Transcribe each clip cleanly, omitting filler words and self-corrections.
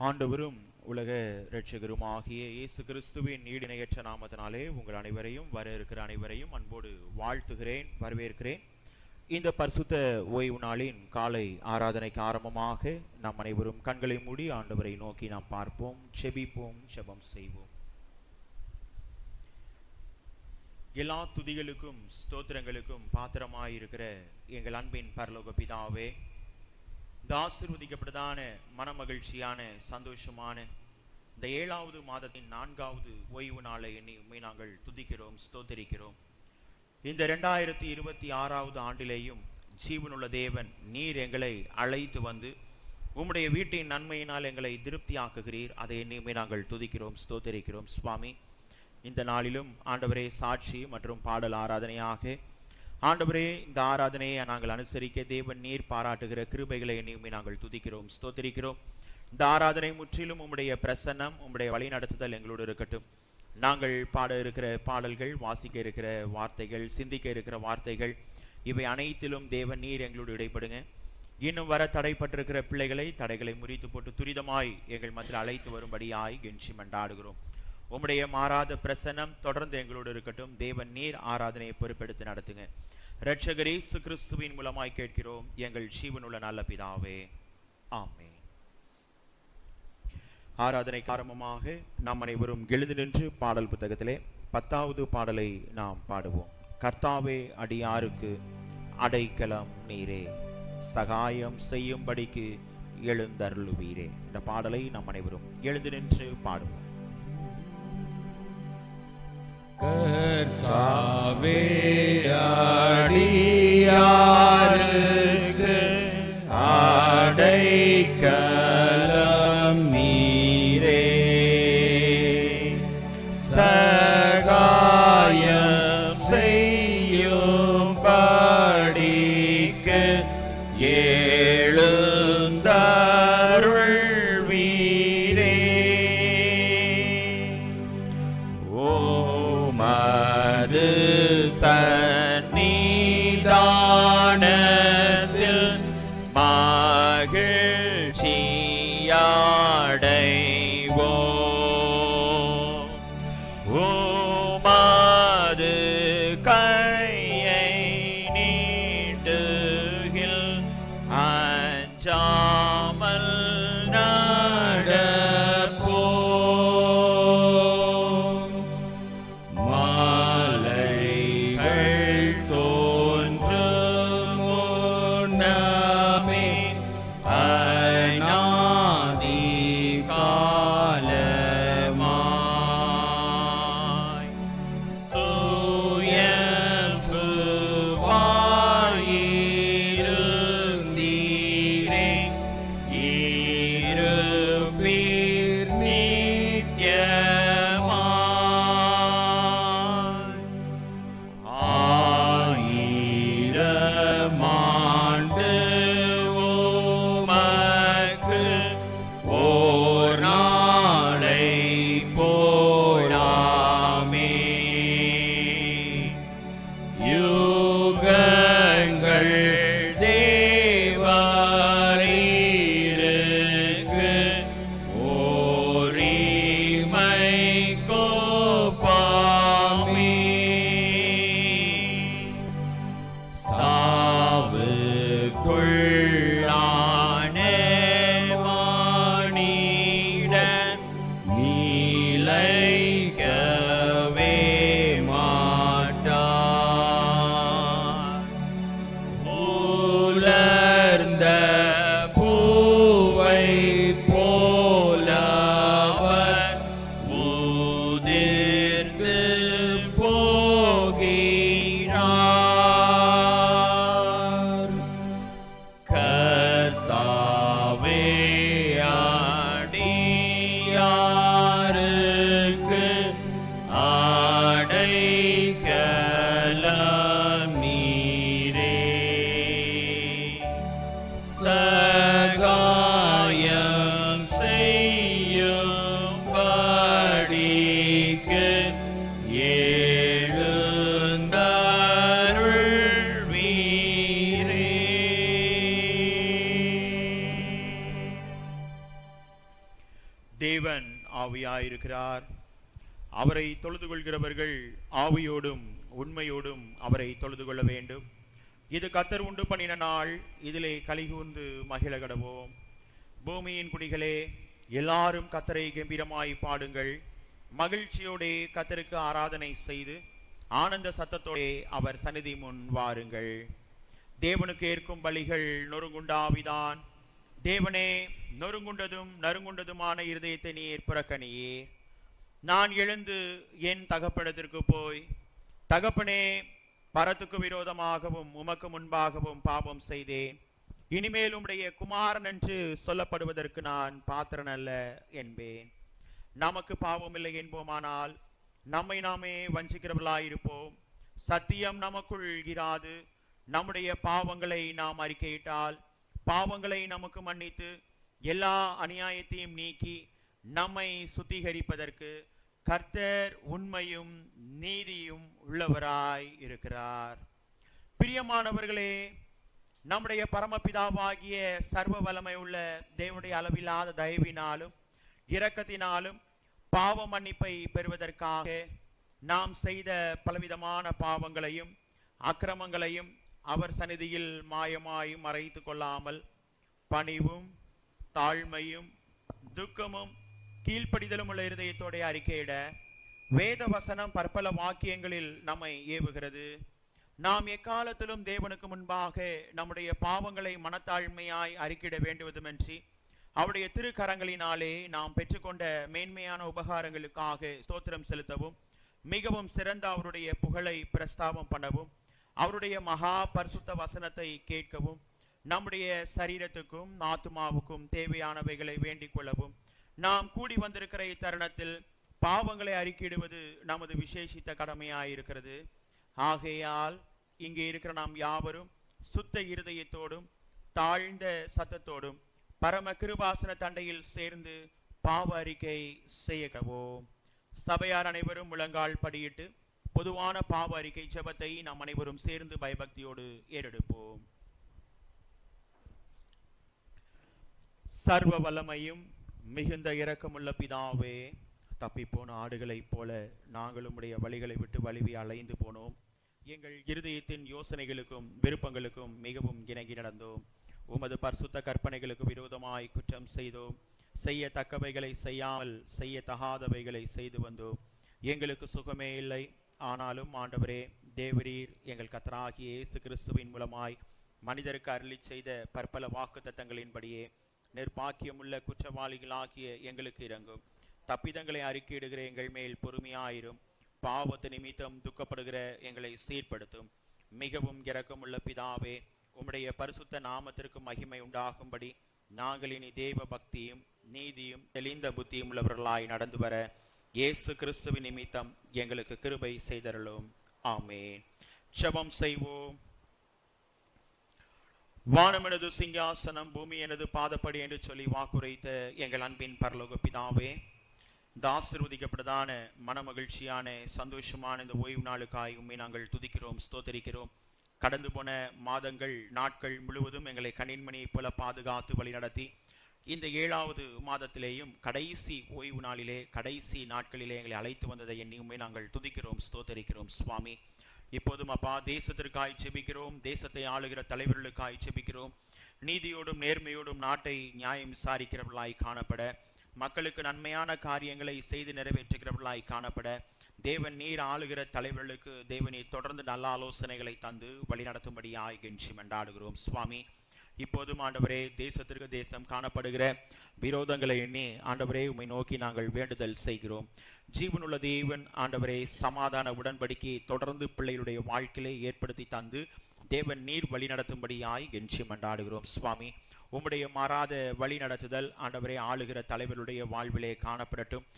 ஆண்டவரும் உலக இரட்சகருமாகிய இயேசு கிறிஸ்துவின் ஈடிணையற்ற நாமத்தினாலே உங்கள் அனைவரையும் வர இருக்கிற அனைவரையும் அன்போடு வாழ்த்துகிறேன், வரவேற்கிறேன். இந்த பரிசுத்த ஓய்வு நாளின் காலை ஆராதனைக்கு ஆரம்பமாக நாம் அனைவரும் கண்களை மூடி ஆண்டவரை நோக்கி நாம் பார்ப்போம், செபிப்போம், ஜெபம் செய்வோம். எல்லா துதிகளுக்கும் ஸ்தோத்திரங்களுக்கும் பாத்திரமாயிருக்கிற எங்கள் அன்பின் பரலோக பிதாவே, இந்த ஆசீர்வதிக்கப்பட்டதான மனமகிழ்ச்சியான சந்தோஷமான இந்த 7வது மாதத்தின் 4வது ஓய்வு நாளை எண்ணி உண்மை நாங்கள் துதிக்கிறோம், ஸ்தோத்திரிக்கிறோம். இந்த 2026வது ஆண்டிலேயும் ஜீவனுள்ள தேவன் நீர் எங்களை அழைத்து வந்து உம்முடைய வீட்டின் நன்மையினால் எங்களை திருப்தியாக்குகிறீர். அதை எண்ணியுமே நாங்கள் துதிக்கிறோம், ஸ்தோத்திரிக்கிறோம். சுவாமி, இந்த நாளிலும் ஆண்டவரே சாட்சி மற்றும் பாடல் ஆராதனையாக ஆண்டவரே இந்த ஆராதனையை நாங்கள் அனுசரிக்க தேவன் நீர் பாராட்டுகிற கிருபைகளை எண்ணியுமே நாங்கள் துதிக்கிறோம், ஸ்தோத்திரிக்கிறோம். இந்த ஆராதனை முற்றிலும் உம்முடைய பிரசன்னம், உம்முடைய வழி நடத்துதல் எங்களோடு இருக்கட்டும். நாங்கள் பாட இருக்கிற பாடல்கள், வாசிக்க இருக்கிற வார்த்தைகள், சிந்திக்க இருக்கிற வார்த்தைகள், இவை அனைத்திலும் தேவன் நீர் எங்களோடு இடைப்படுங்க. இன்னும் வர தடைப்பட்டிருக்கிற பிள்ளைகளை தடைகளை முறித்து போட்டு துரிதமாய் எங்கள் மத்தியில் அழைத்து வரும்படியாய் கெஞ்சி மன்றாடுகிறோம். உம்முடைய மாறாத பிரசன்னம் தொடர்ந்து எங்களோடு இருக்கட்டும். தேவன் நீர் ஆராதனையை பொறுப்பெடுத்து நடத்துங்க. இரட்சகர் இயேசு கிறிஸ்துவின் மூலமாய் கேட்கிறோம் எங்கள் ஜீவனுள்ள நல்ல பிதாவே, ஆமென். ஆராதனை காரணமாக நாம் அனைவரும் எழுந்து நின்று பாடல் புத்தகத்திலே 10வது பாடலை நாம் பாடுவோம். கர்த்தாவே, அடியாருக்கு அடைக்கலம் நீரே, சகாயம் செய்யும்படிக்கு எழுந்தருளுவீரே. இந்த பாடலை நாம் அனைவரும் எழுந்து நின்று பாடுவோம். கர்த்தாவே, அடியாருக்கு அடைக்கலம் நீரே, சகாயம் செய்யும்படிக்கு எழுந்தருள்வீரே. மது சந்நிதானத்தில் மகிழ்ச்சியடைவோம். உமது கையை நீட்டுகில் அஞ்சாமல் நடப்போம். மலைகள் தோன்றும் முன்னமே அநாதி காலமாய் சுயம்புவாயிருந்தீரே, இருப்பீர் நித்யமாய். 1000 ஆண்டு உமக்கு ஓர் நாளை போலாமே. யுகங்கள் தேவரீருக்கு ஓரிமை கோப்பாமே. சாவு ஆவியாயிருக்கிறார். அவரை தொழுது கொள்கிறவர்கள் ஆவியோடும் உண்மையோடும் அவரை தொழுது கொள்ள வேண்டும். இது கர்த்தர் உண்டு பண்ணின நாள், இதிலே கலிகூர்ந்து மகிழ கடவோம். பூமியின் குடிகளே, எல்லாரும் கர்த்தரை கம்பீரமாய் பாடுங்கள். மகிழ்ச்சியோடே கர்த்தருக்கு ஆராதனை செய்து ஆனந்த சத்தத்தோடே அவர் சந்நிதி முன் வாருங்கள். தேவனுக்கு ஏற்கும் பலிகள் நொறுங்குண்டாவிதான். தேவனே, நொறுங்குண்டதும் நறுங்குண்டதுமான இருதயத்தை நீர் புறக்கணியே. நான் எழுந்து என் தகப்பனிடத்திற்கு போய், தகப்பனே, பரத்துக்கு விரோதமாகவும் உமக்கு முன்பாகவும் பாவம் செய்தேன். இனிமேல் உம்முடைய குமாரன் என்று சொல்லப்படுவதற்கு நான் பாத்திரன் அல்ல என்பேன். நமக்கு பாவம் இல்லை என்போமானால் நம்மை நாமே வஞ்சிக்கிறவர்களாயிருப்போம். சத்தியம் நமக்குள் இராது. நம்முடைய பாவங்களை நாம் அறிக்கையிட்டால் பாவங்களை நமக்கு மன்னித்து எல்லா அநியாயத்தையும் நீக்கி நம்மை சுத்திகரிப்பதற்கு கர்த்தர் உண்மையும் நீதியும் உள்ளவராய் இருக்கிறார். பிரியமானவர்களே, நம்முடைய பரமபிதாவாகிய சர்வ வல்லமை உள்ள தேவனுடைய அளவில்லாத தயவினாலும் இரக்கத்தினாலும் பாவ மன்னிப்பை பெறுவதற்காக நாம் செய்த பலவிதமான பாவங்களையும் அக்கிரமங்களையும் அவர் சந்நிதியில் மாயமாய் மறைத்து கொள்ளாமல் பணிவும் தாழ்மையும் துக்கமும் கீழ்ப்படிதலும் உள்ள இருதயத்தோட அறிக்கையிட வேத வசனம் பற்பல வாக்கியங்களில் நம்மை ஏவுகிறது. நாம் எக்காலத்திலும் தேவனுக்கு முன்பாக நம்முடைய பாவங்களை மனத்தாழ்மையாய் அறிக்கையிட வேண்டுவதுமின்றி அவருடைய திருக்கரங்களினாலே நாம் பெற்றுக்கொண்ட மேன்மையான உபகாரங்களுக்காக ஸ்தோத்திரம் செலுத்தவும், மிகவும் சிறந்த அவருடைய புகழை பிரஸ்தாபம் பண்ணவும், அவருடைய மகா பரிசுத்த வசனத்தை கேட்கவும், நம்முடைய சரீரத்துக்கும் ஆத்துமாவுக்கும் தேவையானவைகளை வேண்டிக் கொள்ளவும் நாம் கூடி வந்திருக்கிற இத்தருணத்தில் பாவங்களை அறிக்கையிடுவது நமது விசேஷித்த கடமையாயிருக்கிறது. ஆகையால் இங்கே இருக்கிற நாம் யாவரும் சுத்த இருதயத்தோடும் தாழ்ந்த சத்தத்தோடும் பரம கிருபாசன தண்டையில் சேர்ந்து பாவ அறிக்கை செய்யவும். சபையார் அனைவரும் முழங்கால் படியிட்டு பொதுவான பாவ அறிக்கை ஜெபத்தை நாம் அனைவரும் சேர்ந்து பயபக்தியோடு ஏறெடுப்போம். சர்வ வல்லமையும் மிகுந்த இரக்கமுள்ள பிதாவே, தப்பிப்போன ஆடுகளைப் போல நாங்களும் உடைய வழிகளை விட்டு வலிவி அலைந்து போனோம். எங்கள் இருதயத்தின் யோசனைகளுக்கும் விருப்பங்களுக்கும் மிகவும் இணங்கி நடந்தோம். உமது பரிசுத்த கற்பனைகளுக்கு விரோதமாய் குற்றம் செய்தோம். செய்யத்தக்கவைகளை செய்யாமல் செய்யத்தகாதவைகளை செய்து வந்தோம். எங்களுக்கு சுகமே இல்லை. ஆனாலும் ஆண்டவரே, தேவரீர் எங்கள் கர்த்தராகிய இயேசு கிறிஸ்துவின் மூலமாய் மனிதருக்கு அருளி செய்த பற்பல வாக்குத்தத்தங்களின்படியே நிர்பாக்கியமுள்ள குற்றவாளிகளாகிய எங்களுக்கு இரங்கும். தப்பிதங்களை அறிக்கையிடுகிற எங்கள் மேல் பொறுமையாயிரும். பாவத்து நிமித்தம் துக்கப்படுகிற எங்களை சீர்படுத்தும். மிகவும் இரக்கமுள்ள பிதாவே, உம்முடைய பரிசுத்த நாமத்திற்கு மகிமை உண்டாகும்படி நாங்கள் இனி தேவ பக்தியும் நீதியும் தெளிந்த புத்தியும் உள்ளவர்களாய் நடந்து வர இயேசு கிறிஸ்துவின் நிமித்தம் எங்களுக்கு கிருபை செய்தருளும். ஆமென். ஜெபம் செய்வோம். வானம் எனது சிங்காசனம், பூமி எனது பாதப்படி என்று சொல்லி வாக்குரைத்த எங்கள் அன்பின் பரலோக பிதாவே, இந்த ஆசீர்வதிக்கப்பட்டதான மனமகிழ்ச்சியான சந்தோஷமான இந்த ஓய்வு நாளுக்காய் உம்மை நாங்கள் துதிக்கிறோம், ஸ்தோத்தரிக்கிறோம். கடந்து போன மாதங்கள் நாட்கள் முழுவதும் எங்களை கண்ணின்மணியைப் போல பாதுகாத்து வழி நடத்தி இந்த 7வது மாதத்திலேயும் கடைசி ஓய்வு நாளிலே கடைசி நாட்களிலே எங்களை அழைத்து வந்ததை எண்ணி உம்மை நாங்கள் துதிக்கிறோம், ஸ்தோத்தரிக்கிறோம். சுவாமி, இப்போதும் அப்பா, தேசத்திற்காய் செபிக்கிறோம், தேசத்தை ஆளுகிற தலைவர்களுக்காய் செபிக்கிறோம். நீதியோடும் நேர்மையோடும் நாட்டை நியாயம் விசாரிக்கிறவர்களாய் காணப்பட, மக்களுக்கு நன்மையான காரியங்களை செய்து நிறைவேற்றுகிறவர்களாய் காணப்பட, தேவன் நீர் ஆளுகிற தலைவர்களுக்கு தேவனீர் தொடர்ந்து நல்ல ஆலோசனைகளை தந்து வழி நடத்தும்படியாய் கெஞ்சி மன்றாடுகிறோம். சுவாமி, இப்போதும் ஆண்டவரே, தேசத்திற்கு தேசம் காணப்படுகிற விரோதங்களை எண்ணி ஆண்டவரே உம்மை நோக்கி நாங்கள் வேண்டுதல் செய்கிறோம். ஜீவனுள்ள தேவன் ஆண்டவரே, சமாதான உடன்படிக்கையை தொடர்ந்து பிள்ளைகளுடைய வாழ்க்கையை ஏற்படுத்தி தந்து தேவன் நீர் வழி நடத்தும்படியாய் கெஞ்சி மன்றாடுகிறோம். சுவாமி, உம்முடைய மாறாத வழி நடத்துதல் ஆண்டவரே ஆளுகிற தலைவருடைய வாழ்விலே காணப்படட்டும்.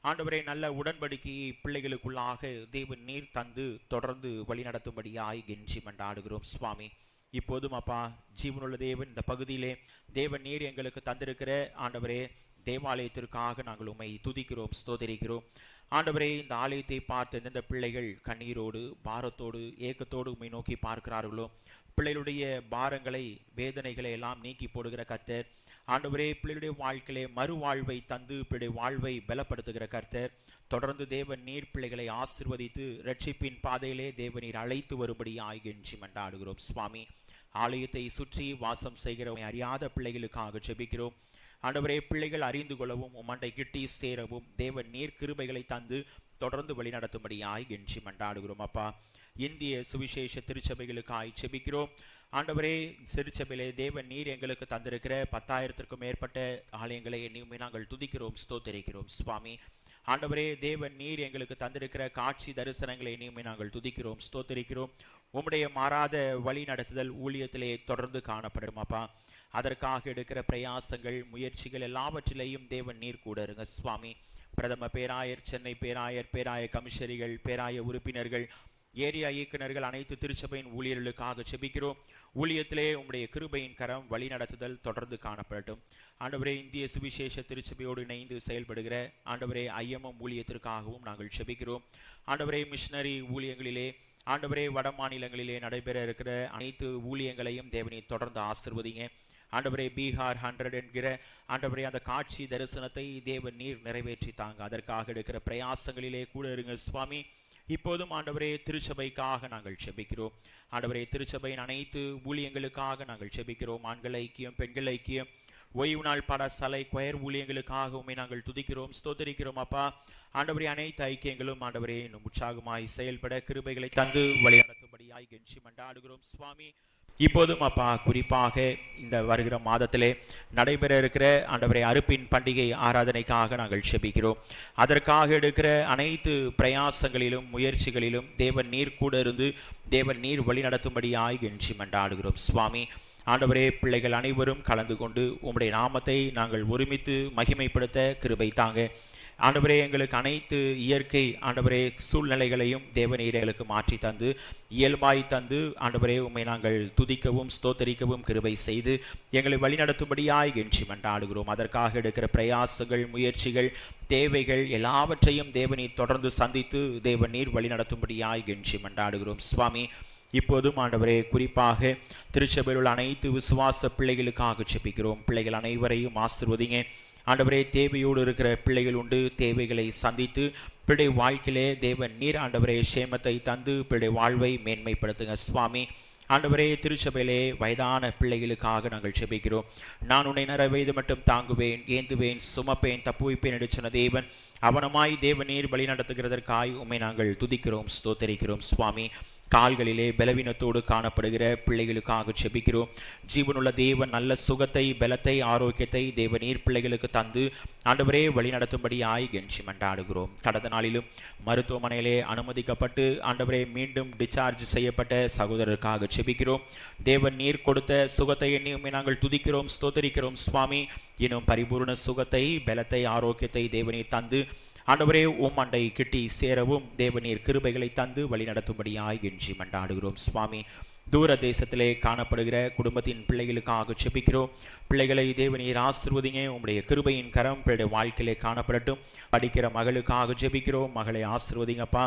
ஆண்டவரே, நல்ல உடன்படிக்கையை பிள்ளைகளுக்குள்ளாக தேவன் நீர் தந்து தொடர்ந்து வழி நடத்தும்படியாய் கெஞ்சி மன்றாடுகிறோம். சுவாமி, இப்போதும் அப்பா, ஜீவனுள்ள தேவன் இந்த பகுதியிலே தேவன் நீர் எங்களுக்கு தந்திருக்கிற ஆண்டவரே தேவாலயத்திற்காக நாங்கள் உம்மை துதிக்கிறோம், ஸ்தோதரிக்கிறோம். ஆண்டவரே, இந்த ஆலயத்தை பார்த்து எந்தெந்த பிள்ளைகள் கண்ணீரோடு பாரத்தோடு ஏக்கத்தோடு உம்மை நோக்கி பார்க்கிறார்களோ, பிள்ளைகளுடைய பாரங்களை வேதனைகளை எல்லாம் நீக்கி போடுகிற கர்த்தர், ஆண்டவரே, பிள்ளைகளுடைய வாழ்க்கையிலே மறுவாழ்வை தந்து பிள்ளைடைய வாழ்வை பலப்படுத்துகிற கர்த்தர். தொடர்ந்து தேவன் நீர் பிள்ளைகளை ஆசிர்வதித்து ரட்சிப்பின் பாதையிலே தேவநீர் அழைத்து வரும்படியாய் கெஞ்சி மன்றாடுகிறோம் சுவாமி. ஆலயத்தை சுற்றி வாசம் செய்கிற அறியாத பிள்ளைகளுக்காக ஜெபிக்கிறோம். ஆண்டவரே, பிள்ளைகள் அறிந்து கொள்ளவும் உமண்டை கிட்டி சேரவும் தேவன் நீர் கிருபைகளை தந்து தொடர்ந்து வழிநடத்தும்படியாய் கெஞ்சி மன்றாடுகிறோம் அப்பா. இந்திய சுவிசேஷ திருச்சபைகளுக்காய் ஜெபிக்கிறோம். ஆண்டவரே, திருச்சபையிலே தேவன் நீர் எங்களுக்கு தந்திருக்கிற 10,000க்கும் மேற்பட்ட ஆலயங்களை எண்ணியுமே நாங்கள் துதிக்கிறோம், ஸ்தோத்திரிக்கிறோம் சுவாமி. ஆண்டவரே, தேவன் நீர் எங்களுக்கு தந்திருக்கிற காட்சி தரிசனங்களை எண்ணியுமே நாங்கள் துதிக்கிறோம், ஸ்தோத்திரிக்கிறோம். உம்முடைய மாறாத வழி நடத்துதல் ஊழியத்திலே தொடர்ந்து காணப்படும் அப்பா. அதற்காக எடுக்கிற பிரயாசங்கள் முயற்சிகள் எல்லாவற்றிலையும் தேவன் நீர் கூட இருங்க சுவாமி. பிரதம பேராயர், சென்னை பேராயர், பேராய கமிஷனரிகள், பேராய உறுப்பினர்கள், ஏரியா இயக்குநர்கள், அனைத்து திருச்சபையின் ஊழியர்களுக்காக செபிக்கிறோம். ஊழியத்திலே உம்முடைய கிருபையின் கரம் வழி நடத்துதல் தொடர்ந்து காணப்படட்டும். ஆண்டவரே, இந்திய சுவிசேஷ திருச்சபையோடு இணைந்து செயல்படுகிற ஆண்டவரே ஐஎம்எம் ஊழியத்திற்காகவும் நாங்கள் செபிக்கிறோம். ஆண்டவரே, மிஷனரி ஊழியங்களிலே ஆண்டவரே வட மாநிலங்களிலே நடைபெற இருக்கிற அனைத்து ஊழியங்களையும் தேவனை தொடர்ந்து ஆசிர்வதிங்க. ஆண்டவரே, பீகார் 100 என்கிற ஆண்டவரே அந்த காட்சி தரிசனத்தை தேவன் நீர் நிறைவேற்றி தாங்க. அதற்காக எடுக்கிற பிரயாசங்களிலே கூட இருங்க சுவாமி. இப்போதும் ஆண்டவரே, திருச்சபைக்காக நாங்கள் செபிக்கிறோம். ஆண்டவரே, திருச்சபையின் அனைத்து ஊழியங்களுக்காக நாங்கள் செபிக்கிறோம். ஆண்கள் ஐக்கியம், பெண்கள் ஐக்கியம், ஓய்வு நாள் பாடசாலை, கொயர் ஊழியங்களுக்காக உண்மை நாங்கள் துதிக்கிறோம், ஸ்தோத்தரிக்கிறோம் அப்பா. ஆண்டவரே, அனைத்து ஐக்கியங்களும் ஆண்டவரே இன்னும் உற்சாகமாய் செயல்பட கிருபைகளை தந்து வழிநடத்தும்படியாய் கெஞ்சி மன்றாடுகிறோம் சுவாமி. இப்போதும் அப்பா, குறிப்பாக இந்த வருகிற மாதத்திலே நடைபெற இருக்கிற ஆண்டவரே அறுப்பின் பண்டிகை ஆராதனைக்காக நாங்கள் செபிக்கிறோம். அதற்காக எடுக்கிற அனைத்து பிரயாசங்களிலும் முயற்சிகளிலும் தேவன் நீர் கூட இருந்து தேவன் நீர் வழி நடத்தும்படியாய் கெஞ்சி மன்றாடுகிறோம் சுவாமி. ஆண்டவரே, பிள்ளைகள் அனைவரும் கலந்து கொண்டு உம்முடைய நாமத்தை நாங்கள் ஒருமித்து மகிமைப்படுத்த கிருபை தாங்க. ஆண்டவரே, எங்களுக்கு அனைத்து இயற்கை ஆண்டவரே சூழ்நிலைகளையும் தேவநீர் எங்களுக்கு மாற்றி தந்து இயல்பாய் தந்து ஆண்டவரே உம்மை நாங்கள் துதிக்கவும் ஸ்தோத்தரிக்கவும் கிருபை செய்து எங்களை வழிநடத்தும்படியாய் கெஞ்சி மன்றாடுகிறோம். அதற்காக எடுக்கிற பிரயாசங்கள், முயற்சிகள், தேவைகள் எல்லாவற்றையும் தேவநீர் தொடர்ந்து சந்தித்து தேவநீர் வழிநடத்தும்படியாய் கெஞ்சி மன்றாடுகிறோம் சுவாமி. இப்போதும் ஆண்டவரே, குறிப்பாக திருச்சபையில் உள்ள அனைத்து விசுவாச பிள்ளைகளுக்காக செபிக்கிறோம். பிள்ளைகள் அனைவரையும் ஆசீர்வதிங்க ஆண்டவரே. தேவையோடு இருக்கிற பிள்ளைகள் உண்டு, தேவைகளை சந்தித்து பிள்ளை வாழ்க்கையிலே தேவன் நீர் ஆண்டவரே சேமத்தை தந்து பிள்ளை வாழ்வை மேன்மைப்படுத்துங்க சுவாமி. ஆண்டவரே, திருச்சபையிலே வயதான பிள்ளைகளுக்காக நாங்கள் செபிக்கிறோம். நான் உன்னை நிறைவேது மட்டும் தாங்குவேன், ஏந்துவேன், சுமப்பேன், தப்புவிப்பேன் என்று சொன்ன தேவன் அவனமாய் தேவநீர் வழி நடத்துகிறதற்காய் உம்மை நாங்கள் துதிக்கிறோம், ஸ்தோத்தரிக்கிறோம் சுவாமி. கால்களிலே பலவீனத்தோடு காணப்படுகிற பிள்ளைகளுக்காக செபிக்கிறோம். ஜீவனுள்ள தேவன் நல்ல சுகத்தை, பலத்தை, ஆரோக்கியத்தை தேவநீர் பிள்ளைகளுக்கு தந்து ஆண்டவரே வழி நடத்தும்படியாய் கெஞ்சி மன்றாடுகிறோம். கடந்த நாளிலும் மருத்துவமனையிலே அனுமதிக்கப்பட்டு ஆண்டவரே மீண்டும் டிஸ்சார்ஜ் செய்யப்பட்ட சகோதரருக்காக செபிக்கிறோம். தேவன் நீர் கொடுத்த சுகத்தை எண்ணியுமே நாங்கள் துதிக்கிறோம், ஸ்தோத்தரிக்கிறோம் சுவாமி. இன்னும் பரிபூர்ண சுகத்தை, பலத்தை, ஆரோக்கியத்தை தேவநீர் தந்து ஆண்டவரே உம்மண்டை கிட்டி சேரவும் தேவநீர் கிருபைகளை தந்து வழி நடத்தும்படியாய் கெஞ்சி மன்றாடுகிறோம் சுவாமி. தூர தேசத்திலே காணப்படுகிற குடும்பத்தின் பிள்ளைகளுக்காக செபிக்கிறோம். பிள்ளைகளை தேவநீர் ஆசீர்வதிங்க. உம்முடைய கிருபையின் கரம் பிள்ளைய வாழ்க்கையிலே காணப்படட்டும். படிக்கிற மகளுக்காக ஜெபிக்கிறோம். மகளை ஆசீர்வதிங்கப்பா.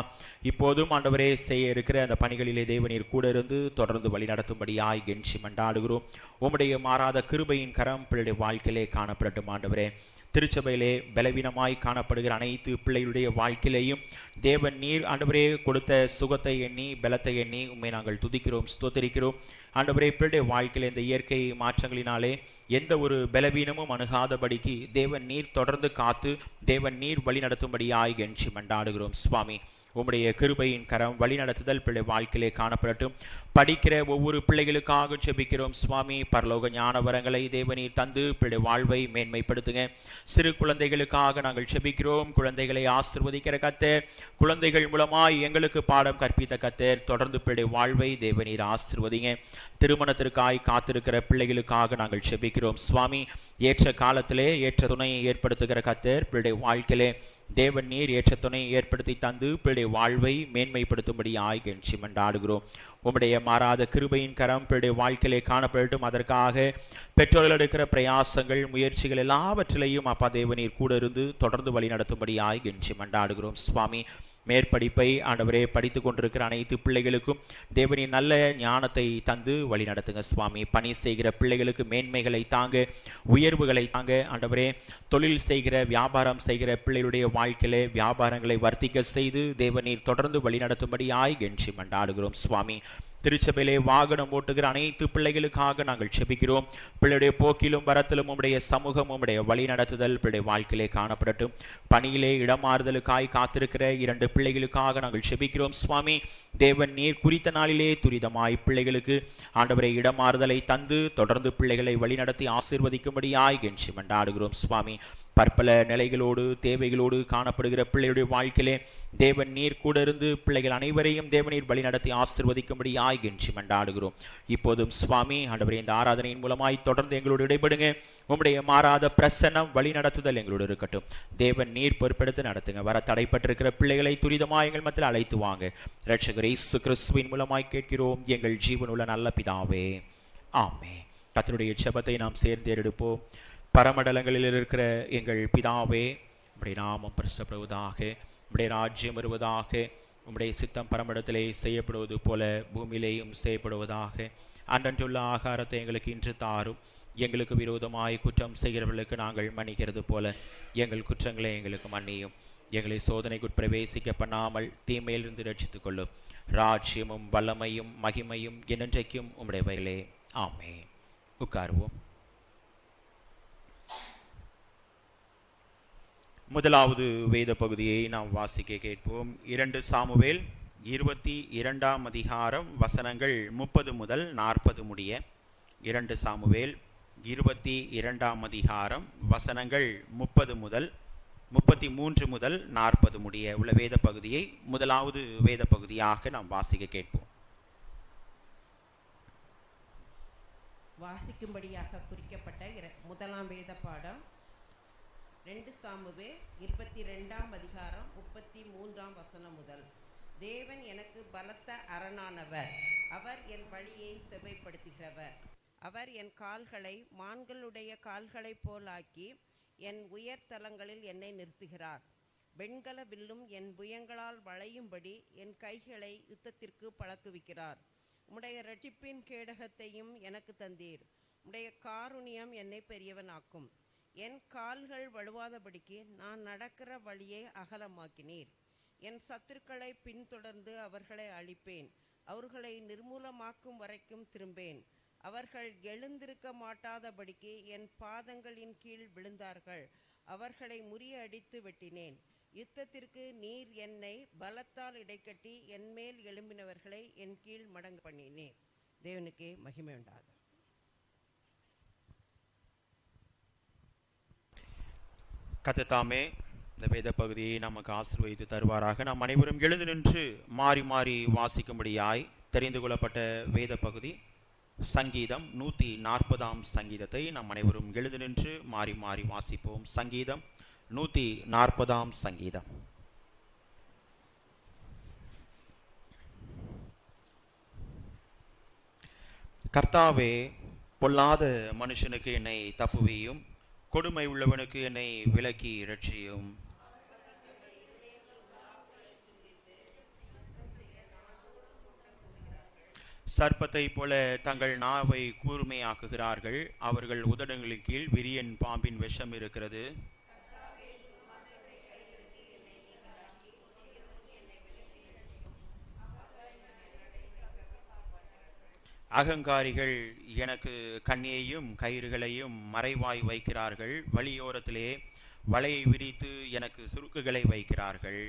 இப்போதும் ஆண்டவரே செய்ய இருக்கிற அந்த பணிகளிலே தேவநீர் கூட இருந்து தொடர்ந்து வழி நடத்தும்படியாய் கெஞ்சி மன்றாடுகிறோம். உம்முடைய மாறாத கிருபையின் கரம் பிள்ளைய வாழ்க்கையிலே காணப்படட்டும் ஆண்டவரே. திருச்சபையிலே பலவீனமாய் காணப்படுகிற அனைத்து பிள்ளைகளுடைய வாழ்க்கையிலேயும் தேவன் நீர் ஆண்டவரே கொடுத்த சுகத்தை எண்ணி, பலத்தை எண்ணி உம்மை நாங்கள் துதிக்கிறோம், ஸ்தோத்தரிக்கிறோம் ஆண்டவரே. பிள்ளைடைய வாழ்க்கையில இந்த இயற்கை மாற்றங்களினாலே எந்த ஒரு பலவீனமும் அணுகாதபடிக்கு தேவன் நீர் தொடர்ந்து காத்து தேவன் நீர் வழி நடத்தும்படியாய் கெஞ்சி மன்றாடுகிறோம் சுவாமி. உம்முடைய கிருபையின் கரம் வழி நடத்துதல் பிள்ளை வாழ்க்கையிலே காணப்படட்டும். படிக்கிற ஒவ்வொரு பிள்ளைகளுக்காக ஜெபிக்கிறோம் சுவாமி. பரலோக ஞான வரங்களை தேவநீர் தந்து பிள்ளை வாழ்வை மேன்மைப்படுத்துங்க. சிறு குழந்தைகளுக்காக நாங்கள் ஜெபிக்கிறோம். குழந்தைகளை ஆசீர்வதிக்கிற கர்த்தர், குழந்தைகள் மூலமாய் எங்களுக்கு பாடம் கற்பித்த கர்த்தர், தொடர்ந்து பிள்ளை வாழ்வை தேவநீர் ஆசீர்வதிங்க. திருமணத்திற்காய் காத்திருக்கிற பிள்ளைகளுக்காக நாங்கள் ஜெபிக்கிறோம் சுவாமி. ஏற்ற காலத்திலே ஏற்ற துணையை ஏற்படுத்துகிற கர்த்தர், பிள்ளை வாழ்க்கையிலே தேவன் நீர் ஏற்ற துணையை ஏற்படுத்தி தந்து பிள்ளை வாழ்வை மேன்மைப்படுத்தும்படியாய் கெஞ்சி மன்றாடுகிறோம். உம்முடைய மாறாத கிருபையின் கரம் பிள்ளை வாழ்க்கையிலே காணப்படட்டும். அதற்காக பெற்றோர்கள் எடுக்கிற பிரயாசங்கள், முயற்சிகள் எல்லாவற்றிலையும் அப்பா தேவநீர் கூட இருந்து தொடர்ந்து வழி நடத்தும்படியாய் கெஞ்சி மன்றாடுகிறோம் சுவாமி. மேற்படிப்பை ஆண்டவரே படித்து கொண்டிருக்கிற அனைத்து பிள்ளைகளுக்கும் தேவனின் நல்ல ஞானத்தை தந்து வழி நடத்துங்க சுவாமி. பணி செய்கிற பிள்ளைகளுக்கு மேன்மைகளை தாங்க, உயர்வுகளை தாங்க ஆண்டவரே. தொழில் செய்கிற வியாபாரம் செய்கிற பிள்ளைகளுடைய வாழ்க்கையிலே வியாபாரங்களை வர்த்திக்க செய்து தேவனீர் தொடர்ந்து வழி நடத்தும்படியாய் கெஞ்சி மன்றாடுகிறோம் சுவாமி. திருச்சபையிலே வாகனம் ஓட்டுகிற அனைத்து பிள்ளைகளுக்காக நாங்கள் செபிக்கிறோம். பிள்ளையுடைய போக்கிலும் வரத்திலும் உம்முடைய சமூகம், உம்முடைய வழி நடத்துதல் பிள்ளைய வாழ்க்கையிலே காணப்படட்டும். பணியிலே இடமாறுதலுக்காய் காத்திருக்கிற 2 பிள்ளைகளுக்காக நாங்கள் செபிக்கிறோம் சுவாமி. தேவன் நீர் குறித்த நாளிலே துரிதமாய் பிள்ளைகளுக்கு ஆண்டவரை இடமாறுதலை தந்து தொடர்ந்து பிள்ளைகளை வழிநடத்தி ஆசீர்வதிக்கும்படியாய் கெஞ்சி மன்றாடுகிறோம் சுவாமி. பற்பல நிலைகளோடு தேவைகளோடு காணப்படுகிற பிள்ளையுடைய வாழ்க்கையிலே தேவன் நீர் கூட இருந்து பிள்ளைகள் அனைவரையும் தேவநீர் வழி நடத்தி ஆசீர்வதிக்கும்படியாய் கெஞ்சி மன்றாடுகிறோம். இப்போதும் சுவாமி ஆண்டவரே, இந்த ஆராதனையின் மூலமாய் தொடர்ந்து எங்களோடு இடைபடுங்க. உம்முடைய மாறாத பிரசன்னம் வழி நடத்துதல் எங்களோடு இருக்கட்டும். தேவன் நீர் பொறுப்பெடுத்து நடத்துங்க. வர தடைப்பட்டிருக்கிற பிள்ளைகளை துரிதமாய் எங்கள் மத்தியில் அழைத்து வாங்க. இரட்சகர் இயேசு கிறிஸ்துவின் மூலமாய் கேட்கிறோம் எங்கள் ஜீவனுள்ள நல்ல பிதாவே, ஆமென். கர்த்தருடைய ஜெபத்தை நாம் சேர்ந்து எடுப்போம். பரமண்டலங்களில் இருக்கிற எங்கள் பிதாவே, உம்முடைய நாமம் பரிசுத்தப்படுவதாக, உம்முடைய ராஜ்யம் வருவதாக, உம்முடைய சித்தம் பரமண்டலத்திலே செய்யப்படுவது போல பூமியிலேயும் செய்யப்படுவதாக. அன்றன்றுள்ள ஆகாரத்தை எங்களுக்கு இன்று தாரும். எங்களுக்கு விரோதமாய் குற்றம் செய்கிறவர்களுக்கு நாங்கள் மன்னிக்கிறது போல எங்கள் குற்றங்களை எங்களுக்கு மன்னியும். எங்களை சோதனைக்குட் பிரவேசிக்க பண்ணாமல் தீமையிலிருந்து ரட்சித்துக் கொள்ளும். ராஜ்யமும் வல்லமையும் மகிமையும் என்றென்றைக்கும் உம்முடைய வயலே, ஆமென். உட்காருவோம். முதலாவது வேத பகுதியை நாம் வாசிக்க கேட்போம். 2 சாமுவேல் 22ஆம் அதிகாரம் வசனங்கள் 30 முதல் 40 முடிய. 2 சாமுவேல் 22ஆம் அதிகாரம் வசனங்கள் 30 முதல் 33 முதல் 40 முடிய உள்ள வேத பகுதியை முதலாவது வேத பகுதியாக நாம் வாசிக்க கேட்போம். வாசிக்கும்படியாக குறிக்கப்பட்ட முதலாம் வேத பாடம் 2 சாமுவேல் 22ஆம் அதிகாரம் 33ஆம் வசனம் முதல். தேவன் எனக்கு பலத்த அரணானவர், அவர் என் வழியை செவ்வைப்படுத்துகிறவர். அவர் என் கால்களை மான்களுடைய கால்களைப் போலாக்கி என் உயர்தலங்களில் என்னை நிறுத்துகிறார். வெண்கல வில்லும் என் புயங்களால் வளையும்படி என் கைகளை யுத்தத்திற்கு பழக்குவிக்கிறார். உம்முடைய இரட்சிப்பின் கேடகத்தையும் எனக்கு தந்தீர். உம்முடைய காருண்யம் என்னை பெரியவனாக்கும். என் கால்கள் வழுவாதபடிக்கு நான் நடக்கிற வழியை அகலமாக்கினீர். என் சத்துருக்களை பின்தொடர்ந்து அவர்களை அழிப்பேன். அவர்களை நிர்மூலமாக்கும் வரைக்கும் திரும்பேன். அவர்கள் எழுந்திருக்க மாட்டாதபடிக்கு என் பாதங்களின் கீழ் விழுந்தார்கள். அவர்களை முறியடித்து வெட்டினேன். யுத்தத்திற்கு நீர் என்னை பலத்தால் இடைக்கட்டி என்மேல் எழும்பினவர்களை என் கீழ் மடங்கு பண்ணினேன். தேவனுக்கே மகிமை உண்டாகும். கர்த்தர் இந்த வேத பகுதியை நமக்கு ஆசீர்வதித்து தருவாராக. நாம் அனைவரும் எழுந்து நின்று மாறி மாறி வாசிக்கும்படியாய் தெரிந்து கொள்ளப்பட்ட வேத பகுதி சங்கீதம் 140ஆம் சங்கீதத்தை நாம் அனைவரும் எழுந்து நின்று மாறி மாறி வாசிப்போம். சங்கீதம் 140ஆம் சங்கீதம். கர்த்தாவே, பொல்லாத மனுஷனுக்கு என்னை தப்புவியும், கொடுமை உள்ளவனுக்கு என்னை விலக்கி இரட்சியும். சர்ப்பத்தை போல தங்கள் நாவை கூர்மையாக்குகிறார்கள். அவர்கள் உதடுகளின் கீழ் விரியன் பாம்பின் விஷம் இருக்கிறது. அகங்காரிகள் எனக்கு கண்ணியையும் கயிறுகளையும் மறைவாய் வைக்கிறார்கள். வழியோரத்திலே வலையை விரித்து எனக்கு சுருக்குகளை வைக்கிறார்கள்.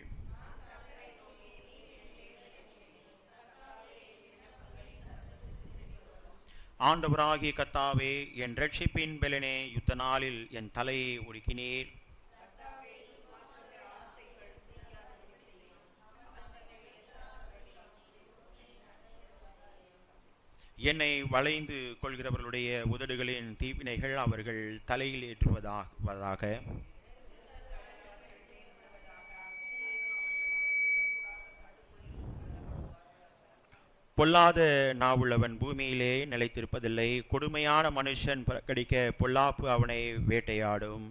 ஆண்டவராகிய கர்த்தாவே, என் இரட்சிப்பின் பெலனே, யுத்த நாளில் என் தலையை ஒடுக்கினீர். என்னை வளைந்து கொள்கிறவர்களுடைய உதடுகளின் தீவினைகள் அவர்கள் தலையில் ஏற்றுவதாக. பொல்லாத நாவுள்ளவன் பூமியிலே நிலைத்திருப்பதில்லை. கொடுமையான மனுஷன் புறக்கடிக்க பொல்லாப்பு அவனை வேட்டையாடும்.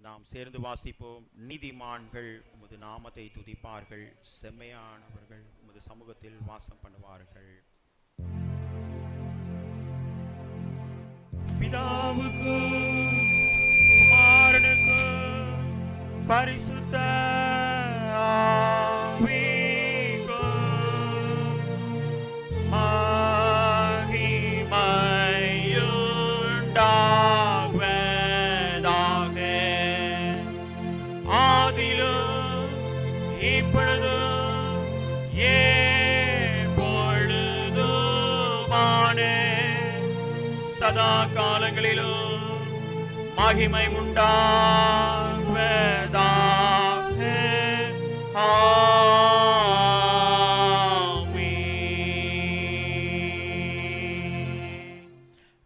நாம் சேர்ந்து வாசிப்போம். நீதிமான்கள் உமது நாமத்தை துதிப்பார்கள், செம்மையானவர்கள் உமது சமூகத்தில் வாசம் பண்ணுவார்கள். பிதாவுக்கும் குமாரனுக்கும் பரிசுத்த சதா காலங்களிலும் மகிமை உண்டாவதாக.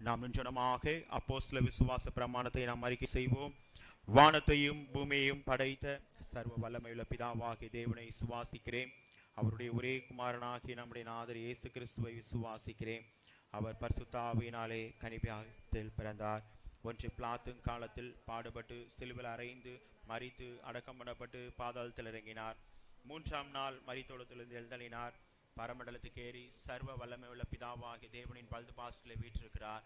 நாம் நின்றனமாக அப்போஸ்தல விசுவாச பிரமாணத்தை நாம் அறிக்கை செய்வோம். வானத்தையும் பூமியையும் படைத்த சர்வ வல்லமையுள்ள பிதாவாகிய தேவனை விசுவாசிக்கிறேன். அவருடைய ஒரே குமாரனாகிய நம்முடைய நாதர் இயேசு கிறிஸ்துவை விசுவாசிக்கிறேன். அவர் பரிசுத்த ஆவியினாலே கனிபியாத்தில் பிறந்தார். ஒன்று பிலாத்தும் காலத்தில் பாடுபட்டு சிலுவையில் அறைந்து மரித்து அடக்கம் பண்ணப்பட்டு பாதாளத்தில் இறங்கினார். 3ஆம் நாள் மரித்தோளத்திலிருந்து எழுந்தளினார். பரமண்டலத்துக்கு ஏறி சர்வ வல்லமை உள்ள பிதாவாகிய தேவனின் வலது பாசத்திலே வீற்றிருக்கிறார்.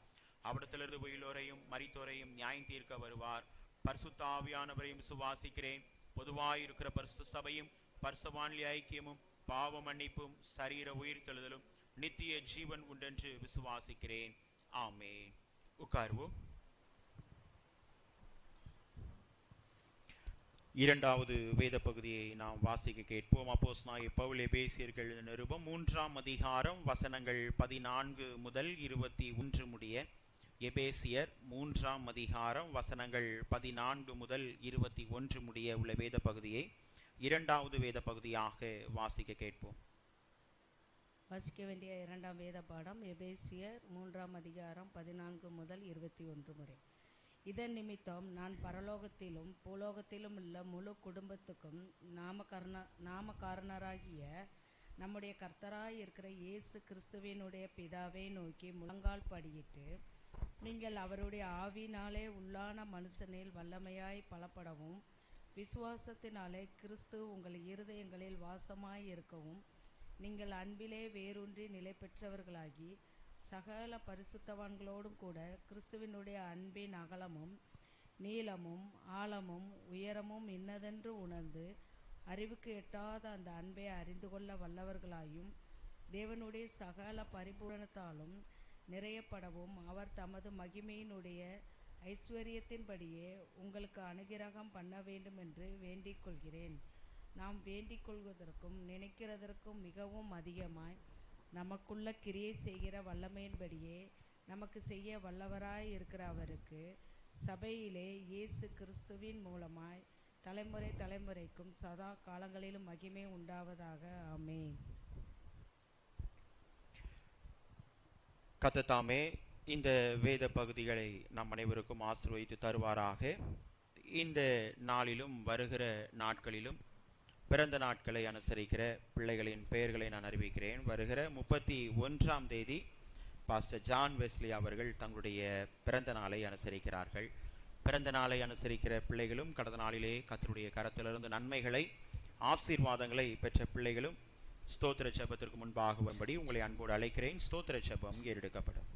அவிடத்திலிருந்து உயிரோரையும் மரித்தோரையும் நியாயம் தீர்க்க வருவார். பரிசுத்த ஆவியானவரையும் சுவாசிக்கிறேன். பொதுவாயிருக்கிற பரிசுத்த சபையும் பரிசுத்தவான்களின் ஐக்கியமும் பாவ மன்னிப்பும் சரீர உயிர்த்தெழுதலும் நித்திய ஜீவன் உண்டென்று விசுவாசிக்கிறேன். ஆமென். உட்கார்வோம். இரண்டாவது வேத பகுதியை நாம் வாசிக்க கேட்போம். அப்போஸ்தலனாகிய பவுல் எபேசியர்கள் நிருபம் 3ஆம் அதிகாரம் வசனங்கள் 14 முதல் 21 முடிய. எபேசியர் 3ஆம் அதிகாரம் வசனங்கள் 14 முதல் 21 முடிய உள்ள வேத பகுதியை இரண்டாவது வேத பகுதியாக வாசிக்க கேட்போம். வாசிக்க வேண்டிய இரண்டாம் வேத பாடம் எபேசியர் 3ஆம் அதிகாரம் 14 முதல் 21 முறை. இதன் நிமித்தம் நான் பரலோகத்திலும் பூலோகத்திலும் உள்ள முழு குடும்பத்துக்கும் நாமகாரணராகிய நம்முடைய கர்த்தராய் இருக்கிற இயேசு கிறிஸ்துவினுடைய பிதாவை நோக்கி முழங்கால் படியிட்டு, நீங்கள் அவருடைய ஆவினாலே உள்ளான மனுஷனில் வல்லமையாய் பலப்படவும், விசுவாசத்தினாலே கிறிஸ்து உங்கள் இருதயங்களில் வாசமாய் இருக்கவும், நீங்கள் அன்பிலே வேரூன்றி நிலை பெற்றவர்களாகி சகல பரிசுத்தவான்களோடும் கூட கிறிஸ்துவினுடைய அன்பின் அகலமும் நீளமும் ஆழமும் உயரமும் இன்னதென்று உணர்ந்து அறிவுக்கு எட்டாத அந்த அன்பை அறிந்து கொள்ள வல்லவர்களாயும், தேவனுடைய சகல பரிபூரணத்தாலும் நிறையப்படவும், அவர் தமது மகிமையினுடைய ஐஸ்வர்யத்தின்படியே உங்களுக்கு அனுகிரகம் பண்ண வேண்டும் என்று வேண்டிக் கொள்கிறேன். நாம் வேண்டிக் கொள்வதற்கும் நினைக்கிறதற்கும் மிகவும் அதிகமாய் நமக்குள்ள கிரியை செய்கிற வல்லமையின்படியே நமக்கு செய்ய வல்லவராய் இருக்கிற அவருக்கு சபையிலே இயேசு கிறிஸ்துவின் மூலமாய் தலைமுறை தலைமுறைக்கும் சதா காலங்களிலும் மகிமை உண்டாவதாக. ஆமென். கர்த்தர் இந்த வேத பகுதிகளை நம் அனைவருக்கும் ஆசீர்வதித்து தருவாராக. இந்த நாளிலும் வருகிற நாட்களிலும் பிறந்த நாட்களை அனுசரிக்கிற பிள்ளைகளின் பெயர்களை நான் அறிவிக்கிறேன். வருகிற 31ஆம் தேதி பாஸ்டர் ஜான் வெஸ்லி அவர்கள் தங்களுடைய பிறந்த நாளை அனுசரிக்கிறார்கள். பிறந்த நாளை அனுசரிக்கிற பிள்ளைகளும் கடந்த நாளிலே கர்த்தருடைய கரத்திலிருந்து நன்மைகளை ஆசீர்வாதங்களை பெற்ற பிள்ளைகளும் ஸ்தோத்திர ஜெபத்திற்கு முன்பாக வரும்படி உங்களை அன்போடு அழைக்கிறேன். ஸ்தோத்திர ஜெபம் ஏறெடுக்கப்படும்.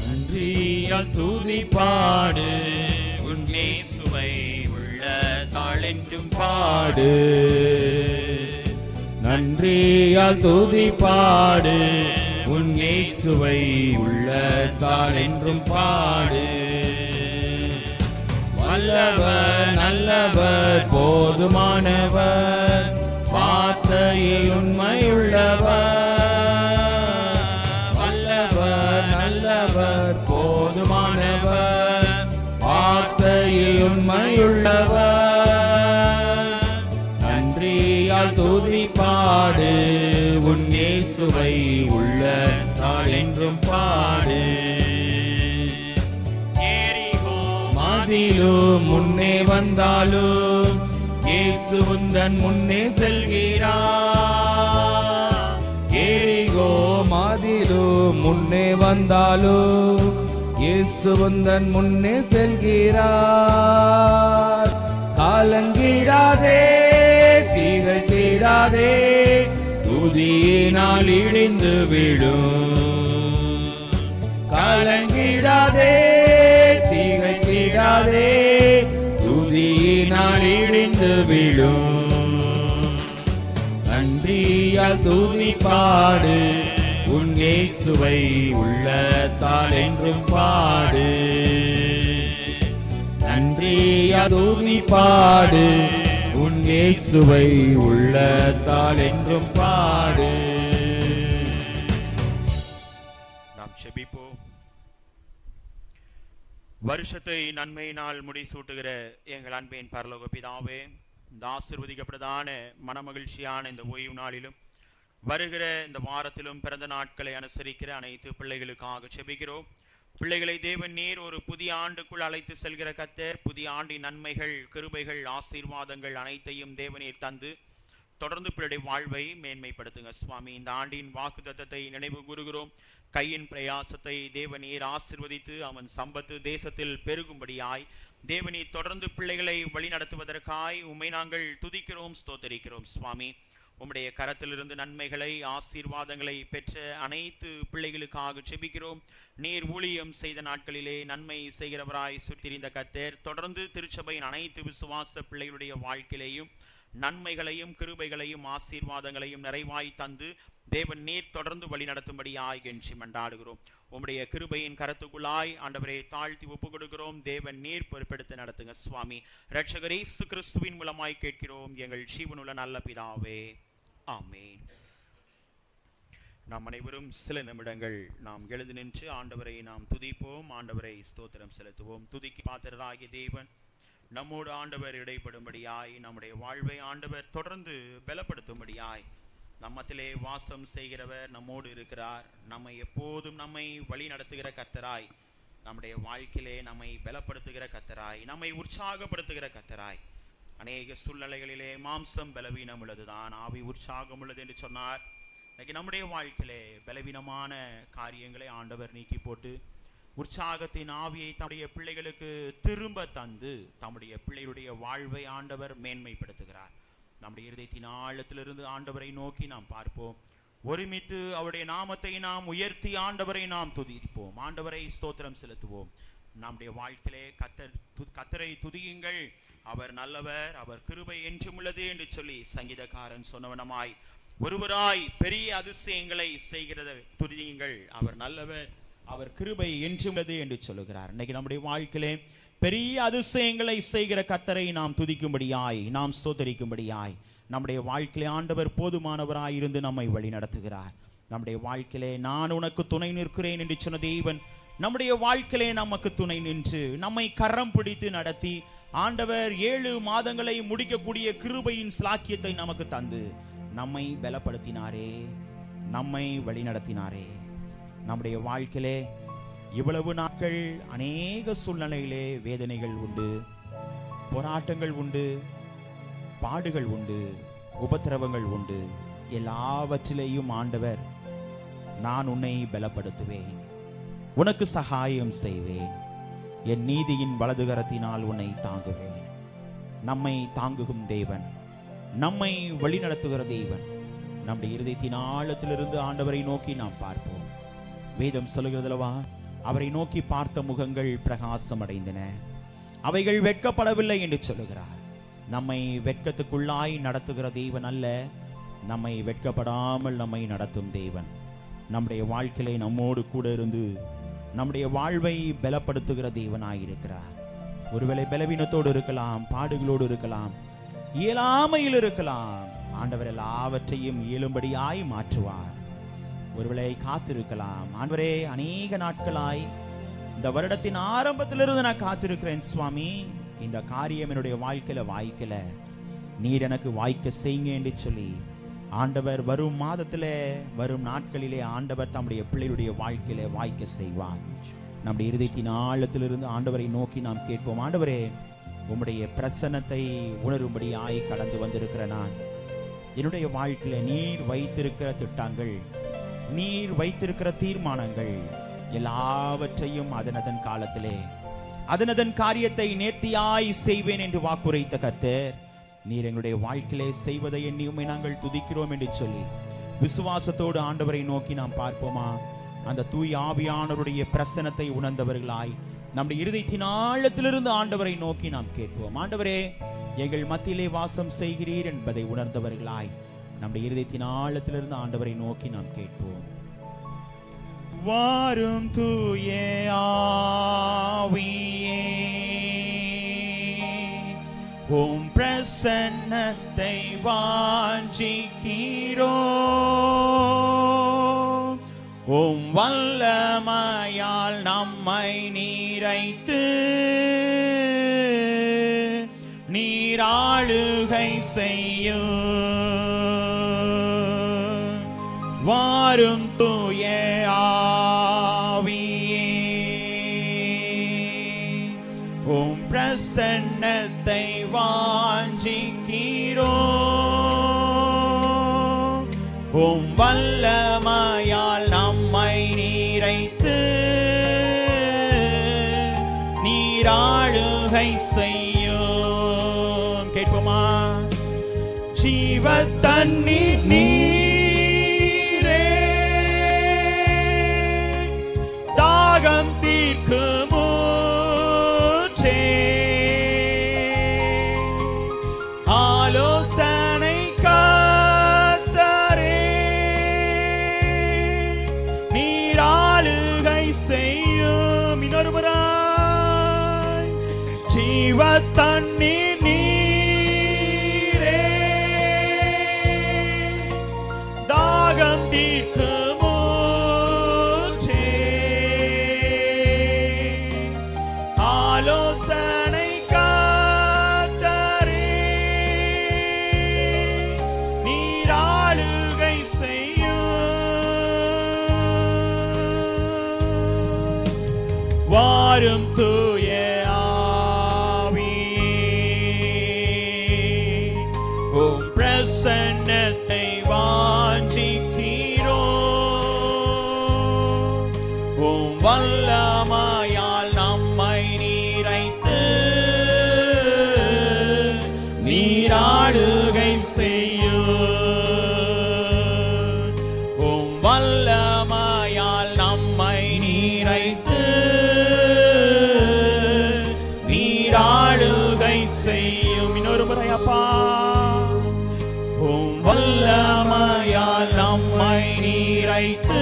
நன்றியால் துதிப்பாடு, உன் இயேசுவை உள்ள தாளென்றும் பாடு. நன்றியால் துதிப்பாடு, உன் இயேசுவை உள்ள தாளென்றும் பாடு. வல்லவர் நல்லவர் போதுமானவர், வார்த்தையில் உண்மையுள்ளவர். வல்லவர் நல்லவர் போதுமானவர், வார்த்தையில் உண்மையுள்ளவர். நன்றியால் நன்றியால் துதி பாடு உன் இயேசுவை உள்ளத்தால் என்றும் பாடு. மதிலும் முன்னே வந்தாலும் இயேசு உந்தன் முன்னே செல்கிறார். எரிகோ மதிலும் முன்னே வந்தாலும் இயேசு உந்தன் முன்னே செல்கிறார். கலங்கிடாதே திகழ்ந்திடாதே துதியினால் இடிந்து விடும். கலங்கிடாதே திகழ்ந்திடாதே துதியினால் இடிந்து விடும். நன்றியால் துதி பாடு உன் இயேசுவை உள்ளத்தால் என்றும் பாடு. நன்றியால் துதி பாடு உன் இயேசுவை உள்ளத்தால் என்றும் பாடு. நாம் செபிப்போம். வருஷத்தை நன்மையினால் முடிசூட்டுகிற எங்கள் அன்பின் பரலோக பிதாவே, இந்த ஆசீர்வதிக்கப்பட்டதான மனமகிழ்ச்சியான இந்த ஓய்வு நாளிலும் வருகிற இந்த வாரத்திலும் பிறந்த நாட்களை அனுசரிக்கிற அனைத்து பிள்ளைகளுக்காக செபிக்கிறோம். பிள்ளைகளை தேவன் நீர் ஒரு புதிய ஆண்டுக்குள் அழைத்து செல்கிற கர்த்தர். புதிய ஆண்டின் நன்மைகள், கிருபைகள், ஆசீர்வாதங்கள் அனைத்தையும் தேவனீர் தந்து தொடர்ந்து பிள்ளைடைய வாழ்வை மேன்மைப்படுத்துங்க சுவாமி. இந்த ஆண்டின் வாக்குத்தத்தத்தை நினைவு கூறுகிறோம். கையின் பிரயாசத்தை தேவனீர் ஆசீர்வதித்து அவன் சம்பத்து தேசத்தில் பெருகும்படியாய் தேவனீர் தொடர்ந்து பிள்ளைகளை வழி நடத்துவதற்காய் உம்மை நாங்கள் துதிக்கிறோம், ஸ்தோத்தரிக்கிறோம் சுவாமி. உம்முடைய கரத்திலிருந்து நன்மைகளை, ஆசீர்வாதங்களை பெற்ற அனைத்து பிள்ளைகளுக்காக செபிக்கிறோம். நீர் ஊழியம் செய்த நாட்களிலே நன்மை செய்கிறவராய் சுற்றிருந்த கர்த்தர் தொடர்ந்து திருச்சபையின் அனைத்து விசுவாச பிள்ளைகளுடைய வாழ்க்கையிலேயும் நன்மைகளையும் கிருபைகளையும் ஆசீர்வாதங்களையும் நிறைவாய் தந்து தேவன் நீர் தொடர்ந்து வழி நடத்தும்படியாய் கெஞ்சி மன்றாடுகிறோம். உம்முடைய கிருபையின் கரத்துக்குள்ளாய் ஆண்டவரை தாழ்த்தி ஒப்பு கொடுக்கிறோம். தேவன் நீர் பொறுப்பெடுத்து நடத்துங்க சுவாமி. இரட்சகர் இயேசு கிறிஸ்துவின் மூலமாய் கேட்கிறோம் எங்கள் ஜீவனுள்ள நல்ல பிதாவே, ஆமென். நாம் அனைவரும் சில நிமிடங்கள் நாம் எழுந்து நின்று ஆண்டவரை நாம் துதிப்போம், ஆண்டவரை ஸ்தோத்திரம் செலுத்துவோம். துதிக்கு பாத்திரராகிய தேவன் நம்மோடு ஆண்டவர் இடைப்படும்படியாய் நம்முடைய வாழ்வை ஆண்டவர் தொடர்ந்து பலப்படுத்தும்படியாய் நம்மத்திலே வாசம் செய்கிறவர் நம்மோடு இருக்கிறார். நம்மை எப்போதும் நம்மை வழி நடத்துகிற கர்த்தராய், நம்முடைய வாழ்க்கையிலே நம்மை பலப்படுத்துகிற கர்த்தராய், நம்மை உற்சாகப்படுத்துகிற கர்த்தராய். அநேக சூழ்நிலைகளிலே மாம்சம் பலவீனம் உள்ளதுதான், ஆவி உற்சாகம் உள்ளது என்று சொன்னார். இன்னைக்கு நம்முடைய வாழ்க்கையிலே பலவீனமான காரியங்களை ஆண்டவர் நீக்கி போட்டு உற்சாகத்தின் ஆவியை தம்முடைய பிள்ளைகளுக்கு திரும்ப தந்து தம்முடைய பிள்ளைகளுடைய வாழ்வை ஆண்டவர் மேன்மைப்படுத்துகிறார். நம்முடைய இருதயத்தின் ஆழத்திலிருந்து ஆண்டவரை நோக்கி நாம் பார்ப்போம். ஒருமித்து அவருடைய நாமத்தை நாம் உயர்த்தி ஆண்டவரை நாம் துதிப்போம், ஆண்டவரை ஸ்தோத்திரம் செலுத்துவோம். நம்முடைய வாழ்க்கையிலே கர்த்தரை துதியுங்கள், அவர் நல்லவர், அவர் கிருபை என்றும் உள்ளது என்று சொல்லி சங்கீதக்காரன் சொன்னவனமாய் ஒருவராய் பெரிய அதிசயங்களை செய்கிறத துதியுங்கள், அவர் நல்லவர், அவர் கிருபை என்றும் உள்ளது என்று சொல்லுகிறார். இன்னைக்கு நம்முடைய வாழ்க்கையிலே பெரிய அதிசயங்களை செய்கிற கர்த்தரை நாம் துதிக்கும்படியாய், நாம் ஸ்தோத்தரிக்கும்படியாய் நம்முடைய வாழ்க்கையிலே ஆண்டவர் போதுமானவராய் இருந்து நம்மை வழி நடத்துகிறார். நம்முடைய வாழ்க்கையிலே நான் உனக்கு துணை நிற்கிறேன் என்று சொன்ன தேவன் நம்முடைய வாழ்க்கையிலே நமக்கு துணை நின்று நம்மை கரம் பிடித்து நடத்தி ஆண்டவர் 7 மாதங்களை முடிக்கக்கூடிய கிருபையின் ஸ்லாக்கியத்தை நமக்கு தந்து நம்மை பலப்படுத்தினாரே, நம்மை வழி நடத்தினாரே. நம்முடைய வாழ்க்கையிலே இவ்வளவு நாட்கள் அநேக சூழ்நிலையிலே வேதனைகள் உண்டு, போராட்டங்கள் உண்டு, பாடுகள் உண்டு, உபத்திரவங்கள் உண்டு. எல்லாவற்றிலேயும் ஆண்டவர் நான் உன்னை பலப்படுத்துவேன், உனக்கு சகாயம் செய்வேன், என் நீதியின் வலதுகரத்தினால் உன்னை தாங்குவேன். நம்மை தாங்குகும் தேவன், நம்மை வழிநடத்துகிற தேவன். நம்முடைய இருதயத்தின் ஆழத்திலிருந்து ஆண்டவரை நோக்கி நாம் பார்ப்போம். வேதம் சொல்லுகிறதுலவா, அவரை நோக்கி பார்த்த முகங்கள் பிரகாசம் அடைந்தன, அவைகள் வெட்கப்படவில்லை என்று சொல்லுகிறார். நம்மை வெட்கத்துக்குள்ளாய் நடத்துகிற தேவன் அல்ல, நம்மை வெட்கப்படாமல் நம்மை நடத்தும் தேவன். நம்முடைய வாழ்க்கையிலே நம்மோடு கூட இருந்து நம்முடைய வாழ்வை பலப்படுத்துகிற தேவனாயிருக்கிறார். ஒருவேளை பலவீனத்தோடு இருக்கலாம், பாடுகளோடு இருக்கலாம், இயலாமையில் இருக்கலாம், ஆண்டவர் எல்லாவற்றையும் இயலும்படியாய் மாற்றுவார். ஒருவேளை காத்திருக்கலாம், ஆண்டவரே அநேக நாட்களாய் இந்த வருடத்தின் ஆரம்பத்திலிருந்து நான் காத்திருக்கிறேன் சுவாமி, இந்த காரியம் என்னுடைய வாழ்க்கையில வாய்க்கல, நீர் எனக்கு வாய்க்க செய்யுங்க என்று சொல்லி ஆண்டவர் வரும் மாதத்திலே வரும் நாட்களிலே ஆண்டவர் தம்முடைய பிள்ளைகளுடைய வாழ்க்கையிலே வாய்க்க செய்வார். நம்முடைய இருதயத்தின் ஆழத்திலிருந்து ஆண்டவரை நோக்கி நாம் கேட்போம். ஆண்டவரே, உம்முடைய பிரசன்னத்தை உணரும்படியாய் கடந்து வந்திருக்கிற நான் என்னுடைய வாழ்க்கையில நீர் வைத்திருக்கிற திட்டங்கள், நீர் வைத்திருக்கிற தீர்மானங்கள் எல்லாவற்றையும் அதனதன் காலத்திலே அதனதன் காரியத்தை நேர்த்தியாய் செய்வேன் என்று வாக்குரைத்த கர்த்தர், நீர் எங்களுடைய வாழ்க்கையிலே செய்வதை எண்ணி உம்மை நாங்கள் துதிக்கிறோம் என்று சொல்லி விசுவாசத்தோடு ஆண்டவரை நோக்கி நாம் பார்ப்போமா? அந்த தூய் ஆவியானவருடைய பிரசன்னத்தை உணர்ந்தவர்களாய் நம்முடைய இருதயத்தின் ஆழத்திலிருந்து ஆண்டவரை நோக்கி நாம் கேட்போம். ஆண்டவரே, எங்கள் மத்தியிலே வாசம் செய்கிறீர் என்பதை உணர்ந்தவர்களாய் நம்முடைய இருதயத்தின் ஆழத்திலிருந்து ஆண்டவரை நோக்கி நாம் கேட்போம். வாரும் தூய ஆவியே, உம் பிரசன்னத்தை வாஞ்சிக்கிறோம். உம் வல்லமையால் நம்மை நீரைத்து நீராளுகை செய்யும். வாரும் தூய ஆவியே, உம் பிரசன்னத்தை வாஞ்சிக்கிறோம். உம் வல்லமையால் நம்மை நீரைத்து நீராளுகை செய்யும். கேட்போமா? ஜீவ தண்ணீர் நீரே, தாகம் தீர்க்கும் ஊற்றே, ஆலோசனை கர்த்தரே, நீராளுகை செய்யும். இன்னொரு முறை, ஜீவ தண்ணீர் நீரே, தாகம் தீர்க்கும் ஊற்றே, ஆலோசனை கர்த்தரே, நீராளுகை செய்யும். வாரும் தூய பிரசன்னத்தை வாஞ்சிக்கிறோம். உம் வல்லமையால் நம்மை நீரைத்து நீராளுகை செய்யும். உம் வல்லமையால் நம்மை நீரைத்து நீராளுகை செய்யும். இன்னொரு முறை அப்பா, வல்லமையால் நம்மை நீரைத்து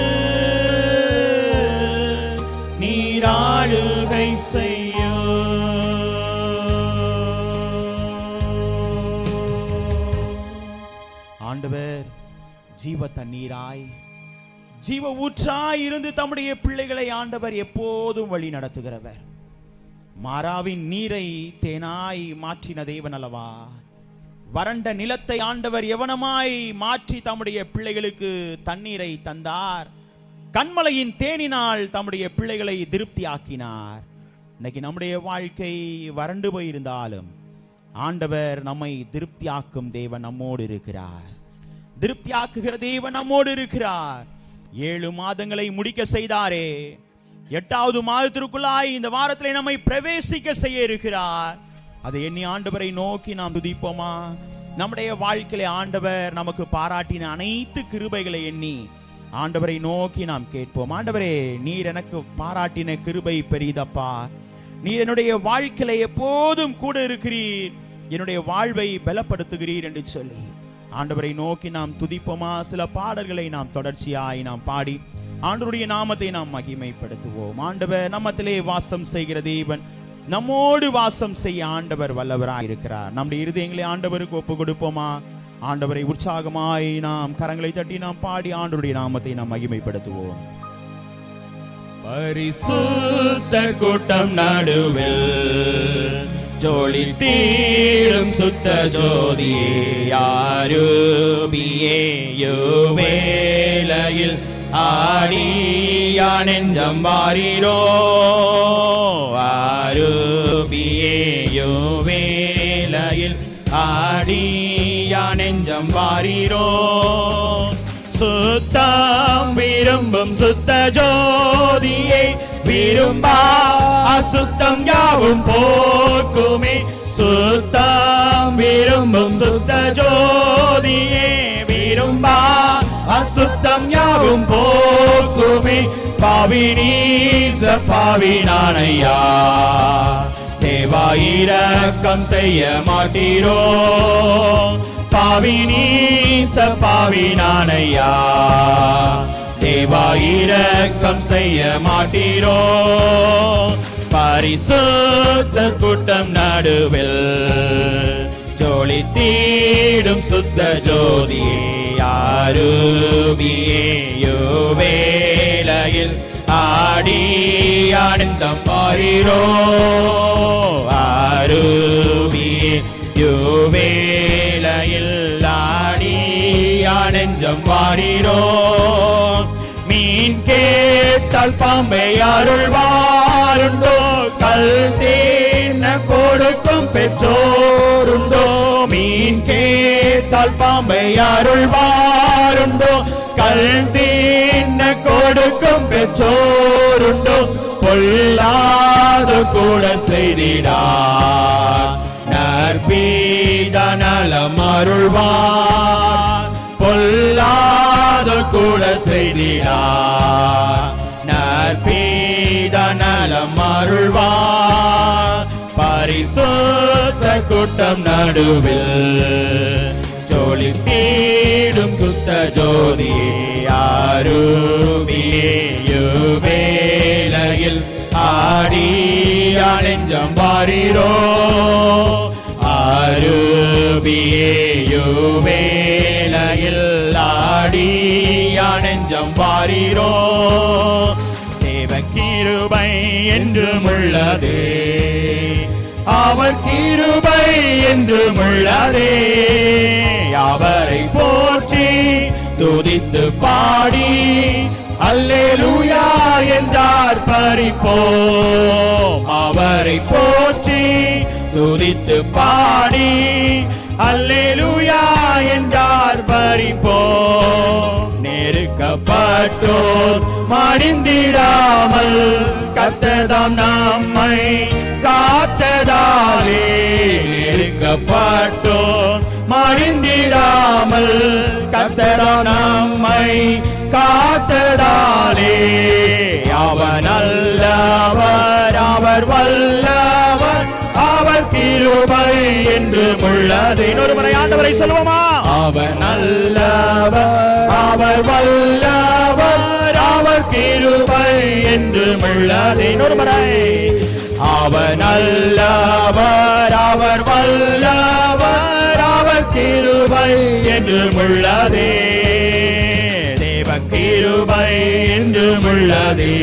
நீராளுகை செய்யும். ஆண்டவர் ஜீவ தண்ணீராய் ஜீவ ஊற்றாய் இருந்து தம்முடைய பிள்ளைகளை ஆண்டவர் எப்போதும் வழி நடத்துகிறவர். மாறாவின் நீரை தேனாய் மாற்றின தேவன் அல்லவா? வறண்ட நிலத்தை ஆண்டவர் எவனமாய் மாற்றி தம்முடைய பிள்ளைகளுக்கு தண்ணீரை தந்தார். கண்மலையின் தேனினால் தம்முடைய பிள்ளைகளை திருப்தி ஆக்கினார். இன்னைக்கு நம்முடைய வாழ்க்கை வறண்டு போயிருந்தாலும் ஆண்டவர் நம்மை திருப்தி ஆக்கும் தேவன் நம்மோடு இருக்கிறார். திருப்தி ஆக்குகிற தேவன் நம்மோடு இருக்கிறார். 7 மாதங்களை முடிக்க செய்தாரே, 8வது மாதத்திற்குள்ளாய் இந்த வாரத்திலே நம்மை பிரவேசிக்க செய்ய இருக்கிறார். அதை எண்ணி ஆண்டவரை நோக்கி நாம் துதிப்போமா? நம்முடைய வாழ்க்கையிலே ஆண்டவர் நமக்கு பாராட்டின அனைத்து கிருபைகளை எண்ணி ஆண்டவரை நோக்கி நாம் கேட்போம். ஆண்டவரே, நீர் எனக்கு பாராட்டின கிருபை பெரிதப்பா. நீர் என்னுடைய வாழ்க்கையில எப்போதும் கூட இருக்கிறீர், என்னுடைய வாழ்வை பலப்படுத்துகிறீர் என்று சொல்லி ஆண்டவரை நோக்கி நாம் துதிப்போமா? சில பாடல்களை நாம் தொடர்ச்சியாய் நாம் பாடி ஆண்டவருடைய நாமத்தை நாம் மகிமைப்படுத்துவோம். ஆண்டவர் நம்மத்திலே வாசம் செய்கிற தேவன், நம்மோடு வாசம் செய்ய ஆண்டவர் வல்லவராய் இருக்கிறார். நம்முடைய இருதயங்களை ஆண்டவருக்கு ஒப்பு கொடுப்போமா? ஆண்டவரை உற்சாகமாய் நாம் கரங்களை தட்டி நாம் பாடி ஆண்டவருடைய நாமத்தை நாம் மகிமைப்படுத்துவோம். பரிசுத்த கூட்டம் நடுவில் ஜோலி தீரும் சுத்த ஜோதியே யாரூபியே யோவேலையில் ஆடியா நெஞ்சம் வாரீரோ ஆரூபியே யோவேலையில் ஆடியா நெஞ்சம் வாரீரோ சுத்தம் விரும்பும் சுத்த ஜோதியை விரும்பா அசுத்தம் யாவும் போக்குமே சுத்தம் விரும்பும் சுத்த ஜோதியே விரும்பா அசுத்தம் யாவும் போக்குமே பாவினீச பாவினானையா தேவா இரக்கம் செய்ய மாட்டீரோ பாவினீச பாவினானையா தேவா இரக்கம் செய்ய மாட்டீரோ பரிசுத்த கூட்டம் நடுவில் ஜோலி தீடும் சுத்த ஜோதியே யாரூபியே யோவேலையில் ஆடி ஆனந்தம் பாரீரோ ஆரூபியே யோவேலையில் ஆடி ஆனந்தம் பாரீரோ மீன் கேட்டால் பாம்பை அருள்வாருண்டோ கல் தேன கொடுக்கும் பெற்றோருண்டோ மீன் கேட்டால் பாம்பை அருள்வாருண்டோ கல் தேன கொடுக்கும் பெற்றோருண்டோ பொல்லாத கூட செய்திடார் நற்பீத நலம் அருள்வார் பொல்லாத கூட செய்திடார் நற்பீத நலம் அருள்வார் பரிசுத்த கூட்டம் நடுவில் ஜோலி தீடும் சுத்த ஜோதியே யாரூபியே யோவேலையில் ஆடி நெஞ்சம் வாரீரோ ஆரூபியே யோவேலையில் ஆடி நெஞ்சம் வாரீரோ தேவ கிருபை என்றும் உள்ளதே அவர் கிருபை என்றும் உள்ளதே அவரை போற்றி துதித்து பாடி அல்லேலூயா என்றார் பரிப்போம் அவரை போற்றி துதித்து பாடி அல்லேலூயா என்றார் பரிப்போம் நெருக்கப்பட்டோர் மடிந்திடாமல் கர்த்தர்தாம் நம்மை காத்ததாலே நெருக்கப்பட்டோர் மடிந்திடாமல் கர்த்தர்தாம் நம்மை காத்ததாலே அவர் நல்லவர் அவர் வல்லவர் அவர் கிருபை என்றும் உள்ளது இன்னொரு முறை ஆண்டவரை சொல்லுவோமா அவர் நல்லவர் அவர் வல்லவர் அவர் கிருபை என்றும் உள்ளது இன்னொரு முறை அவர் நல்லவர் அவர் வல்லவர் அவர் கிருபை என்றும் உள்ளதே தேவ கிருபை என்றும் உள்ளதே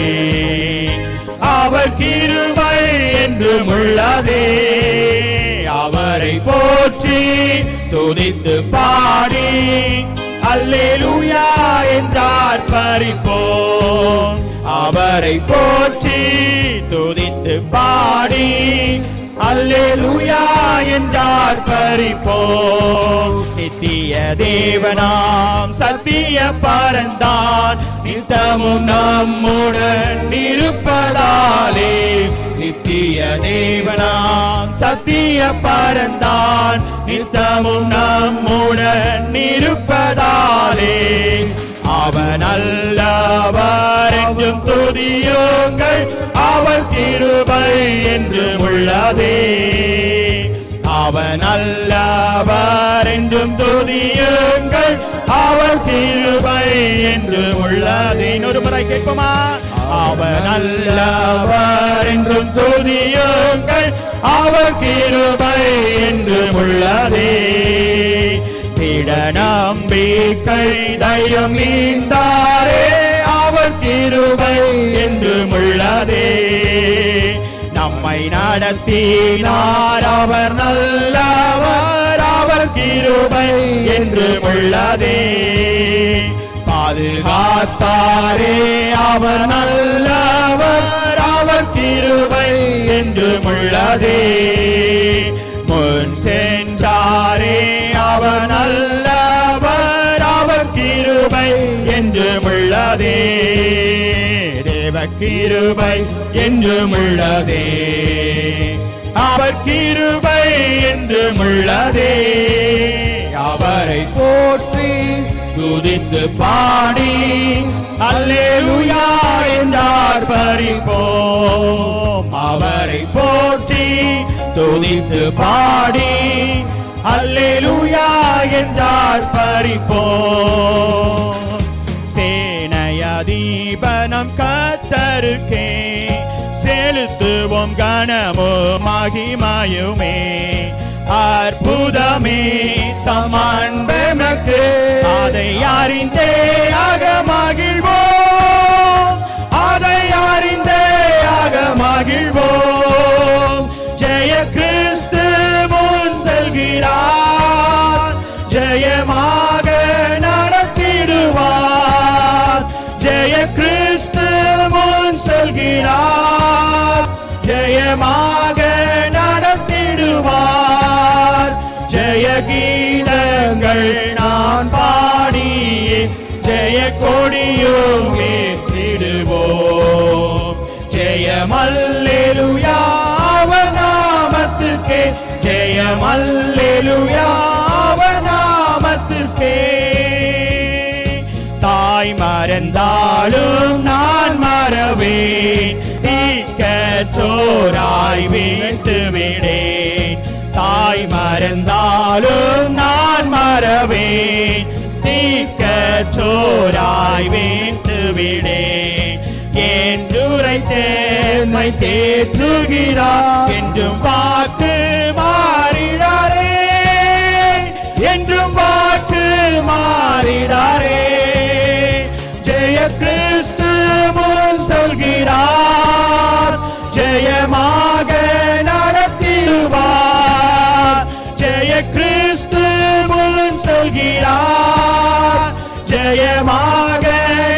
அவர் கிருபை என்றும் உள்ளதே அவரை போற்றி துதித்து பாடி அல்லேலூயா என்றார் பரிப்போம் அவரை போற்றி துதித்து பாடி அல்லேலூயா என்றார் பரிப்போம் நித்திய தேவனாம் சத்திய பரந்தான் நித்தமும் நம்முடன் இருப்பதாலே நித்திய தேவனாம் சத்திய பரந்தான் நித்தமும் நம்முடன் இருப்பதாலே அவன் நல்லவர் என்றும் துதியுங்கள் அவர் கிருபை என்று உள்ளதே அவன் நல்லவர் என்றும் துதியுங்கள் அவர் கிருபை என்று உள்ளதே இன்னொரு முறை கேட்போமா அவர் நல்லவர் என்றும் துதியுங்கள் அவர் கிருபை என்று உள்ளதே திட நம்பிக்கை தைரியம் நீந்தாரே அவர் கிருபை என்று உள்ளதே நம்மை நடத்தினார் அவர் நல்லவர் கிருபை என்றும் உள்ளதே. பாதுகாத்தாரே அவர் நல்லவர், அவர் கிருபை என்றும் உள்ளதே. முன் சென்றாரே அவர் நல்லவர், அவர் கிருபை என்றும் உள்ளதே. தேவ கிருபை என்றும் உள்ளதே, அவர் கிருபை என்றும் உள்ளதே. அவரை போற்றி துதித்து பாடி அல்லேலூயா என்றார் பரிப்போம். அவரை போற்றி துதித்து பாடி அல்லேலூயா என்றார் பரிப்போம். சேனையதீபனம் கர்த்தருக்கே செலுத்துவோம் கனமும் மகிமையுமே. அற்புதமே தம் அன்பெமக்கு, அதை அறிந்தே ஆக மகிழ்வோம், அதை அறிந்தே ஆக மகிழ்வோம். ஜெய கிறிஸ்து முன் செல்கிறார், ஜெயமாக நடத்திடுவார். ஜெய கிறிஸ்து முன் செல்கிறார், ஜெயமாக நடத்திடுவார். ஜெய கீதங்கள் நான் பாடியே ஜெய கொடியும் ஏற்றிடுவோம். ஜெயம் அல்லேலூயா அவர் நாமத்துக்கே, ஜெயம் அல்லேலூயா அவர் நாமத்துக்கே. தாய் மறந்தாலும் நான் மறவேன், தீக்கற்றோராய் வீழ்த்து விடேன். தாய் மறந்தாலும் நான் மறவேன், தீக்கற்றோராய் வீழ்த்து விடேன். என்றுரைத்தேன்மை தேற்றுகிறார், என்றும் வாக்கு மாறிடாரே, என்றும் வாக்கு மாறிடாரே. ஜெய கிறிஸ்து முன் சொல்கிறார், ஜெயமாக நடத்திடுவார். ஜெய கிறிஸ்து முன் சொல்கிறார், ஜெயமாக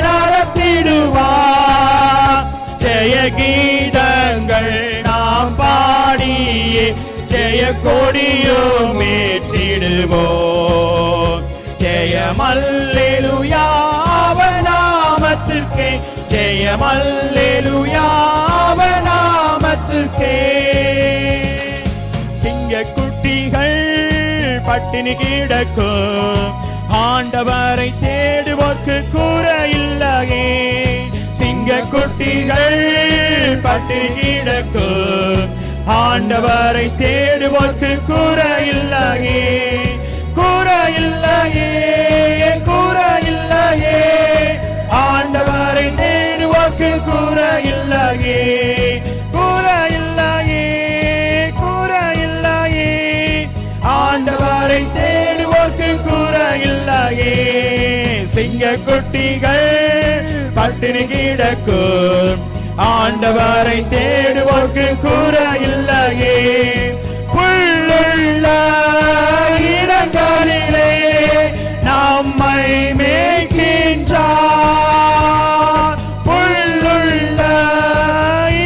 நடத்திடுவார். ஜெய கீதங்கள் நாம் பாடியே ஜெய கொடியும் ஏற்றிடுவோம். ஜெயம் அல்லேலூயா அவர் நாமத்திற்கே, ஜெயம் அல்லேலூயா அவர் நாமத்திற்கே. சிங்கக்குட்டிகள் பட்டினி கிடக்கும், ஆண்டவரை தேடுவோர்க்கு குறையில்லையே. சிங்கக்குட்டிகள் பட்டினி கிடக்கும், ஆண்டவரை தேடுவோர்க்கு குறையில்லையே. குறையில்லையே, குறையில்லையே, ஆண்டவரை தேடுவோர்க்கு குறையில்லையே. குறையில்லையே, குறையில்லையே, ஆண்டவரை தேடுவோர்க்கு குறையில்லையே. சிங்கக்குட்டிகள் பட்டினி கிடக்கும், ஆண்டவரை தேடுவோர்க்கு குறையில்லையே. புல்லுள்ள இடங்களிலே நம்மை மேய்க்கின்றார். புல்லுள்ள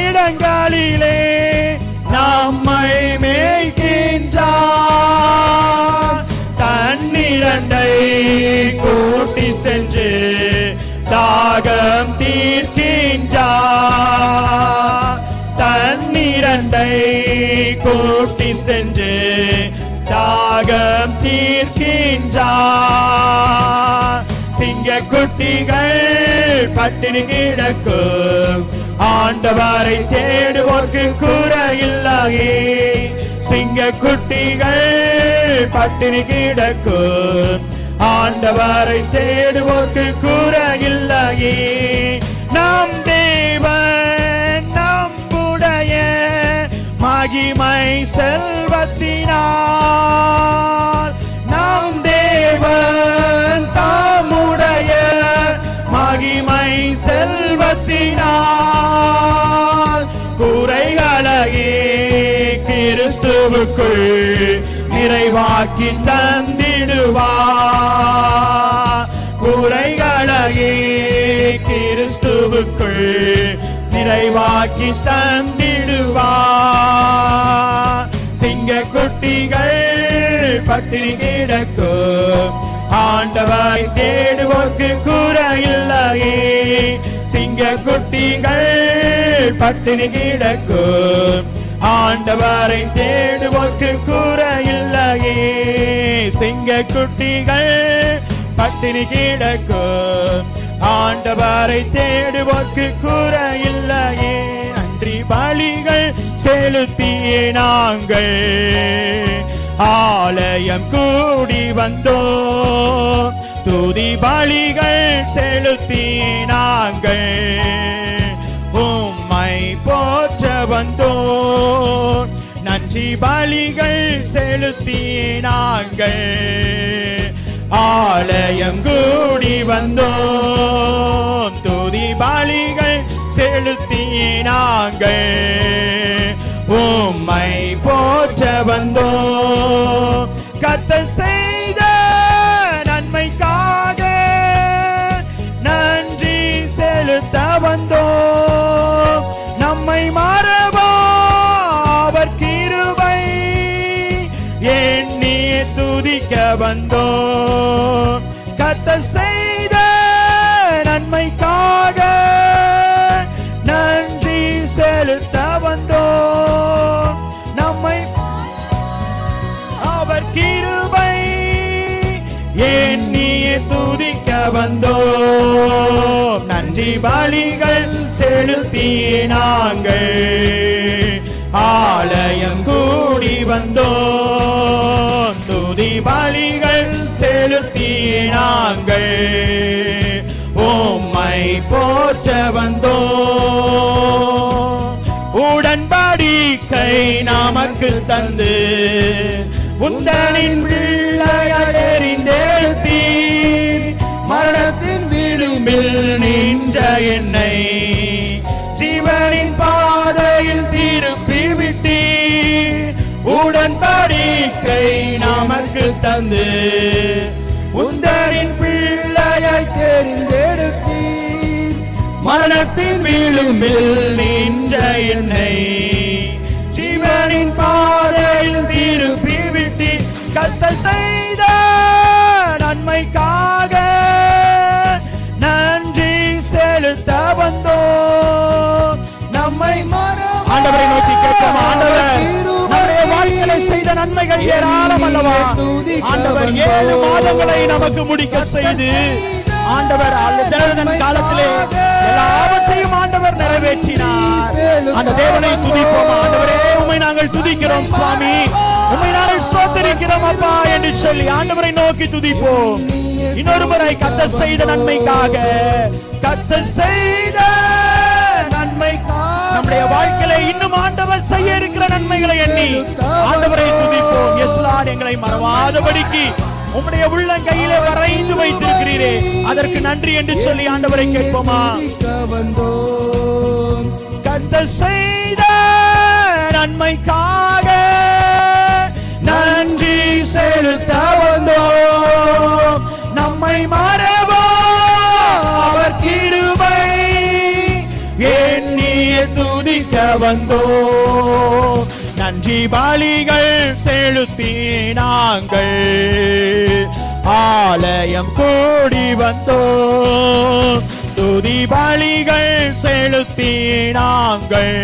இடங்களிலே நம்மை மேய்க்கின்றார். தண்ணீரண்டை கூட்டி சென்று தாகம் தீர்க்கின்றார். தண்ணீரண்டை கூட்டி சென்று தாகம் தீர்க்கின்றார். சிங்கக்குட்டிகள் பட்டினி கிடக்கும், ஆண்டவரை தேடுவோர்க்கு குறையில்லையே. சிங்கக்குட்டிகள் பட்டினி கிடக்கும், ஆண்டவரை தேடுவோர்க்கு குறையில்லையே. நம் தேவன் நம்முடைய மகிமை செல்வத்தினால், நம் தேவன் தாமுடைய மகிமை செல்வத்தினால் குறைகளையே கிறிஸ்துவுக்குள் நிறைவாய் நிறைவாக்கி தந்திடுவார். குறைகளையே கிறிஸ்துவுக்குள் நிறைவாக்கி தந்திடுவார். சிங்க குட்டிகள் பட்டினி கிடக்கும், ஆண்டவரை தேடுவோர்க்கு குறையில்லையே. சிங்க குட்டிகள் பட்டினி கிடக்கும், ஆண்டவரை தேடுவோர்க்கு குறையில்லையே. சிங்க குட்டிகள் பட்டினி கிடக்கும், ஆண்டவரை தேடுவோர்க்கு குறையில்லையே. நன்றி பலிகள் செலுத்தியே நாங்கள் ஆலயம் கூடி வந்தோம். துதி பலிகள் செலுத்தி நாங்கள் உம்மை போற்ற வந்தோம். நன்றி பலிகள் செலுத்தி நாங்கள் ஆலயம் கூடி வந்தோம். துதி பலிகள் செலுத்தி நாங்கள் உம்மை போற்ற வந்தோம். கர்த்தர் செய்த நன்மைக்காக நன்றி செலுத்த வந்தோம். நம்மை மறவா அவர் கிருபை எண்ணி துதிக்க வந்தோம். கர்த்தர் செய்த நன்மைக்காக நன்றி செலுத்த வந்தோம். நம்மை அவர் கிருபை எண்ணிய துதிக்க வந்தோம். நன்றி பலிகள் செலுத்தி நாங்கள் ஆலயம் கூடி வந்தோம். துதி பலிகள் செலுத்தி நாங்கள் உம்மை போற்ற வந்தோம். உடன்படிக்கை நமக்கு தந்து உந்தனின் பிள்ளையாய் தெரிந்தெடுத்தீர். மரணத்தின் விளிம்பில் நின்ற என்னை ஜீவனின் பாதையில் திருப்பி விட்டீர். உடன்படிக்கை நமக்கு தந்து உந்தனின் பிள்ளையாய் தெரிந்தெடுத்தீர். மரணத்தின் விளிம்பில் நின்ற என்னை ஜீவனின் பாதையில் திருப்பி விட்டு கர்த்தர் செய்த நன்மைக்காக நன்றி செலுத்த வந்தோம். நம்மை ஆண்டவரை நோக்கி கேட்போம். ஆண்டவர் நம்முடைய வாழ்க்கையை செய்த நன்மைகள் ஏராளம் அல்லவா? ஆண்டவர் 7 மாதங்களை நமக்கு முடிக்க செய்து ஆண்டவர் காலத்திலே எல்லாவற்றையும் ஆண்டவர் நிறைவேற்றினார். அந்த தேவனை துதிப்போம். ஆண்டவரே உம்மை நாங்கள் துதிக்கிறோம் சுவாமி, உம்மை நாங்கள் ஸ்தோத்திரிக்கிறோம் அப்பா என்று சொல்லி ஆண்டவரை நோக்கி துதிப்போம். இன்னொரு முறை கர்த்தர் செய்த நன்மைக்காக, கர்த்தர் செய்த நன்மைக்காக நம்முடைய வாழ்க்கையில இன்னும் ஆண்டவர் செய்ய இருக்கிற நன்மைகளை எண்ணி ஆண்டவரை துதிப்போம். எஸ் லார்ட், எங்களை மறவாதபடிக்கு உம்முடைய உள்ளங்கையிலே வரைந்து வைத்திருக்கிறீரே, அதற்கு நன்றி என்று சொல்லி ஆண்டவரை கேட்போமா? கர்த்தர் செய்த நன்மைக்காக நன்றி செலுத்த வந்தோம். நம்மை மறவா அவர் கிருபை எண்ணிய துதிக்க வந்தோம். நன்றி பலிகள் செலுத்தி நாங்கள் ஆலயம் கூடி வந்தோம். துதி பலிகள் செலுத்தி நாங்கள்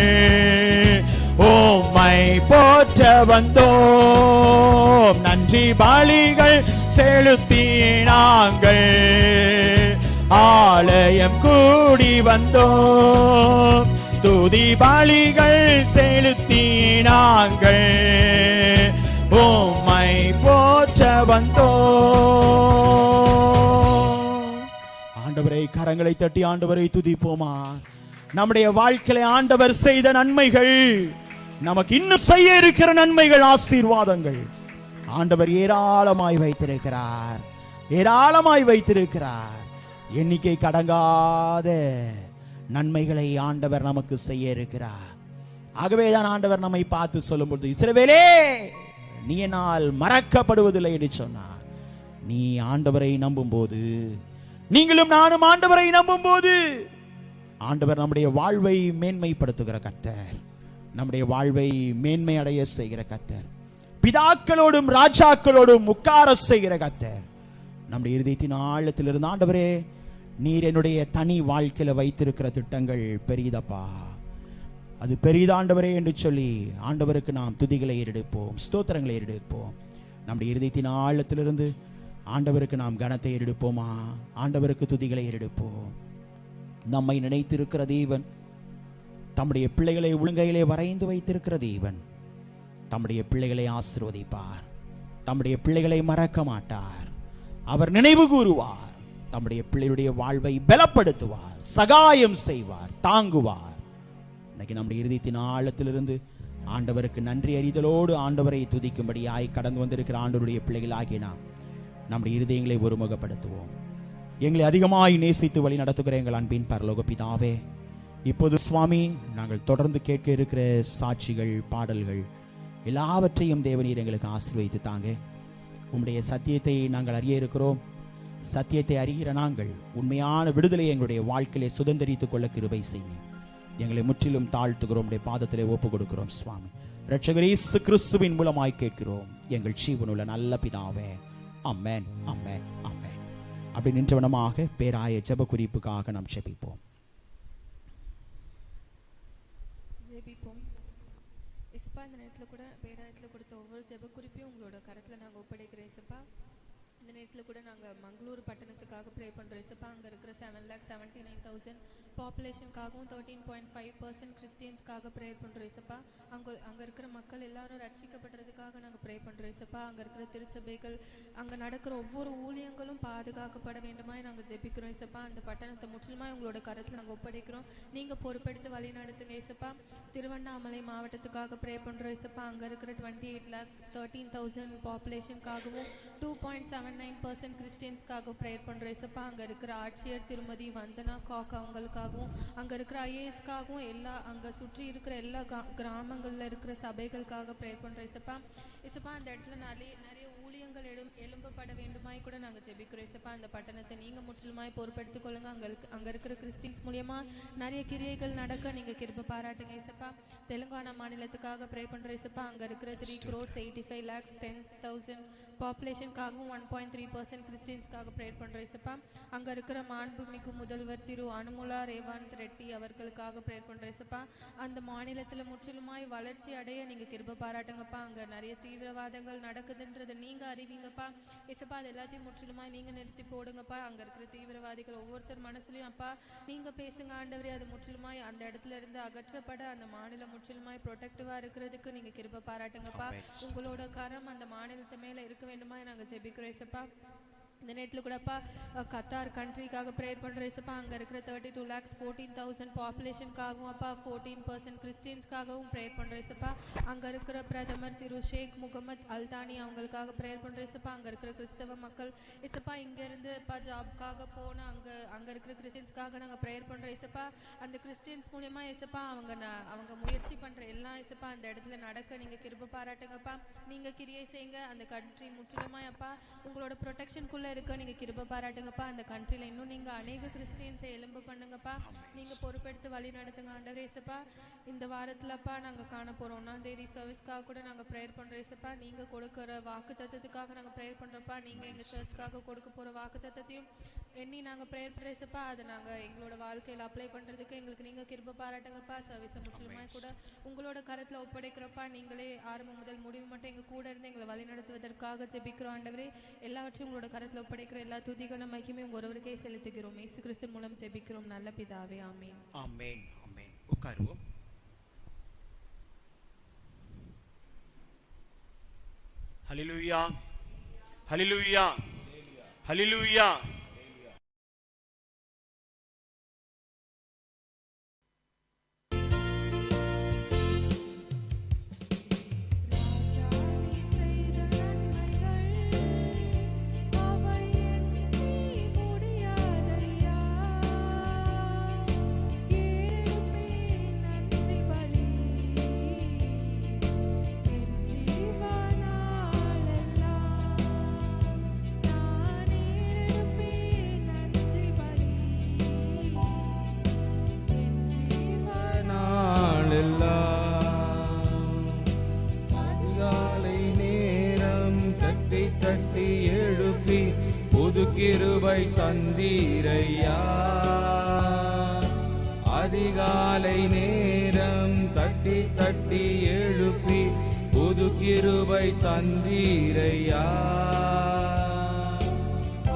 உம்மை போற்ற வந்தோம். நன்றி பலிகள் செலுத்தி நாங்கள் ஆலயம் கூடி வந்தோம். துதி பலிகள் செலுத்தி நாங்கள் உம்மை போற்ற வந்தோம். ஆண்டவரை கரங்களை தட்டி ஆண்டவரை துதிப்போமா? நம்முடைய வாழ்க்கையில ஆண்டவர் செய்த நன்மைகள், நமக்கு இன்னும் செய்ய இருக்கிற நன்மைகள், ஆசீர்வாதங்கள் ஆண்டவர் ஏராளமாய் வைத்திருக்கிறார், ஏராளமாய் வைத்திருக்கிறார். எண்ணிக்கை கடங்காத நன்மைகளை ஆண்டவர் நமக்கு செய்ய இருக்கிறார். ஆகவேதான் ஆண்டவர் நம்மை பார்த்து சொல்லும்போது, இஸ்ரவேலே நீ என்னால் மறக்கப்படுவதில்லை என்று சொன்னார். நீ ஆண்டவரை நம்பும் போது, நீங்களும் நானும் ஆண்டவரை நம்பும் போது, ஆண்டவர் நம்முடைய வாழ்வை மேன்மைப்படுத்துகிற கர்த்தர், நம்முடைய வாழ்வை மேன்மை அடைய செய்கிற கர்த்தர், பிதாக்களோடும் ராஜாக்களோடும் உட்கார செய்கிற கர்த்தர். நம்முடைய இருதயத்தின் ஆழத்திலிருந்து, ஆண்டவரே நீர் என்னுடைய தனி வாழ்க்கையில வைத்திருக்கிற திட்டங்கள் பெரியதப்பா, அது பெரிதாண்டவரே என்று சொல்லி ஆண்டவருக்கு நாம் துதிகளை ஏறெடுப்போம், ஸ்தோத்திரங்களை ஏறெடுப்போம். நம்முடைய இருதயத்தின் ஆழத்திலிருந்து ஆண்டவருக்கு நாம் கனத்தை ஏறெடுப்போமா? ஆண்டவருக்கு துதிகளை ஏறெடுப்போம். நம்மை நினைத்திருக்கிற தேவன், தம்முடைய பிள்ளைகளை உள்ளங்கையிலே வரைந்து வைத்திருக்கிற தேவன், தம்முடைய பிள்ளைகளை ஆசீர்வதிப்பார். தம்முடைய பிள்ளைகளை மறக்க மாட்டார். அவர் நினைவு கூறுவார். தம்முடைய பிள்ளையுடைய வாழ்வை பலப்படுத்துவார், சகாயம் செய்வார், தாங்குவார். இன்னைக்கு நம்முடைய இருதயத்தின் ஆழத்திலிருந்து ஆண்டவருக்கு நன்றி அறிதலோடு ஆண்டவரை துதிக்கும்படியாய் கடந்து வந்திருக்கிற ஆண்டவருடைய பிள்ளைகள் ஆகிய நாம் நம்முடைய இருதயங்களை ஒருமுகப்படுத்துவோம். எங்களை அதிகமாய் நேசித்து வழி நடத்துகிற எங்கள் அன்பின் பரலோக பிதாவே, இப்போது சுவாமி நாங்கள் தொடர்ந்து கேட்க இருக்கிற சாட்சிகள், பாடல்கள் எல்லாவற்றையும் தேவனீர் எங்களுக்கு ஆசீர்வதித்து தாங்க. உம்முடைய சத்தியத்தை நாங்கள் அறிய இருக்கிறோம். சத்தியத்தை அறிகிற நாங்கள் உண்மையான விடுதலை எங்களுடைய வாழ்க்கையிலே சுதந்திரித்துக் கொள்ள கிருபை செய்யும். எங்களை முற்றிலும் தாழ்த்துகிறோம், உடைய பாதத்திலே ஒப்பு கொடுக்கிறோம் சுவாமி. இரட்சகர் இயேசு கிறிஸ்துவின் மூலமாய் கேட்கிறோம் எங்கள் ஜீவனுள்ள நல்ல பிதாவே. ஆமென், ஆமென், ஆமென். அப்படி நின்றவனமாக பேராய ஜெப குறிப்புக்காக நாம் ஜெபிப்போம். இசப்பா, இந்த நேரத்தில் கூட பேராயத்தில் கொடுத்த ஒவ்வொரு ஜெப குறிப்பையும் உங்களோட கரத்தில் நாங்கள் ஒப்படைக்கிறோம் இசப்பா. இந்த நேரத்தில் கூட நாங்கள் மங்களூர் பட்டணத்துக்காக ப்ரே பண்ணுறோம் இசப்பா. அங்கே இருக்கிற 7,79,000 பாப்புலேஷனுக்காகவும் 13.5% கிறிஸ்டியன்ஸ்க்காக ப்ரே பண்ணுறோம் இசப்பா. அங்கே இருக்கிற மக்கள் எல்லாரும் ரட்சிக்கப்படுறதுக்காக நாங்கள் ப்ரே பண்ணுறோம் இசப்பா. அங்கே இருக்கிற திருச்சபைகள், அங்கே நடக்கிற ஒவ்வொரு ஊழியங்களும் பாதுகாக்கப்பட வேண்டுமாய் நாங்கள் ஜெபிக்கிறோம் இசப்பா. அந்த பட்டணத்தை முற்றிலுமாய் உங்களோட கரத்தில் நாங்கள் ஒப்படைக்கிறோம். நீங்கள் பொறுப்பெடுத்து வழி நடத்துங்க இசப்பா. திருவண்ணாமலை மாவட்டத்துக்காக ப்ரே பண்ணுறோம் இசப்பா. அங்கே இருக்கிற 28,13,000 பாப்புலேஷனுக்காகவும் 2.79% கிறிஸ்டியன்ஸ்க்காக ப்ரேயர் பண்ணுறோம் இசப்பா. அங்கே இருக்கிற ஆட்சியர் திருமதி வந்தனா காக் அவங்களுக்காகவும், அங்கே இருக்கிற ஐஏஎஸ்க்காகவும், எல்லா அங்கே சுற்றி இருக்கிற எல்லா கிராமங்களில் இருக்கிற சபைகளுக்காக ப்ரேயர் பண்ணுறோம் இசப்பா. இசப்பா, அந்த இடத்துல நிறைய ஊழியங்கள் எழும்பப்பட வேண்டுமாய் கூட நாங்கள் ஜெபிக்கிறோம் இசப்பா. அந்த பட்டணத்தை நீங்கள் முற்றிலுமாய் பொறுப்பெடுத்துக் கொள்ளுங்க. அங்கே இருக்கிற கிறிஸ்டின்ஸ் மூலியமாக நிறைய கிரியைகள் நடக்க நீங்கள் கிருபை பாராட்டுங்க இசப்பா. தெலுங்கானா மாநிலத்துக்காக ப்ரே பண்ணுற இசப்பா. அங்கே இருக்கிற 3,85,10,000 பாப்புலேஷனுக்காகவும் 1.3% கிறிஸ்டியன்ஸ்க்காக ப்ரேயர் பண்ணுற இசப்பா. அங்கே இருக்கிற மாண்புமிகு முதல்வர் திரு அனுமுலா ரேவாந்த் ரெட்டி அவர்களுக்காக ப்ரேயர் பண்ணுற இசப்பா. அந்த மாநிலத்தில் முற்றிலுமாய் வளர்ச்சி அடைய நீங்கள் கிருபை பாராட்டுங்கப்பா. அங்கே நிறைய தீவிரவாதங்கள் நடக்குதுன்றதை நீங்கள் அறிவிங்கப்பா இசப்பா. அது எல்லாத்தையும் முற்றிலுமாய் நீங்கள் நிறுத்தி போடுங்கப்பா. அங்கே இருக்கிற தீவிரவாதிகள் ஒவ்வொருத்தர் மனசுலையும் அப்பா நீங்கள் பேசுங்க ஆண்டவரே. அது முற்றிலுமாய் அந்த இடத்துல இருந்து அகற்றப்பட அந்த மாநிலம் முற்றிலுமாய் ப்ரொடெக்டிவாக இருக்கிறதுக்கு நீங்கள் கிருபை பாராட்டுங்கப்பா. உங்களோட கரம் அந்த மாநிலத்தை மேலே இருக்க வேண்டுமா நாங்கள் ஜெபிக்கிறோம் இசப்பா. இந்த நேரத்தில் கூடப்பா கத்தார் கண்ட்ரிக்காக ப்ரேயர் பண்ணுற இசப்பா. அங்கே இருக்கிற 32,14,000 பாப்புலேஷனுக்காகவும் அப்பா 14% கிறிஸ்டியன்ஸ்க்காகவும் ப்ரேயர் பண்ணுற இசப்பா. அங்கே இருக்கிற பிரதமர் திரு ஷேக் முகமது அல்தானி அவங்களுக்காக ப்ரேயர் பண்ணுற இசப்பா. அங்கே இருக்கிற கிறிஸ்தவ மக்கள் இசப்பா இங்கேருந்து இப்போ ஜாப்காக போன அங்கே இருக்கிற கிறிஸ்டியன்ஸ்க்காக நாங்கள் ப்ரேயர் பண்ணுற இசப்பா. அந்த கிறிஸ்டியன்ஸ் மூலயமா இசப்பா அவங்க முயற்சி பண்ணுற எல்லாம் இசப்பா அந்த இடத்துல நடக்க நீங்கள் கிருபை பாராட்டுங்கப்பா. நீங்கள் கிரியை செய்யுங்க. அந்த கண்ட்ரி முற்றிலுமாய் அப்பா உங்களோட ப்ரொடெக்ஷனுக்குள்ளே இருக்க நீங்க கிருபை பாராட்டுங்கப்பா. அந்த கண்ட்ரில இன்னும் நீங்க அநேக கிறிஸ்டியன்ஸை எழும்ப பண்ணுங்கப்பா. நீங்க பொறுப்பெடுத்து வழி நடத்துங்க ஆண்டவரே இயேசுப்பா. இந்த வாரத்துலப்பா நாங்க காண போறோம் 1ஆம் தேதி சர்வீஸ்க்காக கூட நாங்க ப்ரேயர் பண்றோம் இயேசுப்பா. நீங்க கொடுக்கிற வாக்கு தத்தத்துக்காக நாங்க ப்ரேயர் பண்றோம்ப்பா. நீங்க எங்க சர்ச்சுக்காக கொடுக்க போற வாக்கு தத்தத்தையும் எண்ணி நாங்க ப்ரேயர் பண்றோம் இயேசுப்பா. அதை நாங்க எங்களோட வாழ்க்கையில அப்ளை பண்றதுக்கு எங்களுக்கு நீங்க கிருபை பாராட்டுங்கப்பா. சர்வீஸை முற்றிலுமாய் கூட உங்களோட கரத்துல ஒப்படைக்கிறப்பா. நீங்களே ஆரம்பம் முதல் முடிவு மட்டும் எங்க கூட இருந்து எங்களை வழி நடத்துவதற்காக ஜெபிக்கிறோம் ஆண்டவரே. எல்லாவற்றையும் உங்களோட கரத்துல ஒப்படைக்கிற எல்லா துதிகளும் மகிமையும் உங்க ஒருவருக்கே செலுத்துகிறோம். இயேசு கிறிஸ்து மூலம் ஜெபிக்கிறோம் நல்ல பிதாவே. ஆமென். ஆமென், ஆமென். உட்காருவோம். ஹல்லேலூயா, ஹல்லேலூயா, ஹல்லேலூயா. ஜீவனா கிருபை தந்தீரையா. அதிகாலை நேரம் தட்டி தட்டி எழுப்பி புது கிருபை தந்தீரையா.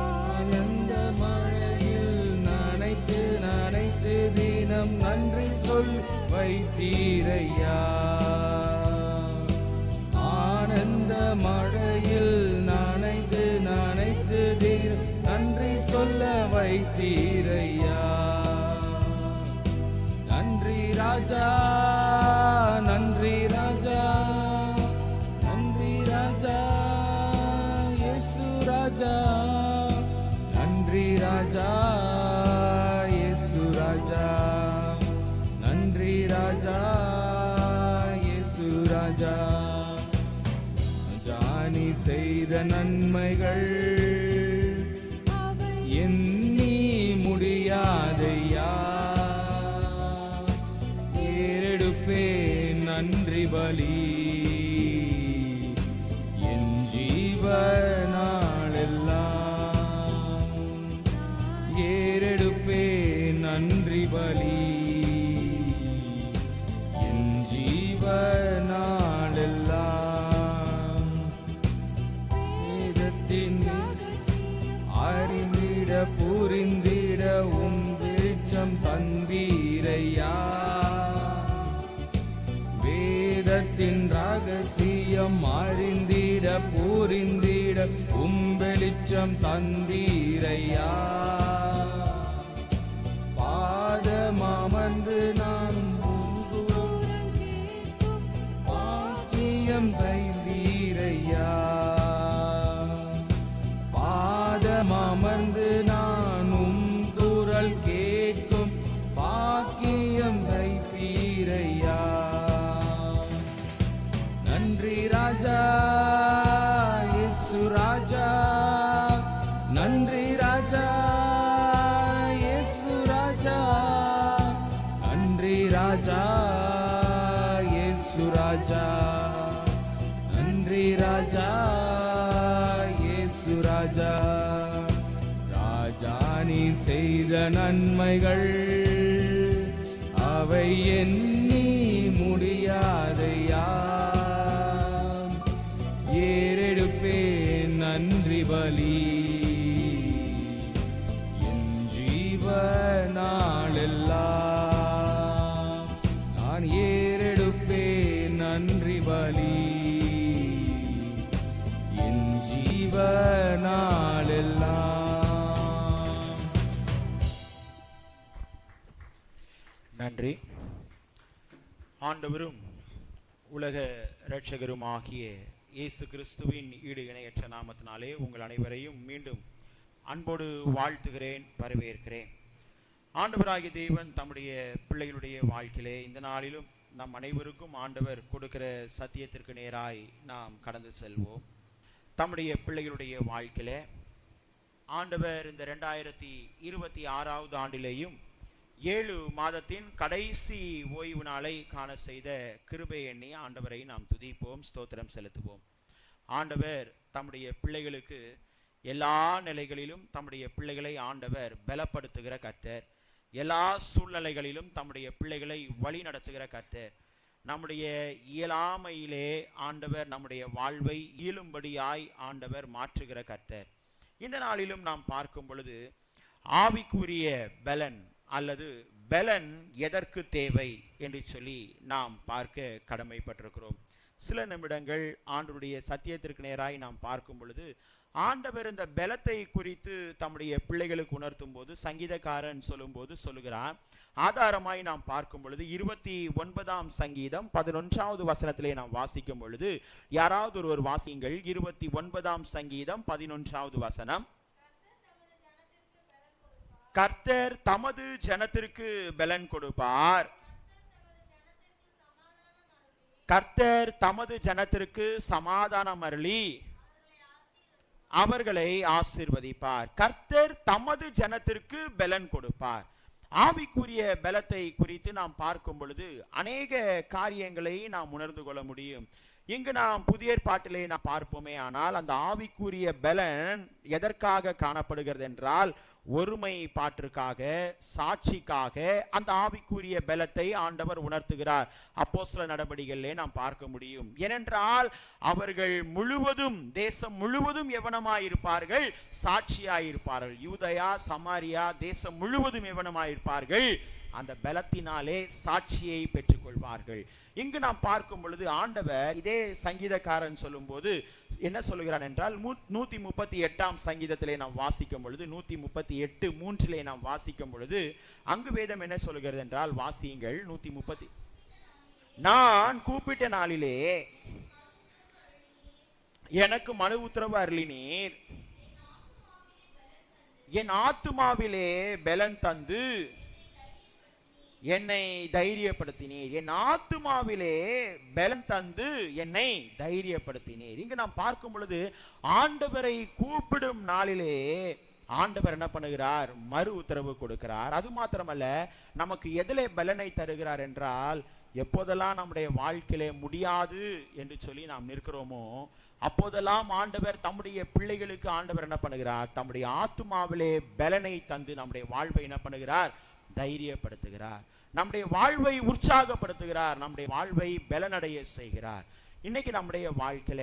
ஆனந்த மழையில் நனைத்து நனைத்து தினம் நன்றி சொல் வைத்தீரையா. ஆனந்த மழையில் நனைத்து நனைத்து தினம் நன்றி சொல்ல வைத்தீரையா. நன்றி ராஜா, நன்றி ராஜா, நன்றி ராஜா, இயேசு ராஜா. நன்றி ராஜா, இயேசு ராஜா. நன்றி ராஜா, இயேசு ராஜா. ஜானி செய்த நன்மைகள் எண்ணி முடியாதையா. நன்றி பலி என் ஜீவனாளெல்லாம் ஏறெடுப்பே. நன்றி பலி என் ஜீவனாளெல்லாம் வேதத்தின் அறிந்திட புரிந்திட வெளிச்சம் தந்தீரையா. வேதத்தின் ரகசியம் அறிந்திட புரிந்திட வெளிச்சம் தந்தீரையா. பாதமர்ந்து நான் பாக்கியம் தைந்தீரையா. பாதமர்ந்து நானும் குரல் கேட்கும் பாக்கியம் தைத்தீரையா. நன்றி ராஜா, இயேசு ராஜா. நன்றி ராஜா, இயேசு ராஜா. நன்றி ராஜா, இயேசு ராஜா. நன்றி ராஜா, இயேசு ராஜா. ராஜா நீ செய்த நன்மைகள் அவை எண்ணி முடியாதையா. ஏறெடுப்பே நன்றி பலி என் ஜீவனாளெல்லாம். நான் ஏறெடுப்பே நன்றி பலி என் ஜீவனாளெல்லாம். நன்றி. ஆண்டவரும் உலக இரட்சகரும் ஆகிய இயேசு கிறிஸ்துவின் ஈடு இணையற்ற நாமத்தினாலே உங்கள் அனைவரையும் மீண்டும் அன்போடு வாழ்த்துகிறேன், வரவேற்கிறேன். ஆண்டவராகிய தேவன் தம்முடைய பிள்ளைகளுடைய வாழ்க்கையிலே இந்த நாளிலும் நம் அனைவருக்கும் ஆண்டவர் கொடுக்கிற சத்தியத்திற்கு நேராய் நாம் கடந்து செல்வோம். தம்முடைய பிள்ளைகளுடைய வாழ்க்கையிலே ஆண்டவர் இந்த 2026 ஆண்டிலேயும் 7 மாதத்தின் கடைசி ஓய்வு நாளை காண செய்த கிருபை எண்ணி ஆண்டவரை நாம் துதிப்போம், ஸ்தோத்திரம் செலுத்துவோம். ஆண்டவர் தம்முடைய பிள்ளைகளுக்கு எல்லா நிலைகளிலும் தம்முடைய பிள்ளைகளை ஆண்டவர் பலப்படுத்துகிற கர்த்தர். எல்லா சூழ்நிலைகளிலும் தம்முடைய பிள்ளைகளை வழி நடத்துகிற கர்த்தர். நம்முடைய இயலாமையிலே ஆண்டவர் நம்முடைய வாழ்வை இயலும்படியாய் ஆண்டவர் மாற்றுகிற கர்த்தர். இந்த நாளிலும் நாம் பார்க்கும் பொழுது ஆவிக்குரிய பலன் அல்லது பலன் எதற்கு தேவை என்று சொல்லி நாம் பார்க்க கடமைப்பட்டிருக்கிறோம். சில நிமிடங்கள் ஆண்டவருடைய சத்தியத்திற்கு நேராய் நாம் பார்க்கும் பொழுது ஆண்டவர் இந்த பலத்தை குறித்து தம்முடைய பிள்ளைகளுக்கு உணர்த்தும் போது சங்கீதக்காரன் சொல்லும் போது சொல்லுகிறார். ஆதாரமாய் நாம் பார்க்கும் பொழுது 29ஆம் சங்கீதம் 11வது வசனத்திலே நாம் வாசிக்கும் பொழுது, யாராவது ஒருவர் வாசியுங்கள். 29ஆம் சங்கீதம் 11வது வசனம். கர்த்தர் தமது ஜனத்திற்கு பலன் கொடுப்பார். கர்த்தர் தமது ஜனத்திற்கு சமாதானம் அருளி அவர்களை ஆசீர்வதிப்பார். கர்த்தர் தமது ஜனத்திற்கு பலன் கொடுப்பார். ஆவிக்குரிய பலத்தை குறித்து நாம் பார்க்கும் பொழுது அநேக காரியங்களை நாம் உணர்ந்து கொள்ள முடியும். இங்கு நாம் புதிய ஏற்பாட்டிலே நாம் பார்ப்போமே ஆனால் அந்த ஆவிக்குரிய பலன் எதற்காக காணப்படுகிறது என்றால் ஒருமைப்பாட்டிற்காக, சாட்சிக்காக அந்த ஆவிக்குரிய பலத்தை ஆண்டவர் உணர்த்துகிறார். அப்போஸ்தலர் நடபடிகளிலே நாம் பார்க்க முடியும். ஏனென்றால் அவர்கள் முழுவதும், தேசம் முழுவதும் எவனமாயிருப்பார்கள்? சாட்சியாயிருப்பார்கள். யூதயா, சமாரியா தேசம் முழுவதும் எவனமாயிருப்பார்கள்? அந்த பலத்தினாலே சாட்சியை பெற்றுக்கொள்வார்கள். இங்கு நாம் பார்க்கும் பொழுது ஆண்டவர் இதே சங்கீதக்காரன் சொல்லும் போது என்ன சொல்லுகிறான் என்றால், 138ஆம் சங்கீதத்திலே நாம் வாசிக்கும் பொழுது, 138:3 நாம் வாசிக்கும் பொழுது அங்கு வேதம் என்ன சொல்லுகிறது என்றால், வாசியுங்கள். 130 நான் கூப்பிட்ட நாளிலே எனக்கு மனு உத்தரவு அருளினீர், என் ஆத்துமாவிலே பலன் தந்து என்னை தைரியப்படுத்தினீர். என் ஆத்துமாவிலே பலன் தந்து என்னை தைரியப்படுத்தினீர். இங்கு நாம் பார்க்கும் பொழுது ஆண்டவரை கூப்பிடும் நாளிலே ஆண்டவர் என்ன பண்ணுகிறார்? மறு உத்தரவு கொடுக்கிறார். அது மாத்திரமல்ல, நமக்கு எதிலே பலனை தருகிறார் என்றால், எப்போதெல்லாம் நம்முடைய வாழ்க்கையிலே முடியாது என்று சொல்லி நாம் நிற்கிறோமோ அப்போதெல்லாம் ஆண்டவர் தம்முடைய பிள்ளைகளுக்கு ஆண்டவர் என்ன பண்ணுகிறார்? தம்முடைய ஆத்துமாவிலே பலனை தந்து நம்முடைய வாழ்வை என்ன பண்ணுகிறார்? தைரியப்படுத்துகிறார். நம்முடைய வாழ்வை உற்சாகப்படுத்துகிறார். நம்முடைய வாழ்வை பலனடைய செய்கிறார். இன்னைக்கு நம்முடைய வாழ்க்கையில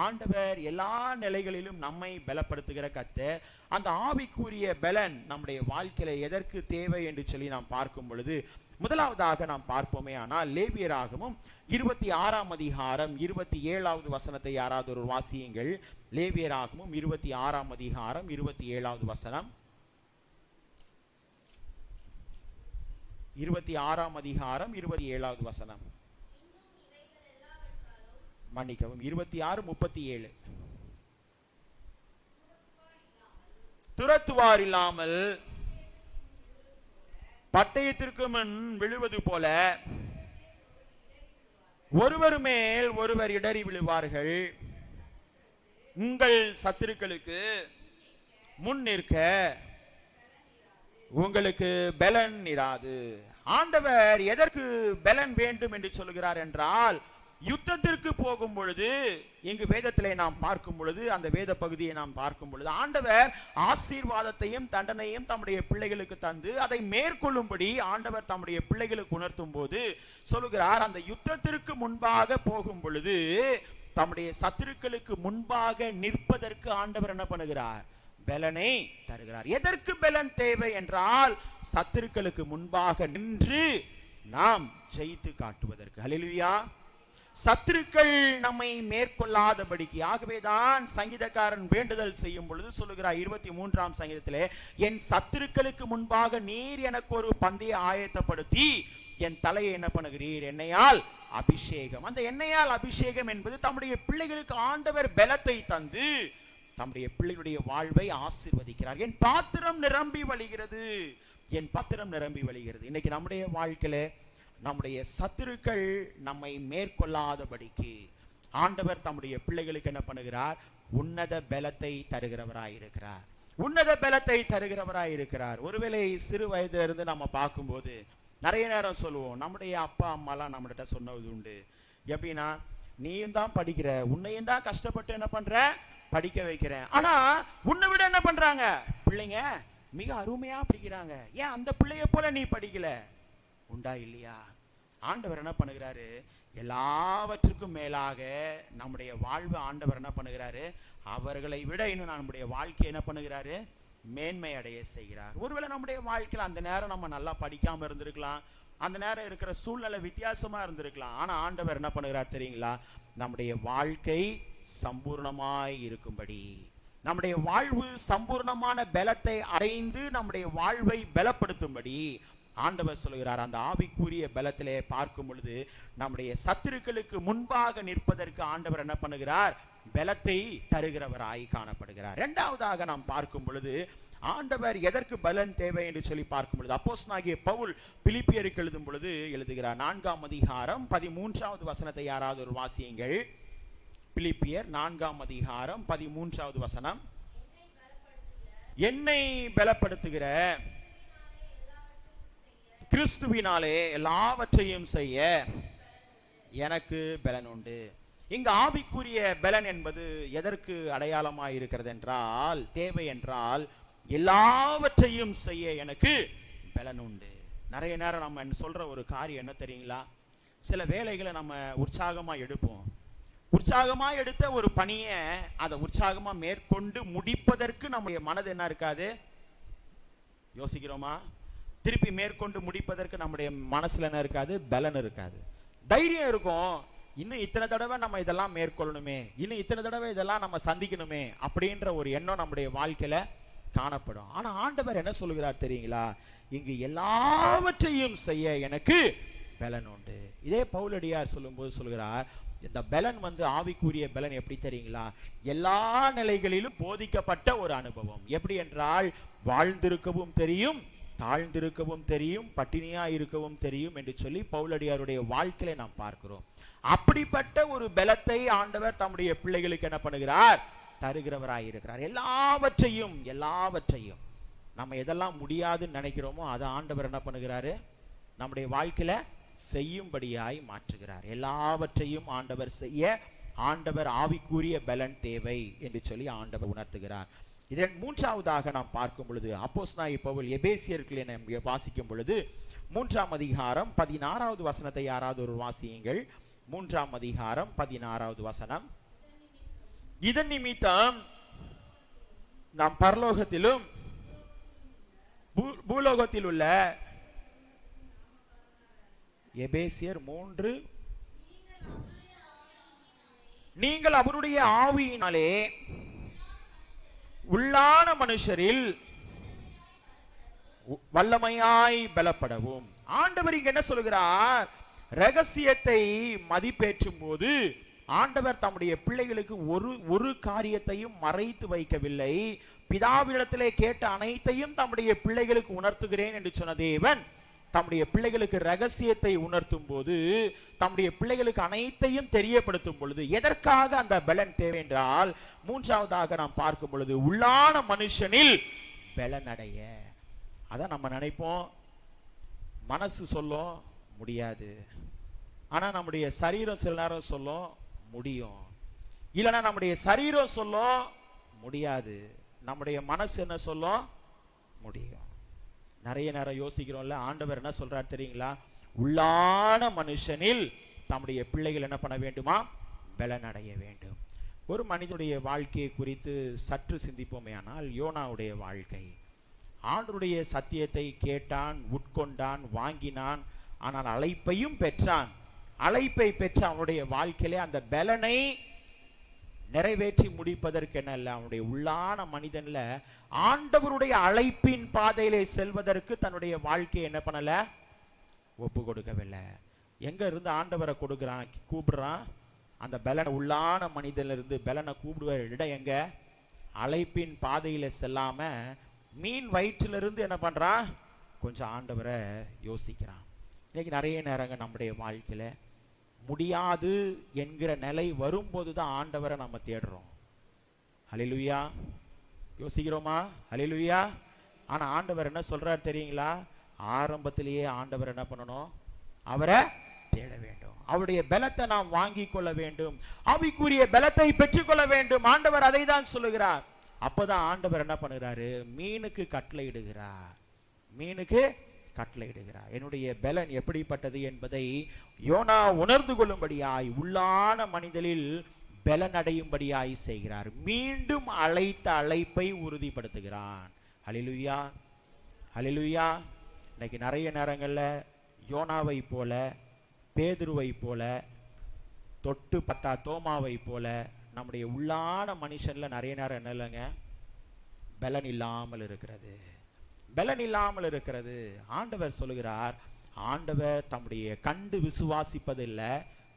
ஆண்டவர் எல்லா நிலைகளிலும் நம்மை பலப்படுத்துகிற கர்த்தர். அந்த ஆவிக்குரிய பலன் நம்முடைய வாழ்க்கையில எதற்கு தேவை என்று சொல்லி நாம் பார்க்கும் பொழுது, முதலாவதாக நாம் பார்ப்போமே ஆனால் லேவியராகமம் 26ஆம் அதிகாரம் 27வது வசனத்தை யாராவது ஒரு வாசியுங்கள். லேவியராகமம் 26ஆம் அதிகாரம் 27வது வசனம். 26ஆம் அதிகாரம் 27வது வசனம். மன்னிக்கவும், 26:37. துரத்துவார் இல்லாமல் பட்டயத்திற்கு முன் விழுவது போல ஒருவர் மேல் ஒருவர் இடறி விழுவார்கள். உங்கள் சத்துருக்களுக்கு முன் நிற்க உங்களுக்கு பலன் இராது. ஆண்டவர் எதற்கு பலன் வேண்டும் என்று சொல்கிறார் என்றால், யுத்தத்திற்கு போகும் பொழுது, இங்கு வேதத்திலே நாம் பார்க்கும் பொழுது, அந்த வேத பகுதியை நாம் பார்க்கும் பொழுது ஆண்டவர் ஆசீர்வாதத்தையும் தண்டனையும் தம்முடைய பிள்ளைகளுக்கு தந்து அதை மேற்கொள்ளும்படி ஆண்டவர் தம்முடைய பிள்ளைகளுக்கு உணர்த்தும் போது சொல்லுகிறார், அந்த யுத்தத்திற்கு முன்பாக போகும் பொழுது தம்முடைய சத்துருக்களுக்கு முன்பாக நிற்பதற்கு ஆண்டவர் என்ன பண்ணுகிறார்? பலனை தருகிறார். எதற்கு பலன் தேவை என்றால், சத்துருக்களுக்கு முன்பாக நின்று நாம் ஜெயித்து காட்டுவதற்கு. ஹல்லேலூயா. சத்துருக்கள் நம்மை மேற்கொள்ளாதபடிக்கு. ஆகவேதான் சங்கீதக்காரன் வேண்டுதல் செய்யும் பொழுது சொல்லுகிறார் 23ஆம் சங்கீதத்திலே, என் சத்துருக்களுக்கு முன்பாக நீர் எனக்கு ஒரு பந்தய ஆயத்தப்படுத்தி என் தலையை என்ன பண்ணுகிறீர்? எண்ணெயால் அபிஷேகம். அந்த எண்ணெயால் அபிஷேகம் என்பது தம்முடைய பிள்ளைகளுக்கு ஆண்டவர் பலத்தை தந்து தம்முடைய பிள்ளைகளுடைய வாழ்வை ஆசீர்வதிக்கிறார். என் பாத்திரம் நிரம்பி வழிகிறது, என் பாத்திரம் நிரம்பி வழிகிறது. இன்னைக்கு நம்முடைய வாழ்க்கையில நம்முடைய சத்துருக்கள் நம்மை மேற்கொள்ளாதபடிக்கு ஆண்டவர் தம்முடைய பிள்ளைகளுக்கு என்ன பண்ணுகிறார்? உன்னத பலத்தை தருகிறவராயிருக்கிறார். உன்னத பலத்தை தருகிறவராயிருக்கிறார். ஒருவேளை சிறு வயதிலிருந்து நம்ம பார்க்கும்போது நிறைய நேரம் சொல்லுவோம், நம்முடைய அப்பா அம்மாலாம் நம்மகிட்ட சொன்னது உண்டு. எப்படின்னா, நீயும் தான் படிக்கிற, உன்னையும் தான் கஷ்டப்பட்டு என்ன பண்ற? படிக்க வைக்கிறேன். ஆனா உன்னை விட என்ன பண்றாங்க பிள்ளைங்க? மிக அருமையா படிக்கிறாங்க. ஏன் அந்த பிள்ளைய போல நீ படிக்கல? உண்டா இல்லையா? ஆண்டவர் என்ன பண்ணுகிறாரு? எல்லாவற்றுக்கும் மேலாக நம்முடைய வாழ்வு ஆண்டவர் என்ன பண்ணுகிறாரு? அவர்களை விட இன்னும் நம்முடைய வாழ்க்கை என்ன பண்ணுகிறாரு? மேன்மை அடைய செய்கிறார். ஒருவேளை நம்முடைய வாழ்க்கையில் அந்த நேரம் நம்ம நல்லா படிக்காம இருந்திருக்கலாம், அந்த நேரம் இருக்கிற சூழ்நிலை வித்தியாசமா இருந்திருக்கலாம். ஆனா ஆண்டவர் என்ன பண்ணுகிறார் தெரியுங்களா? நம்முடைய வாழ்க்கை சம்பூர்ணமாய் இருக்கும்படி, நம்முடைய வாழ்வு சம்பூர்ணமான பலத்தை அடைந்து நம்முடைய வாழ்வை பலப்படுத்தும்படி ஆண்டவர் சொல்கிறார். அந்த ஆவிக்குரிய பலத்திலே பார்க்கும் பொழுது நம்முடைய சத்துருக்களுக்கு முன்பாக நிற்பதற்கு ஆண்டவர் என்ன பண்ணுகிறார்? பலத்தை தருகிறவராய் காணப்படுகிறார். இரண்டாவதாக நாம் பார்க்கும் பொழுது ஆண்டவர் எதற்கு பலன் தேவை என்று சொல்லி பார்க்கும் பொழுது, அப்போஸ்தலனாகிய பவுல் பிலிப்பியருக்கு எழுதும் பொழுது எழுதுகிறார். 4ஆம் அதிகாரம் 13வது வசனத்தை யாராவது ஒரு வாசியுங்கள். பிலிப்பியர் 4ஆம் அதிகாரம் 13வது வசனம். என்னை பலப்படுத்துகிற கிறிஸ்துவினாலே எல்லாவற்றையும் செய்ய எனக்கு பலன் உண்டு. இங்க ஆவிக்குரிய பலன் என்பது எதற்கு அடையாளமாய் இருக்கிறது என்றால், தேவை என்றால், எல்லாவற்றையும் செய்ய எனக்கு பலன் உண்டு. நிறைய நேரம் நம்ம சொல்ற ஒரு காரியம் என்ன தெரியுங்களா? சில வேலைகளை நம்ம உற்சாகமா எடுப்போம். உற்சாகமா எடுத்த ஒரு பணியை அதை உற்சாகமா மேற்கொண்டு முடிப்பதற்கு நம்முடைய மனது என்ன இருக்காது? யோசிக்கிறோமா? திருப்பி மேற்கொண்டு முடிப்பதற்கு நம்முடைய மனசுல என்ன இருக்காது? பலன் இருக்காது. தைரியம் இருக்கும், இன்னும் இத்தனை தடவை நம்ம இதெல்லாம் மேற்கொள்ளணுமே, இன்னும் இத்தனை தடவை இதெல்லாம் நம்ம சந்திக்கணுமே அப்படின்ற ஒரு எண்ணம் நம்முடைய வாழ்க்கையில காணப்படும். ஆனா ஆண்டவர் என்ன சொல்லுகிறார் தெரியுங்களா? இங்கு எல்லாவற்றையும் செய்ய எனக்கு பலன் உண்டு. இதே பவுலடியார் சொல்லும்போது சொல்கிறார், இந்த பலன் ஆவிக்குரிய பலன் எப்படி தெரியுங்களா? எல்லா நிலைகளிலும் போதிக்கப்பட்ட ஒரு அனுபவம். எப்படி என்றால், வாழ்ந்திருக்கவும் தெரியும், தாழ்ந்திருக்கவும் தெரியும், பட்டினியா இருக்கவும் தெரியும் என்று சொல்லி பவுலடியாருடைய வாழ்க்கையில நாம் பார்க்கிறோம். அப்படிப்பட்ட ஒரு பலத்தை ஆண்டவர் தம்முடைய பிள்ளைகளுக்கு என்ன பண்ணுகிறார்? தருகிறவராய் இருக்கிறார். எல்லாவற்றையும் நம்ம எதெல்லாம் முடியாதுன்னு நினைக்கிறோமோ அதை ஆண்டவர் என்ன பண்ணுகிறாரு? நம்முடைய வாழ்க்கையில செய்யும்படியாய் மாற்றுகிறார். எல்லாவற்றையும் ஆண்டவர் செய்ய ஆண்டவர் ஆவிக்குரிய பலன் தேவை என்று சொல்லி ஆண்டவர் உணர்த்துகிறார். இதன் மூன்றாவதாக நாம் பார்க்கும் பொழுது, அப்போஸ்தலனாகிய பவுல் எபேசியர்களை நாம் வாசிக்கும் பொழுது 3ஆம் அதிகாரம் 16வது வசனத்தை யாராவது ஒரு வாசியுங்கள். 3ஆம் அதிகாரம் 16வது வசனம். இதன் நிமித்தம் நாம் பரலோகத்திலும் பூலோகத்தில் உள்ள, எபேசியர் 3, நீங்கள் அவருடைய ஆவியினாலே உள்ளான மனுஷரில் வல்லமையாய் பலப்படவும். ஆண்டவர் இங்க என்ன சொல்கிறார்? ரகசியத்தை மதிப்பேற்றும் போது ஆண்டவர் தம்முடைய பிள்ளைகளுக்கு ஒரு காரியத்தையும் மறைத்து வைக்கவில்லை. பிதாவிடத்திலே கேட்ட அனைத்தையும் தம்முடைய பிள்ளைகளுக்கு உணர்த்துகிறேன் என்று சொன்ன தேவன் தம்முடைய பிள்ளைகளுக்கு ரகசியத்தை உணர்த்தும் போது, தம்முடைய பிள்ளைகளுக்கு அனைத்தையும் தெரியப்படுத்தும் பொழுது எதற்காக அந்த பலன் தேவை என்றால், மூன்றாவதாக நாம் பார்க்கும் பொழுது உள்ளான மனுஷனில் பலன் அடைய. அதான் நம்ம நினைப்போம், மனசு சொல்லும் முடியாது, ஆனா நம்முடைய சரீரம் சில நேரம் சொல்லும் முடியும், இல்லைன்னா நம்முடைய சரீரம் சொல்லும் முடியாது, நம்முடைய மனசு என்ன சொல்லும் முடியும். நிறைய நேரம் யோசிக்கிறோம்ல, ஆண்டவர் என்ன சொல்றார் தெரியுங்களா? உள்ளான மனுஷனில் தம்முடைய பிள்ளைகள் என்ன பண்ண வேண்டுமா? பலன் அடைய வேண்டும். ஒரு மனிதனுடைய வாழ்க்கையை குறித்து சற்று சிந்திப்போமே ஆனால், யோனாவுடைய வாழ்க்கை, ஆண்டவருடைய சத்தியத்தை கேட்டான், உட்கொண்டான், வாங்கினான், ஆனால் அழைப்பையும் பெற்றான். அழைப்பை பெற்ற அவனுடைய வாழ்க்கையிலே அந்த பலனை நிறைவேற்றி முடிப்பதற்கு என்ன இல்லை, அவனுடைய உள்ளான மனிதன்ல ஆண்டவருடைய அழைப்பின் பாதையிலே செல்வதற்கு தன்னுடைய வாழ்க்கையை என்ன பண்ணல? ஒப்பு கொடுக்கவில்லை. எங்க இருந்து ஆண்டவரை கொடுக்கிறான், கூப்பிடுறான்? அந்த பலனை உள்ளான மனிதன்ல இருந்து பலனை கூப்பிடுவ இடம் எங்க? அழைப்பின் பாதையில செல்லாம மீன் வயிற்றிலிருந்து என்ன பண்றான்? கொஞ்சம் ஆண்டவரை யோசிக்கிறான். இன்னைக்கு நிறைய நேரங்கள் நம்முடைய வாழ்க்கையில முடியாது என்கிற நிலை வரும்போது தான் ஆண்டவரை நம்ம தேடுறோம். ஹல்லேலூயா. யோசிக்கிறோமா? ஹல்லேலூயா. ஆனா ஆண்டவர் என்ன சொல்றார் தெரியுங்களா? ஆரம்பத்திலேயே ஆண்டவர் என்ன பண்ணணும்? அவரை தேட வேண்டும். அவருடைய பலத்தை நாம் வாங்கி கொள்ள வேண்டும். ஆவிக்குரிய பலத்தை பெற்றுக்கொள்ள வேண்டும். ஆண்டவர் அதை தான் சொல்லுகிறார். அப்பதான் ஆண்டவர் என்ன பண்ணுகிறாரு? மீனுக்கு கட்டளையிடுகிறார். மீனுக்கு கட்டளையிடுகிறார். என்னுடைய பலன் எப்படிப்பட்டது என்பதை யோனா உணர்ந்து கொள்ளும்படியாய் உள்ளான மனிதனில் பலன் அடையும்படியாய் செய்கிறார். மீண்டும் அழைத்த அழைப்பை உறுதிப்படுத்துகிறான். ஹல்லேலூயா, ஹல்லேலூயா. இன்னைக்கு நிறைய நேரங்கள்ல யோனாவை போல, பேதுருவை போல, தொட்டு பத்தா தோமாவை போல நம்முடைய உள்ளான மனுஷன்ல நிறைய நேரம் என்ன இல்லைங்க? பலன் இல்லாமல் இருக்கிறது. பலன் இல்லாமல் இருக்கிறது. ஆண்டவர் சொல்லுகிறார், ஆண்டவர் தம்முடைய கண்டு விசுவாசிப்பதில்லை,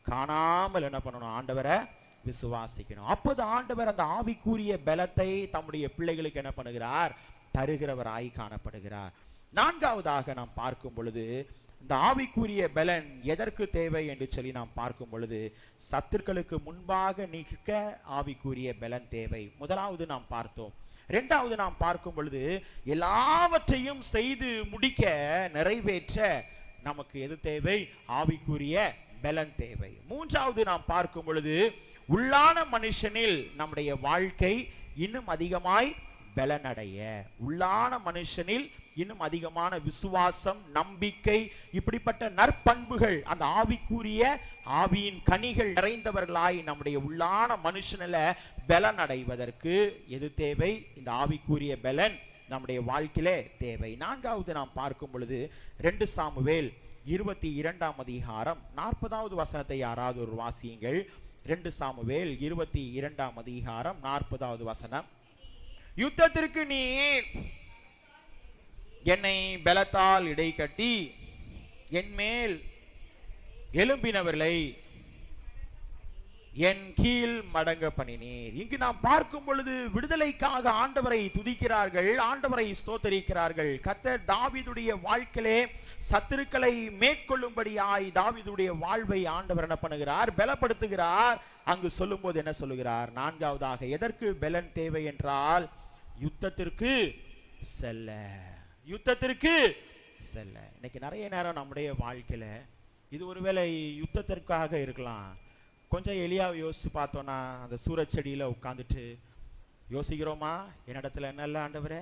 காணாமல் என்ன பண்ணணும்? ஆண்டவரை விசுவாசிக்கணும். அப்போது ஆண்டவர் அந்த ஆவிக்குரிய பலத்தை தம்முடைய பிள்ளைகளுக்கு என்ன பண்ணுகிறார்? தருகிறவராய் காணப்படுகிறார். நான்காவதாக நாம் பார்க்கும் பொழுது, இந்த ஆவிக்குரிய பலன் எதற்கு தேவை என்று சொல்லி நாம் பார்க்கும் பொழுது, சத்துருக்களுக்கு முன்பாக நிற்க ஆவிக்குரிய பலன் தேவை. முதலாவது நாம் பார்த்தோம். இரண்டாவது நாம் பார்க்கும் பொழுது, எல்லாவற்றையும் செய்து முடிக்க, நிறைவேற்ற நமக்கு எது தேவை? ஆவிக்குரிய பலன் தேவை. மூன்றாவது நாம் பார்க்கும் பொழுது உள்ளான மனுஷனில் நம்முடைய வாழ்க்கை இன்னும் அதிகமாய் பலனடைய, உள்ளான மனுஷனில் இன்னும் அதிகமான விசுவாசம், நம்பிக்கை, இப்படிப்பட்ட நற்பண்புகள், அந்த ஆவிக்குரிய ஆவியின் கனிகள் நிறைந்தவர்களாய் நம்முடைய உள்ளான மனுஷனில் பலன் அடைவதற்கு எது தேவை? இந்த ஆவிக்குரிய பலன் நம்முடைய வாழ்க்கையிலே தேவை. நான்காவது நாம் பார்க்கும் பொழுது 2 சாமுவேல் 22ஆம் அதிகாரம் 40வது வசனத்தை யாராவது ஒரு வாசியுங்கள். 2 சாமுவேல் 22ஆம் அதிகாரம் 40வது வசனம். யுத்தத்திற்கு நீ என்னை பலத்தால் இடை கட்டி என் மேல் எழும்பினவர்களை என் கீழ் மடங்க பண்ணினீர். இங்கு நாம் பார்க்கும் பொழுது விடுதலைக்காக ஆண்டவரை துதிக்கிறார்கள், ஆண்டவரை ஸ்தோத்தரிக்கிறார்கள். கர்த்தர் தாவீதுடைய வாழ்க்கையிலே சத்துருக்களை மேற்கொள்ளும்படியாய் தாவீதுடைய வாழ்வை ஆண்டவர் என்ன பண்ணுகிறார்? பலப்படுத்துகிறார். அங்கு சொல்லும் போது என்ன சொல்லுகிறார்? நான்காவதாக எதற்கு பலன் தேவை என்றால் யுத்தத்திற்கு செல்ல, யுத்தத்திற்கு செல்ல. இன்னைக்கு நிறைய நேரம் நம்முடைய வாழ்க்கையில இது ஒருவேளை யுத்தத்திற்காக இருக்கலாம். கொஞ்சம் எளியாவை யோசிச்சு பார்த்தோன்னா, அந்த சூரச்செடியில் உட்காந்துட்டு யோசிக்கிறோமா, என்னிடத்துல என்ன இல்லை ஆண்டவரே,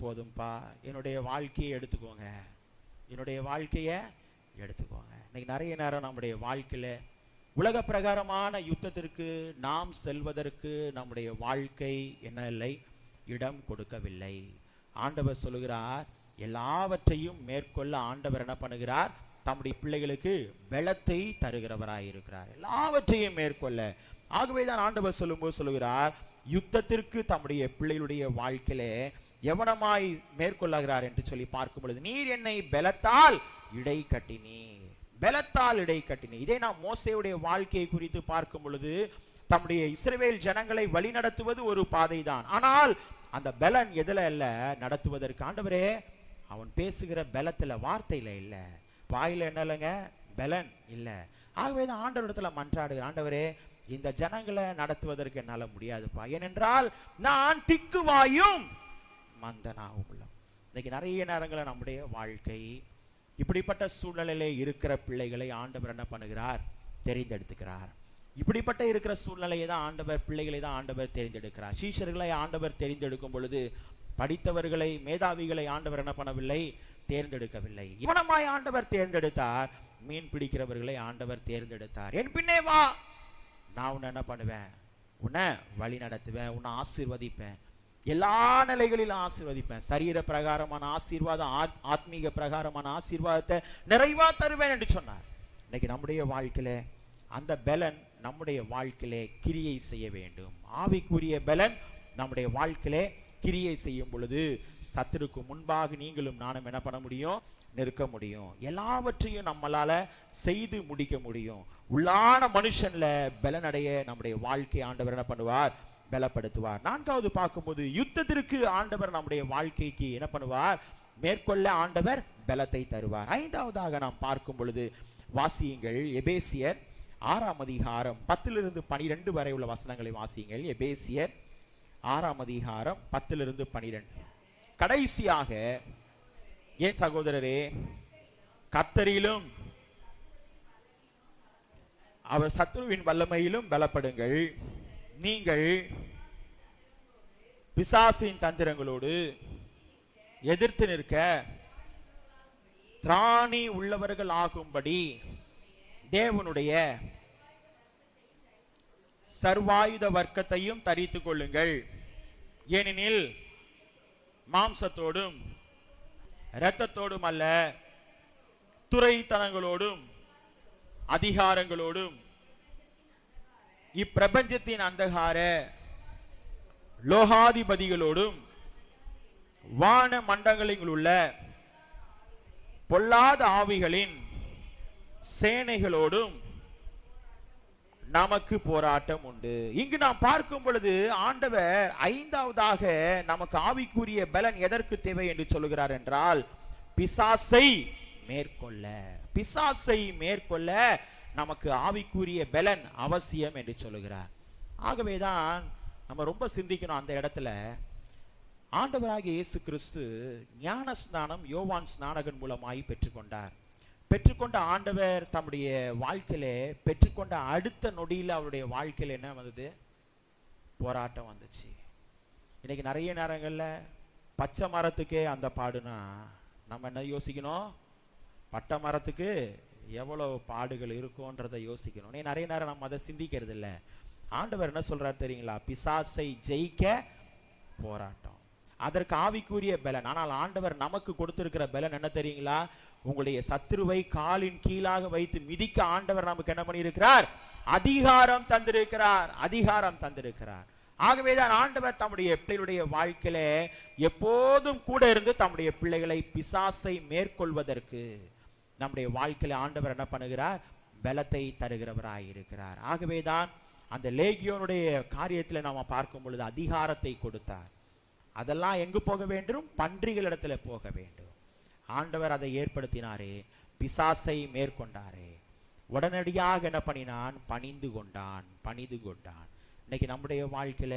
போதும்பா, என்னுடைய வாழ்க்கையை எடுத்துக்கோங்க, என்னுடைய வாழ்க்கையை எடுத்துக்கோங்க. இன்னைக்கு நிறைய நேரம் நம்முடைய வாழ்க்கையில் உலக பிரகாரமான யுத்தத்திற்கு நாம் செல்வதற்கு நம்முடைய வாழ்க்கை என்ன இல்லை? இடம் கொடுக்கவில்லை. ஆண்டவர் சொல்லுகிறார், எல்லாவற்றையும் மேற்கொள்ள ஆண்டவர் என்ன பண்ணுகிறார்? தம்முடைய பிள்ளைகளுக்கு பலத்தை தருகிறவராயிருக்கிறார், எல்லாவற்றையும் மேற்கொள்ள. ஆகவேதான் ஆண்டவர் சொல்லும்போது சொல்லுகிறார், யுத்தத்திற்கு தம்முடைய பிள்ளைகளுடைய வாழ்க்கையிலே எவனமாய் மேற்கொள்ளுகிறார் என்று சொல்லி பார்க்கும் பொழுது, நீர் என்னை பலத்தால் இடை கட்டினீர், பலத்தால் இடை கட்டினீர். இதை நாம் மோசேயுடைய வாழ்க்கையை குறித்து பார்க்கும் பொழுது, தம்முடைய இஸ்ரவேல் ஜனங்களை வழி நடத்துவது ஒரு பாதை தான். ஆனால் அந்த பலன் எதுல இல்ல நடத்துவதற்கு? ஆண்டவரே, அவன் பேசுகிற பலத்துல, வார்த்தையில இல்ல, வாயில என்ன இல்லைங்க? பலன் இல்ல. ஆகவேதான் ஆண்டவரிடத்துல மன்றாடுகிற, ஆண்டவரே, இந்த ஜனங்களை நடத்துவதற்கு என்னால முடியாதுப்பா, ஏனென்றால் நான் திக்குவாயும் மந்தனாகும் உள்ள. இன்னைக்கு நிறைய நேரங்களில் நம்முடைய வாழ்க்கை இப்படிப்பட்ட சூழ்நிலையிலே இருக்கிற பிள்ளைகளை ஆண்டவர் என்ன பண்ணுகிறார்? தெரிந்தெடுத்துக்கிறார். இப்படிப்பட்ட இருக்கிற சூழ்நிலையை தான் ஆண்டவர், பிள்ளைகளை தான் ஆண்டவர் தெரிந்தெடுக்கிறார். சீஷர்களை ஆண்டவர் தெரிந்தெடுக்கும் பொழுது படித்தவர்களை, மேதாவிகளை ஆண்டவர் என்ன பண்ணவில்லை? தேர்ந்தெடுக்கவில்லை. இவனமாய் ஆண்டவர் தேர்ந்தெடுத்தார். மீன் பிடிக்கிறவர்களை ஆண்டவர் தேர்ந்தெடுத்தார். என் பின்னே வா, நான் உன்னை என்ன பண்ணுவேன்? உன்னை வழி நடத்துவேன், உன்னை ஆசீர்வதிப்பேன், எல்லா நிலைகளிலும் ஆசீர்வதிப்பேன். சரீர பிரகாரமான ஆசீர்வாதம், ஆத்மீக பிரகாரமான ஆசீர்வாதத்தை நிறைவா தருவேன் என்று சொன்னார். இன்னைக்கு நம்முடைய வாழ்க்கையில அந்த பலன் நம்முடைய வாழ்க்கையிலே கிரியை செய்ய வேண்டும். ஆவிக்குரிய பலன் நம்முடைய வாழ்க்கையிலே கிரியை செய்யும் பொழுது சத்துருக்கு முன்பாக நீங்களும் நானும் என்ன பண்ண முடியும்? நிற்க முடியும். எல்லாவற்றையும் நம்மளால செய்து முடிக்க முடியும். உள்ளான மனுஷன்ல பலனடைய நம்முடைய வாழ்க்கை ஆண்டவர் என்ன பண்ணுவார்? பலப்படுத்துவார். நான்காவது பார்க்கும்போது, யுத்தத்திற்கு ஆண்டவர் நம்முடைய வாழ்க்கைக்கு என்ன பண்ணுவார்? மேற்கொள்ள ஆண்டவர் பலத்தை தருவார். ஐந்தாவதாக நாம் பார்க்கும் பொழுது வாசியுங்கள், எபேசியர் 6ஆம் அதிகாரம் 10 12 வரை உள்ள வசனங்களை வாசியுங்கள். எபேசியர் 6ஆம் அதிகாரம் 10 12. கடைசியாக, ஏன் சகோதரரே, கர்த்தரிலும் அவர் சத்துருவின் வல்லமையிலும் பலப்படுங்கள். நீங்கள் பிசாசின் தந்திரங்களோடு எதிர்த்து நிற்க திராணி உள்ளவர்கள் ஆகும்படி தேவனுடைய சர்வாயுத வர்க்கத்தையும் தரித்துக் கொள்ளுங்கள். ஏனெனில் மாம்சத்தோடும் இரத்தத்தோடும் அல்ல, துரைத்தனங்களோடும் அதிகாரங்களோடும் இப்பிரபஞ்சத்தின் அந்தகார லோகாதிபதிகளோடும் வான மண்டலங்களில் உள்ள பொல்லாத ஆவிகளின் சேனைகளோடும் நமக்கு போராட்டம் உண்டு. இங்கு நாம் பார்க்கும் பொழுது ஆண்டவர் ஐந்தாவதாக நமக்கு ஆவிக்குரிய பலன் எதற்கு தேவை என்று சொல்லுகிறார் என்றால், பிசாசை மேற்கொள்ள. பிசாசை மேற்கொள்ள நமக்கு ஆவிக்குரிய பலன் அவசியம் என்று சொல்லுகிறார். ஆகவேதான் நம்ம ரொம்ப சிந்திக்கணும். அந்த இடத்துல ஆண்டவராகிய இயேசு கிறிஸ்து ஞான ஸ்நானம் யோவான் ஸ்நானகன் மூலமாய் பெற்றுக்கொண்டார். பெற்றுக்கொண்ட ஆண்டவர் தம்முடைய வாழ்க்கையில பெற்றுக்கொண்ட அடுத்த நொடியில் அவருடைய வாழ்க்கையில் என்ன வந்தது? போராட்டம் வந்துச்சு. இன்னைக்கு நிறைய நேரங்கள்ல பச்சை மரத்துக்கே அந்த பாடுனா நம்ம என்ன யோசிக்கணும்? பட்டை மரத்துக்கு எவ்வளவு பாடுகள் இருக்கும்ன்றதை யோசிக்கணும். நிறைய நேரம் நம்ம அதை சிந்திக்கிறது இல்லை. ஆண்டவர் என்ன சொல்றாரு தெரியுங்களா? பிசாசை ஜெயிக்க போராட்டம், அதற்கு ஆவிக்குரிய பலன். ஆனால் ஆண்டவர் நமக்கு கொடுத்திருக்கிற பலன் என்ன தெரியுங்களா? உங்களுடைய சத்துருவை காலின் கீழாக வைத்து மிதிக்க ஆண்டவர் நமக்கு என்ன பண்ணியிருக்கிறார்? அதிகாரம் தந்திருக்கிறார். அதிகாரம் தந்திருக்கிறார். ஆகவேதான் ஆண்டவர் தம்முடைய பிள்ளைகளுடைய வாழ்க்கையில எப்போதும் கூட இருந்து தம்முடைய பிள்ளைகளை பிசாசை மேற்கொள்வதற்கு நம்முடைய வாழ்க்கையில ஆண்டவர் என்ன பண்ணுகிறார்? பலத்தை தருகிறவராய் இருக்கிறார். ஆகவேதான் அந்த லேகியோனுடைய காரியத்தில் நாம பார்க்கும் பொழுது அதிகாரத்தை கொடுத்தார். அதெல்லாம் எங்கு போக வேண்டும்? பன்றிகளிடத்துல போக வேண்டும். ஆண்டவர் அதை ஏற்படுத்தினாரே, பிசாசை மேற்கொண்டாரே. உடனடியாக என்ன பண்ணினான்? பணிந்து கொண்டான், பணிந்து கொண்டான். இன்னைக்கு நம்முடைய வாழ்க்கையில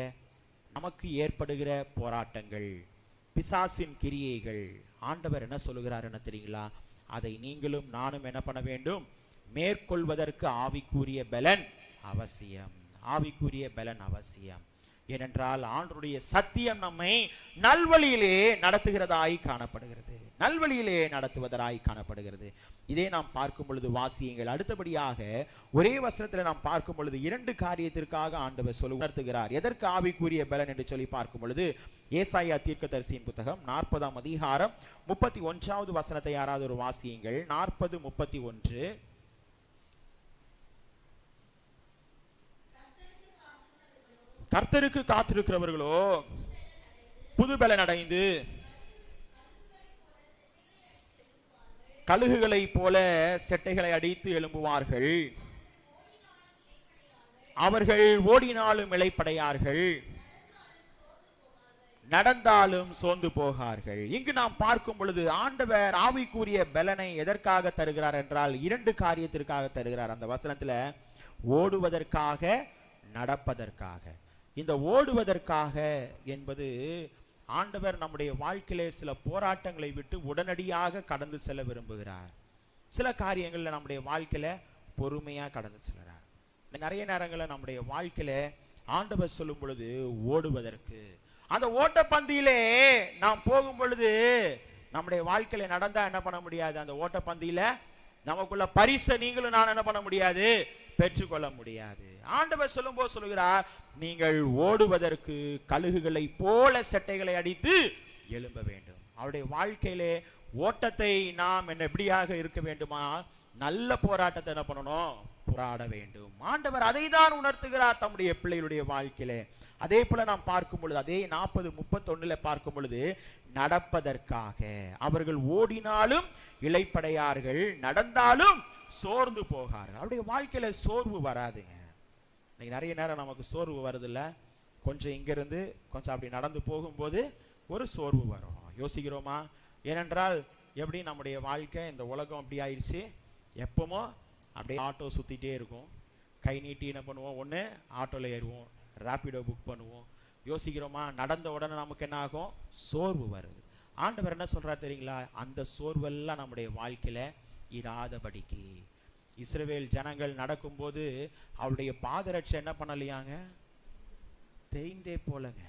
நமக்கு ஏற்படுகிற போராட்டங்கள், பிசாசின் கிரியைகள், ஆண்டவர் என்ன சொல்லுகிறார் என்ன தெரியுங்களா? அதை நீங்களும் நானும் என்ன பண்ண வேண்டும்? மேற்கொள்வதற்கு ஆவிக்குரிய பலன் அவசியம். ஆவிக்குரிய பலன் அவசியம். ஏனென்றால் ஆண்டவருடைய சத்தியம் நம்மை நல்வழியிலே நடத்துகிறதாய் காணப்படுகிறது. நல்வழியிலே நடத்துவதாய் காணப்படுகிறது. இதே நாம் பார்க்கும் பொழுது வாசியுங்கள். அடுத்தபடியாக ஒரே வசனத்தில் நாம் பார்க்கும் பொழுது 2 காரியத்திற்காக ஆண்டவர் உணர்த்துகிறார். எதற்கு ஆவிக்குரிய பலன் என்று சொல்லி பார்க்கும் பொழுது ஏசாயா தீர்க்கதரிசியின் புத்தகம் 40ஆம் அதிகாரம் 31வது வசனத்தை யாராவது ஒரு வாசியுங்கள். 40:31. கர்த்தருக்கு காத்திருக்கிறவர்களோ புது பலன் அடைந்து கழுகுகளை போல செட்டைகளை அடித்து எழும்புவார்கள். அவர்கள் ஓடினாலும் இளைப்படையார்கள், நடந்தாலும் சோர்ந்து போகார்கள். இங்கு நாம் பார்க்கும் பொழுது ஆண்டவர் ஆவிக்குரிய பலனை எதற்காக தருகிறார் என்றால் 2 காரியத்திற்காக தருகிறார். அந்த வசனத்துல ஓடுவதற்காக, நடப்பதற்காக. இந்த ஓடுவதற்காக என்பது ஆண்டவர் நம்முடைய வாழ்க்கையிலே சில போராட்டங்களை விட்டு உடனடியாக கடந்து செல்ல விரும்புகிறார். சில காரியங்கள்ல நம்முடைய வாழ்க்கையில பொறுமையா கடந்து செல்கிறார். நிறைய நேரங்களில் நம்முடைய வாழ்க்கையில ஆண்டவர் சொல்லும் பொழுது ஓடுவதற்கு, அந்த ஓட்ட பந்தியிலே நாம் போகும் பொழுது நம்முடைய வாழ்க்கையில நடந்தா என்ன பண்ண முடியாது? அந்த ஓட்ட பந்தியில நமக்குள்ள பரிசை நீங்களும் நான் என்ன பண்ண முடியாது? பெற்றுக்கொள்ள முடியாது. ஆண்டவர் சொல்லும் போது சொல்லுகிறார், நீங்கள் ஓடுவதற்கு கழுகுகளை போல செட்டைகளை அடித்து எழும்ப வேண்டும். அவருடைய வாழ்க்கையிலே ஓட்டத்தை நாம் எப்படியாக இருக்க வேண்டுமா? நல்ல போராட்டத்தை என்ன பண்ணணும்? போராட வேண்டும். ஆண்டவர் அதை தான் உணர்த்துகிறார் தம்முடைய பிள்ளைகளுடைய வாழ்க்கையிலே. அதே போல நாம் பார்க்கும் பொழுது அதே 40:31 பார்க்கும் பொழுது நடப்பதற்காக அவர்கள் ஓடினாலும் இளைப்படையார்கள், நடந்தாலும் சோர்ந்து போகார்கள். அவருடைய வாழ்க்கையில சோர்வு வராதுங்க. இன்னைக்கு நிறைய நேரம் நமக்கு சோர்வு வருது இல்ல? கொஞ்சம் இங்கிருந்து கொஞ்சம் அப்படி நடந்து போகும்போது ஒரு சோர்வு வரும். யோசிக்கிறோமா? ஏனென்றால் எப்படி நம்முடைய வாழ்க்கை, இந்த உலகம் அப்படி ஆயிடுச்சு. எப்பமோ அப்படியே ஆட்டோ சுத்திட்டே இருக்கும். கை நீட்டி என்ன பண்ணுவோம்? ஒன்று ஆட்டோல ஏறுவோம், ராபிடோ புக் பண்ணுவோம். யோசிக்கிறோமா? நடந்த உடனே நமக்கு என்ன ஆகும்? சோர்வு வருது. ஆண்டவர் என்ன சொல்றாரு தெரியுங்களா? அந்த சோர்வெல்லாம் நம்முடைய வாழ்க்கையில இராதபடிக்கு. இஸ்ரவேல் ஜனங்கள் நடக்கும்போது அவருடைய பாதரட்சை என்ன பண்ணலையாங்க? தேய்ந்தே போலங்க,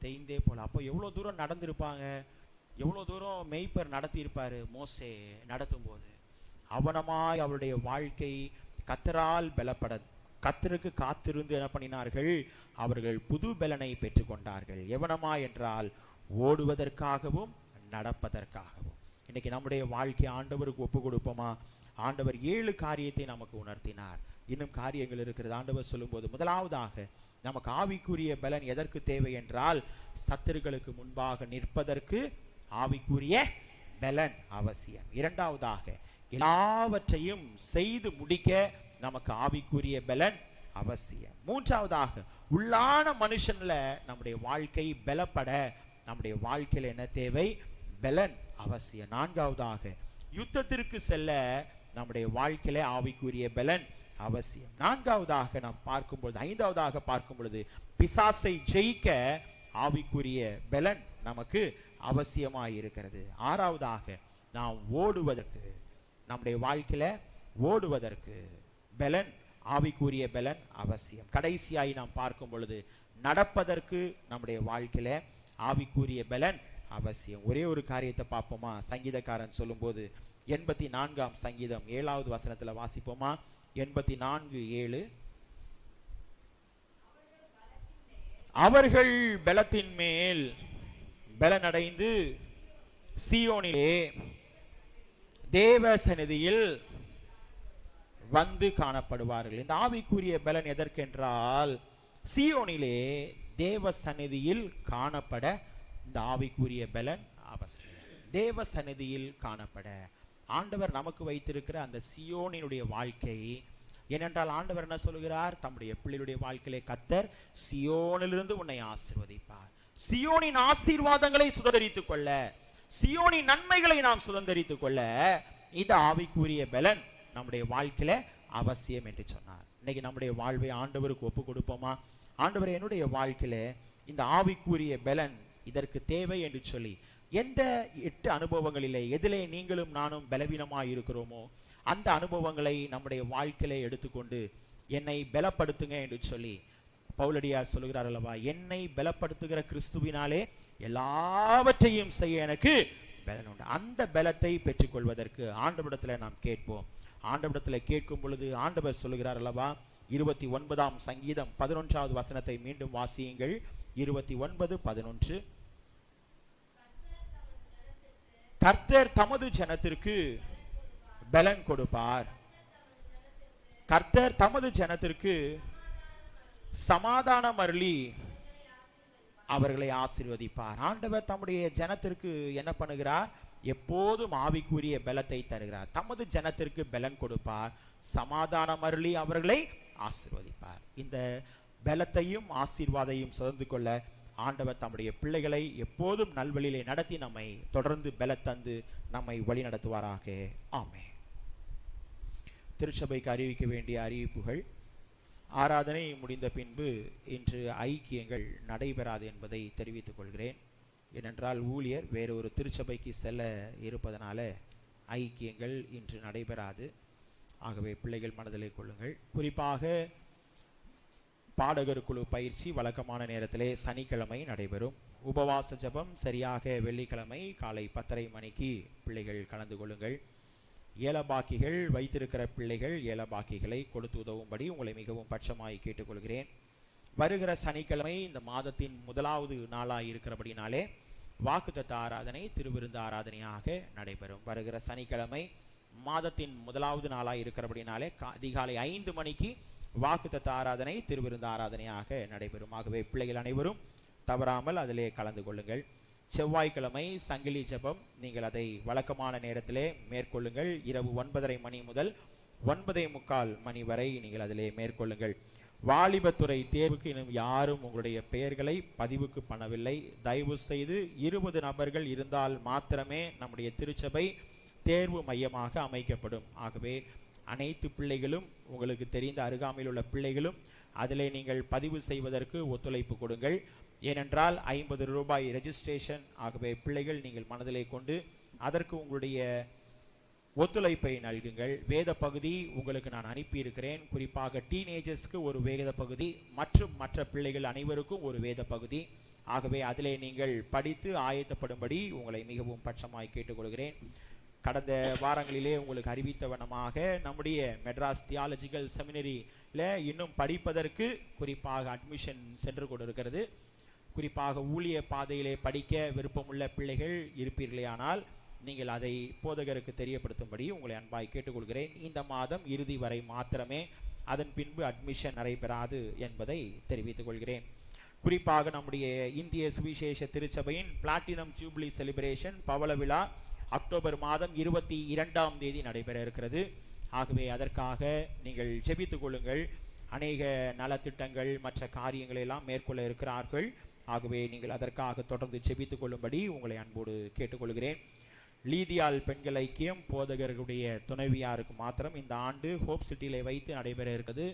தேய்ந்தே போல. அப்போ எவ்வளவு தூரம் நடந்திருப்பாங்க? எவ்வளவு தூரம் மெய்ப்பர் நடத்தி இருப்பாரு மோசே நடத்தும் போது. அவனமாய் அவருடைய வாழ்க்கை கத்தரால் பலப்பட, கத்தருக்கு காத்திருந்து என்ன பண்ணினார்கள்? அவர்கள் புது பலனை பெற்றுக்கொண்டார்கள். எவனமா என்றால் ஓடுவதற்காகவும் நடப்பதற்காகவும். இன்னைக்கு நம்முடைய வாழ்க்கை ஆண்டவருக்கு ஒப்பு கொடுப்போமா? ஆண்டவர் 7 காரியத்தை நமக்கு உணர்த்தினார். இன்னும் காரியங்கள் இருக்கிறது. ஆண்டவர் சொல்லும்போது முதலாவதாக நமக்கு ஆவிக்குரிய பலன் எதற்கு தேவை என்றால் சத்துருக்களுக்கு முன்பாக நிற்பதற்கு ஆவிக்குரிய பலன் அவசியம். இரண்டாவதாக எல்லாவற்றையும் செய்து முடிக்க நமக்கு ஆவிக்குரிய பலன் அவசியம். மூன்றாவதாக உள்ளான மனுஷன்ல நம்முடைய வாழ்க்கை பலப்பட நம்முடைய வாழ்க்கையில் என்ன தேவை? பலன் அவசியம். நான்காவதாக யுத்தத்திற்கு செல்ல நம்முடைய வாழ்க்கையில ஆவிக்குரிய பலன் அவசியம். நான்காவதாக நாம் பார்க்கும்போது, ஐந்தாவதாக பார்க்கும் பொழுது பிசாசை ஜெயிக்க ஆவிக்குரிய பலன் நமக்கு அவசியமாயிருக்கிறது. ஆறாவதாக நாம் ஓடுவதற்கு நம்முடைய வாழ்க்கையில ஓடுவதற்கு பலன், ஆவிக்குரிய பலன் அவசியம். கடைசியாய் நாம் பார்க்கும் பொழுது நடப்பதற்கு நம்முடைய வாழ்க்கையில ஆவிக்குரிய பலன் அவசியம். ஒரே ஒரு காரியத்தை பார்ப்போமா? சங்கீதக்காரன் சொல்லும்போது 84ஆம் சங்கீதம் 7வது வசனத்துல வாசிப்போமா? 84:7. அவர்கள் பலத்தின் மேல் பலனடைந்து சீயோனிலே தேவ சந்நிதியில் வந்து காணப்படுவார்கள். இந்த ஆவிக்குரிய பலன் எதற்கென்றால் சீயோனிலே தேவ சந்நிதியில் காணப்பட இந்த ஆவிக்குரிய பலன் அவசியம். தேவ சந்நிதியில் காணப்பட ஆண்டவர் நமக்கு வைத்திருக்கிற அந்த சீயோனினுடைய வாழ்க்கை, ஏனென்றால் ஆண்டவர் என்ன சொல்கிறார்? தம்முடைய பிள்ளைகளுடைய வாழ்க்கையிலே கர்த்தர் சீயோனிலிருந்து உன்னை ஆசீர்வதிப்பார். சீயோனின் ஆசீர்வாதங்களை சுதந்தரித்துக் கொள்ள, சீயோனின் நன்மைகளை நாம் சுதந்தரித்துக் கொள்ள இந்த ஆவிக்குரிய பலன் நம்முடைய வாழ்க்கையில அவசியம் என்று சொன்னார். இன்னைக்கு நம்முடைய வாழ்வை ஆண்டவருக்கு ஒப்பு கொடுப்போமா? ஆண்டவர், என்னுடைய வாழ்க்கையில இந்த ஆவிக்குரிய பலன் இதற்கு தேவை என்று சொல்லி எந்த 8 அனுபவங்களிலே எதிலே நீங்களும் நானும் பலவீனமாய் இருக்கிறோமோ அந்த அனுபவங்களை நம்முடைய வாழ்க்கையில எடுத்துக்கொண்டு என்னை பலப்படுத்துங்க என்று சொல்லி பவுலடியார் சொல்லுகிறார் அல்லவா? என்னை பலப்படுத்துகிற கிறிஸ்துவினாலே எல்லாவற்றையும் செய்ய எனக்கு பலன் உண்டு. அந்த பலத்தை பெற்றுக்கொள்வதற்கு ஆண்டவரிடத்துல நாம் கேட்போம். ஆண்டவரிடத்துல கேட்கும் பொழுது ஆண்டவர் சொல்லுகிறார் அல்லவா? 29ஆம் சங்கீதம் 11வது வசனத்தை மீண்டும் வாசியுங்கள். 29:11. கர்த்தர் தமது ஜனத்திற்கு பலன் கொடுப்பார். கர்த்தர் தமது ஜனத்திற்கு சமாதானம் அருளி அவர்களை ஆசீர்வதிப்பார். ஆண்டவர் தம்முடைய ஜனத்திற்கு என்ன பண்ணுகிறார்? எப்போதும் ஆவிக்குரிய பலத்தை தருகிறார். தமது ஜனத்திற்கு பலன் கொடுப்பார், சமாதானம் அருளி அவர்களை ஆசீர்வதிப்பார். இந்த பலத்தையும் ஆசீர்வாதையும் சுதந்து கொள்ள ஆண்டவர் தம்முடைய பிள்ளைகளை எப்போதும் நல்வழியிலே நடத்தி நம்மை தொடர்ந்து பலத்தந்து நம்மை வழி நடத்துவாராக. ஆமென். திருச்சபைக்கு அறிவிக்க வேண்டிய அறிவிப்புகள். ஆராதனை முடிந்த பின்பு இன்று ஐக்கியங்கள் நடைபெறாது என்பதை தெரிவித்துக் கொள்கிறேன். ஏனென்றால் ஊழியர் வேறொரு திருச்சபைக்கு செல்ல இருப்பதனால ஐக்கியங்கள் இன்று நடைபெறாது. ஆகவே பிள்ளைகள் மனதிலே கொள்ளுங்கள். குறிப்பாக பாடகர் குழு பயிற்சி வழக்கமான நேரத்திலே சனிக்கிழமை நடைபெறும். உபவாச ஜபம் சரியாக வெள்ளிக்கிழமை காலை 10:30 மணிக்கு பிள்ளைகள் கலந்து கொள்ளுங்கள். ஏலபாக்கிகள் வைத்திருக்கிற பிள்ளைகள் ஏலபாக்கிகளை கொடுத்து உதவும்படி உங்களை மிகவும் பட்சமாய் கேட்டுக்கொள்கிறேன். வருகிற சனிக்கிழமை இந்த மாதத்தின் முதலாவது நாளாக இருக்கிறபடினாலே வாக்குத்தத்த ஆராதனை திருவிருந்து ஆராதனையாக நடைபெறும். வருகிற சனிக்கிழமை மாதத்தின் முதலாவது நாளாக இருக்கிறபடினாலே அதிகாலை 5 மணிக்கு வாக்குத்தத்த ஆராதனை திருவிருந்து ஆராதனையாக நடைபெறும். ஆகவே பிள்ளைகள் அனைவரும் தவறாமல் அதிலே கலந்து கொள்ளுங்கள். செவ்வாய்க்கிழமை சங்கிலி ஜபம், நீங்கள் அதை வழக்கமான நேரத்திலே மேற்கொள்ளுங்கள். இரவு 9:30 மணி முதல் 9:45 மணி வரை நீங்கள் அதிலே மேற்கொள்ளுங்கள். வாலிபத்துறை தேர்வுக்கு இன்னும் யாரும் உங்களுடைய பெயர்களை பதிவுக்கு பண்ணவில்லை. தயவு செய்து 20 நபர்கள் இருந்தால் மாத்திரமே நம்முடைய திருச்சபை தேர்வு மையமாக அமைக்கப்படும். ஆகவே அனைத்து பிள்ளைகளும், உங்களுக்கு தெரிந்த அருகாமையில் உள்ள பிள்ளைகளும் அதிலே நீங்கள் பதிவு செய்வதற்கு ஒத்துழைப்பு கொடுங்கள். ஏனென்றால் 50 ரூபாய் ரெஜிஸ்ட்ரேஷன். ஆகவே பிள்ளைகள் நீங்கள் மனதிலே கொண்டு அதற்கு உங்களுடைய ஒத்துழைப்பை நல்குங்கள். வேத பகுதி உங்களுக்கு நான் அனுப்பியிருக்கிறேன். குறிப்பாக டீனேஜர்ஸ்க்கு ஒரு வேத பகுதி மற்றும் மற்ற பிள்ளைகள் அனைவருக்கும் ஒரு வேத பகுதி. ஆகவே அதிலே நீங்கள் படித்து ஆயத்தப்படும்படி உங்களை மிகவும் பட்சமாய் கேட்டுக்கொள்கிறேன். கடந்த வாரங்களிலே உங்களுக்கு அறிவித்த வண்ணமாக நம்முடைய மெட்ராஸ் தியாலஜிக்கல் செமினரியில் இன்னும் படிப்பதற்கு குறிப்பாக அட்மிஷன் சென்று கொண்டிருக்கிறது. குறிப்பாக ஊழிய பாதையிலே படிக்க விருப்பமுள்ள பிள்ளைகள் இருப்பீர்களேயானால் நீங்கள் அதை போதகருக்கு தெரியப்படுத்தும்படி உங்களை அன்பாய் கேட்டுக்கொள்கிறேன். இந்த மாதம் இறுதி வரை மாத்திரமே, அதன் பின்பு அட்மிஷன் நடைபெறாது என்பதை தெரிவித்துக் கொள்கிறேன். குறிப்பாக நம்முடைய இந்திய சுவிசேஷ திருச்சபையின் பிளாட்டினம் ஜூப்ளி செலிப்ரேஷன் பவள விழா அக்டோபர் மாதம் 22ஆம் தேதி நடைபெற இருக்கிறது. ஆகவே அதற்காக நீங்கள் ஜெபித்துக் கொள்ளுங்கள். அநேக நலத்திட்டங்கள் மற்ற காரியங்களை எல்லாம் மேற்கொள்ள இருக்கிறார்கள். ஆகவே நீங்கள் அதற்காக தொடர்ந்து ஜெபித்துக் கொள்ளும்படி உங்களை அன்போடு கேட்டுக்கொள்கிறேன். லீதியால் பெண்கள் ஐக்கியம் போதகர்களுடைய துணைவியாருக்கு மாத்திரம் இந்த ஆண்டு ஹோப் சிட்டியிலே வைத்து நடைபெற இருக்கிறது.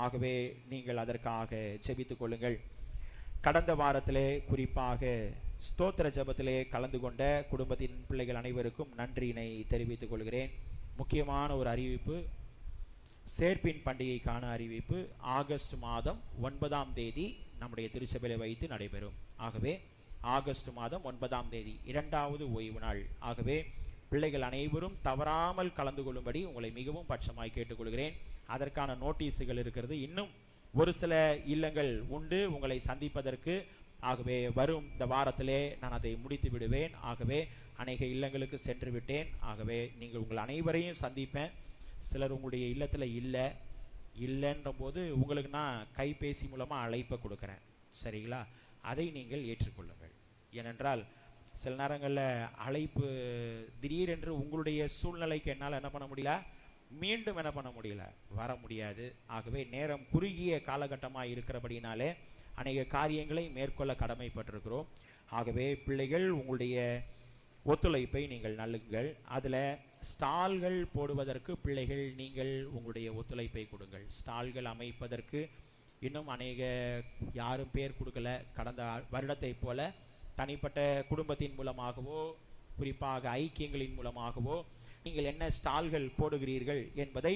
ஆகவே நீங்கள் அதற்காக ஜெபித்துக் கொள்ளுங்கள். கடந்த வாரத்திலே குறிப்பாக ஸ்தோத்திர ஜபத்திலே கலந்து கொண்ட குடும்பத்தின் பிள்ளைகள் அனைவருக்கும் நன்றியினை தெரிவித்துக் கொள்கிறேன். முக்கியமான ஒரு அறிவிப்பு, சேர்ப்பின் பண்டிகைக்கான அறிவிப்பு. ஆகஸ்ட் மாதம் 9ஆம் தேதி நம்முடைய திருச்சபையில் வைத்து நடைபெறும். ஆகவே ஆகஸ்ட் மாதம் 9ஆம் தேதி 2வது ஓய்வு நாள். ஆகவே பிள்ளைகள் அனைவரும் தவறாமல் கலந்து கொள்ளும்படி உங்களை மிகவும் பட்சமாய் கேட்டுக்கொள்கிறேன். அதற்கான நோட்டீஸுகள் இருக்கிறது. இன்னும் ஒரு சில இல்லங்கள் உண்டு உங்களை சந்திப்பதற்கு. ஆகவே வரும் இந்த வாரத்திலே நான் அதை முடித்து விடுவேன். ஆகவே அநேக இல்லங்களுக்கு சென்று விட்டேன். ஆகவே நீங்கள் உங்கள் அனைவரையும் சந்திப்பேன். சிலர் உங்களுடைய இல்லத்தில் இல்லைன்ற போது உங்களுக்கு நான் கைபேசி மூலமாக அழைப்பை கொடுக்குறேன். சரிங்களா? அதை நீங்கள் ஏற்றுக்கொள்ளுங்கள். ஏனென்றால் சில நேரங்களில் அழைப்பு திடீரென்று உங்களுடைய சூழ்நிலைக்கு என்னால் என்ன பண்ண முடியல, மீண்டும் என்ன பண்ண முடியல, வர முடியாது. ஆகவே நேரம் குறுகிய காலகட்டமாக இருக்கிறபடினாலே அநேக காரியங்களை மேற்கொள்ள கடமைப்பட்டிருக்கிறோம். ஆகவே பிள்ளைகள் உங்களுடைய ஒத்துழைப்பை நீங்கள் நல்குங்கள். அதில் ஸ்டால்கள் போடுவதற்கு பிள்ளைகள் நீங்கள் உங்களுடைய ஒத்துழைப்பை கொடுங்கள். ஸ்டால்கள் அமைப்பதற்கு இன்னும் அநேக யாரும் பேர் கொடுக்கல. கடந்த வருடத்தை போல தனிப்பட்ட குடும்பத்தின் மூலமாகவோ குறிப்பாக ஐக்கியங்களின் மூலமாகவோ நீங்கள் என்ன ஸ்டால்கள் போடுகிறீர்கள் என்பதை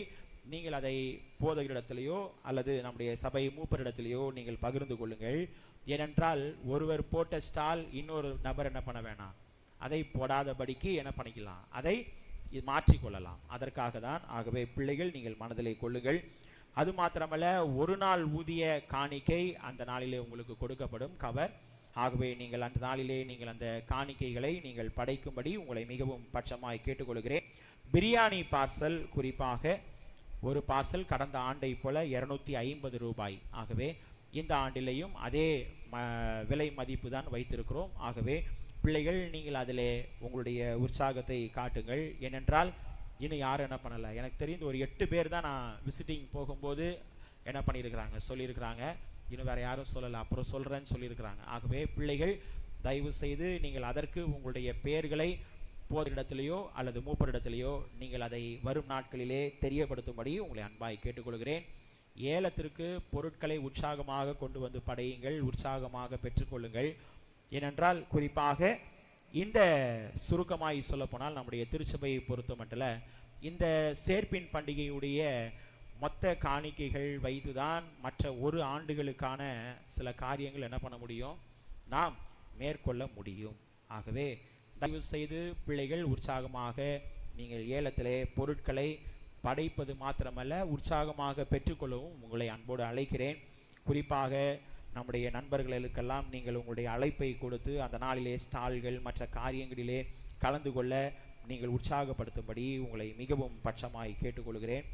நீங்கள் அதை போதகரிடத்திலேயோ அல்லது நம்முடைய சபை மூப்பரிடத்திலேயோ நீங்கள் பகிர்ந்து கொள்ளுங்கள். ஏனென்றால் ஒருவர் போட்ட ஸ்டால் இன்னொரு நபர் என்ன பண்ண வேணாம், அதை போடாதபடிக்கு என்ன பண்ணிக்கலாம், அதை மாற்றிக்கொள்ளலாம். அதற்காக தான். ஆகவே பிள்ளைகள் நீங்கள் மனதிலே கொள்ளுங்கள். அது மாத்திரமல்ல, ஒரு நாள் ஊதிய காணிக்கை அந்த நாளிலே உங்களுக்கு கொடுக்கப்படும் கவர். ஆகவே நீங்கள் அந்த நாளிலே நீங்கள் அந்த காணிக்கைகளை நீங்கள் படைக்கும்படி உங்களை மிகவும் பட்சமாய் கேட்டுக்கொள்கிறேன். பிரியாணி பார்சல், குறிப்பாக ஒரு பார்சல் கடந்த ஆண்டை போல 250 ரூபாய். ஆகவே இந்த ஆண்டிலேயும் அதே விலை மதிப்பு தான் வைத்திருக்கிறோம். ஆகவே பிள்ளைகள் நீங்கள் அதிலே உங்களுடைய உற்சாகத்தை காட்டுங்கள். ஏனென்றால் இன்னும் யாரும் என்ன பண்ணலை, எனக்கு தெரிந்து ஒரு 8 பேர் தான் நான் விசிட்டிங் போகும்போது என்ன பண்ணியிருக்கிறாங்க, சொல்லியிருக்கிறாங்க. இன்னும் வேறு யாரும் சொல்லலை, அப்புறம் சொல்கிறேன்னு சொல்லியிருக்கிறாங்க. ஆகவே பிள்ளைகள் தயவு செய்து நீங்கள் அதற்கு உங்களுடைய பெயர்களை போதரிடத்திலேயோ அல்லது மூப்பரிடத்திலேயோ நீங்கள் அதை வரும் நாட்களிலே தெரியப்படுத்தும்படி உங்களை அன்பாய் கேட்டுக்கொள்கிறேன். ஏலத்திற்கு பொருட்களை உற்சாகமாக கொண்டு வந்து படையுங்கள், உற்சாகமாக பெற்றுக்கொள்ளுங்கள். ஏனென்றால் குறிப்பாக இந்த சுருக்கமாய் சொல்லப்போனால் நம்முடைய திருச்சபையை பொறுத்த மட்டும் இந்த சேர்ப்பின் பண்டிகையுடைய மொத்த காணிக்கைகள் வைத்துதான் மற்ற ஒரு ஆண்டுகளுக்கான சில காரியங்கள் என்ன பண்ண முடியும், நாம் மேற்கொள்ள முடியும். ஆகவே தயவு செய்து பிள்ளைகள் உற்சாகமாக நீங்கள் ஏலத்திலே பொருட்களை படைப்பது மாத்திரமல்ல, உற்சாகமாக பெற்றுக்கொள்ளவும் உங்களை அன்போடு அழைக்கிறேன். குறிப்பாக நம்முடைய நண்பர்களுக்கெல்லாம் நீங்கள் உங்களுடைய அழைப்பை கொடுத்து அந்த நாளிலே ஸ்டால்கள் மற்ற காரியங்களிலே கலந்து கொள்ள நீங்கள் உற்சாகப்படுத்தும்படி உங்களை மிகவும் பட்சமாய் கேட்டுக்கொள்கிறேன்.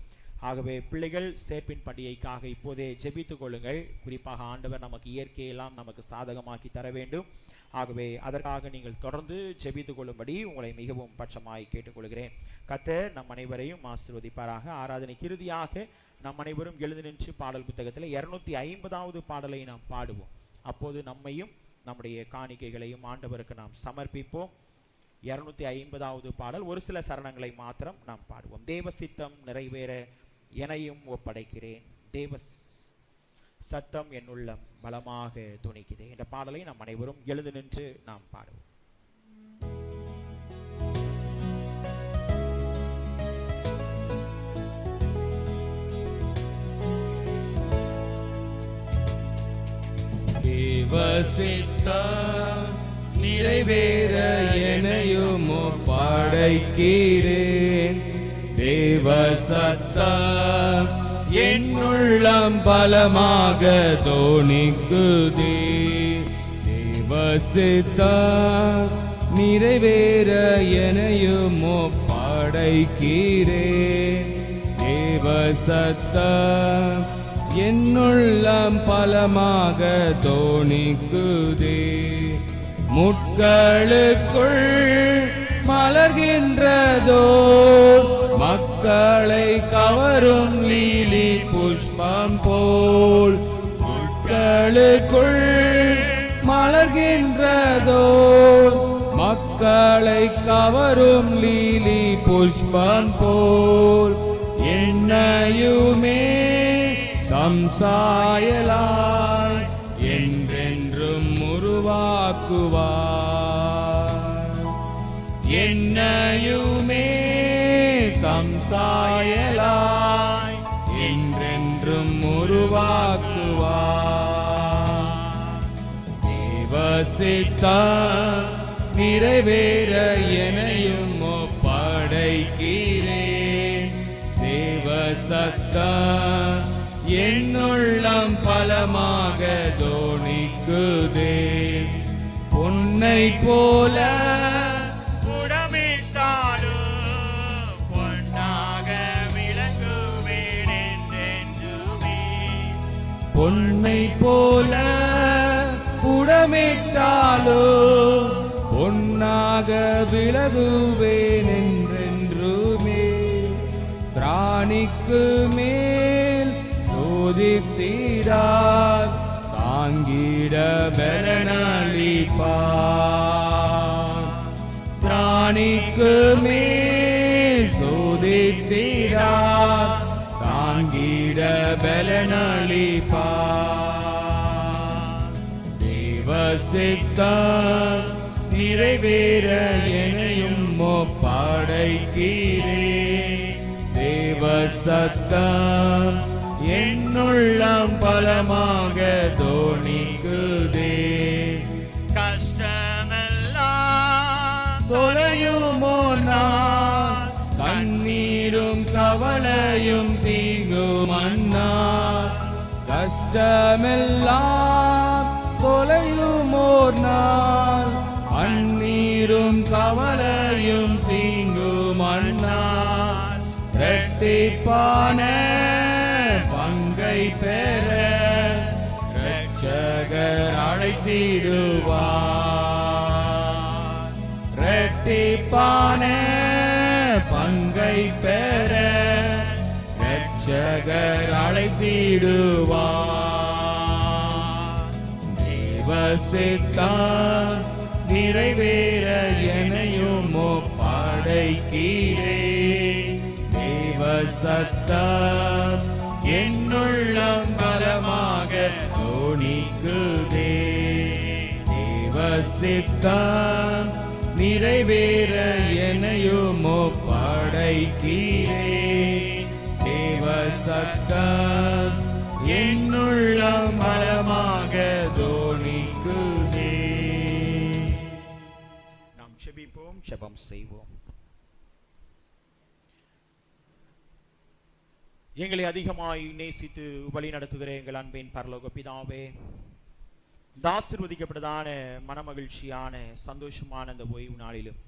ஆகவே பிள்ளைகள் சேர்ப்பின் பண்டிகைக்காக இப்போதே ஜெபித்துக் கொள்ளுங்கள். குறிப்பாக ஆண்டவர் நமக்கு இயற்கையெல்லாம் நமக்கு சாதகமாக்கி தர வேண்டும். ஆகவே அதற்காக நீங்கள் தொடர்ந்து ஜெபித்துக் கொள்ளும்படி உங்களை மிகவும் பட்சமாய் கேட்டுக்கொள்கிறேன். கர்த்தர் நம் அனைவரையும் ஆசீர்வதிப்பாராக. ஆராதனைக்கு இறுதியாக நம் அனைவரும் எழுந்து நின்று பாடல் புத்தகத்தில் 250வது பாடலை நாம் பாடுவோம். அப்போது நம்மையும் நம்முடைய காணிக்கைகளையும் ஆண்டவருக்கு நாம் சமர்ப்பிப்போம். 250வது பாடல் ஒரு சில சரணங்களை மாத்திரம் நாம் பாடுவோம். தேவ சித்தம் நிறைவேற எனையும் ஒப்படைக்கிறேன், தேவ சத்தம் என் உள்ளம் பலமாக துணிக்குதே. இந்த பாடலை நாம் அனைவரும் எழுந்து நின்று நாம் பாடுவோம். தேவ சித்தம் நிறைவேற எனையும் ஒப்படைக்கிறேன், தேவ சத்தம் என் உள்ளம் பலமாக தோணிக்குதே. தேவ சித்தம் நிறைவேற எனையும் ஒப்படைக்கிறேன், தேவ சத்தம் என் உள்ளம் பலமாக தோணிக்குதே. முட்களுக்குள் மலர்கின்றதோ மக்களை கவரும் லீலி புஷ்பம் போல், முட்களுக்குள் மலர்கின்றதோ மக்களை கவரும் லீலி புஷ்பம் போல், என்னையுமே தம் சாயலாய் என்றென்றும் உருவாக்குவார், என்னையுமே தம் தம் சாயலாய் என்றென்றும் உருவாக்குவார். தேவ சித்தம் நிறைவேற எனையும் ஒப்படைக்கிறேன். தேவ சத்தம் என்னுள்ளம் பலமாக தோணிக்குதே. பொன்னை போல உடமிட்டாலும் பொன்னாக விளங்குவேன் என்றென்றுமே. பொன்னை போல உடமிட்டாலோ பொன்னாக விலகுவேன் என்றென்றுமே. திராணிக்கு மேல் சோதித்தீரார் தாங்கிட பலனளிப்பார். திராணிக்கு மேல் சோதித்தீரார் தாங்கிட பலனளிப்பார். தேவ சித்தம் நிறைவேற எனையும் ஒப்படைக்கிறேன். தேவ சத்தம் என்னுள்ளம் பலமாக தோணிக்குதே. கஷ்டமெல்லாம் தொலையுமோ நான் கண்ணீரும் கவலையும் தீங்கும் அண்ணா. கஷ்டமெல்லாம் தொலையுமோர் நாள் கண்ணீரும் கவலையும் தீங்கும் அண்ணா. இரட்டிப்பான பங்கை பெற இரட்சகர் அழைத்திடுவார். இரட்டிப்பான பங்கை பெற இரட்சகர் அழைத்திடுவார். தேவ சித்தம் நிறைவேற எனையும் ஒப்படைக்கிறேன். தேவ சத்தம் என்னுள்ளம் பலமாக தோணிக்குதே. தேவ சித்தம் நிறைவேற எனையும் ஒப்படைக்கிறேன். தேவ சத்தம் என்னுள்ளம் பலமாக தோணிக்குதே. நாம் ஜெபிப்போம், ஜெபம் செய்வோம். எங்களை அதிகமாய் நேசித்து வழி நடத்துகிற எங்கள் அன்பின் பரலோக பிதாவே, இந்த ஆசீர்வதிக்கப்பட்டதான மனமகிழ்ச்சியான சந்தோஷமான அந்த ஓய்வு நாளிலும்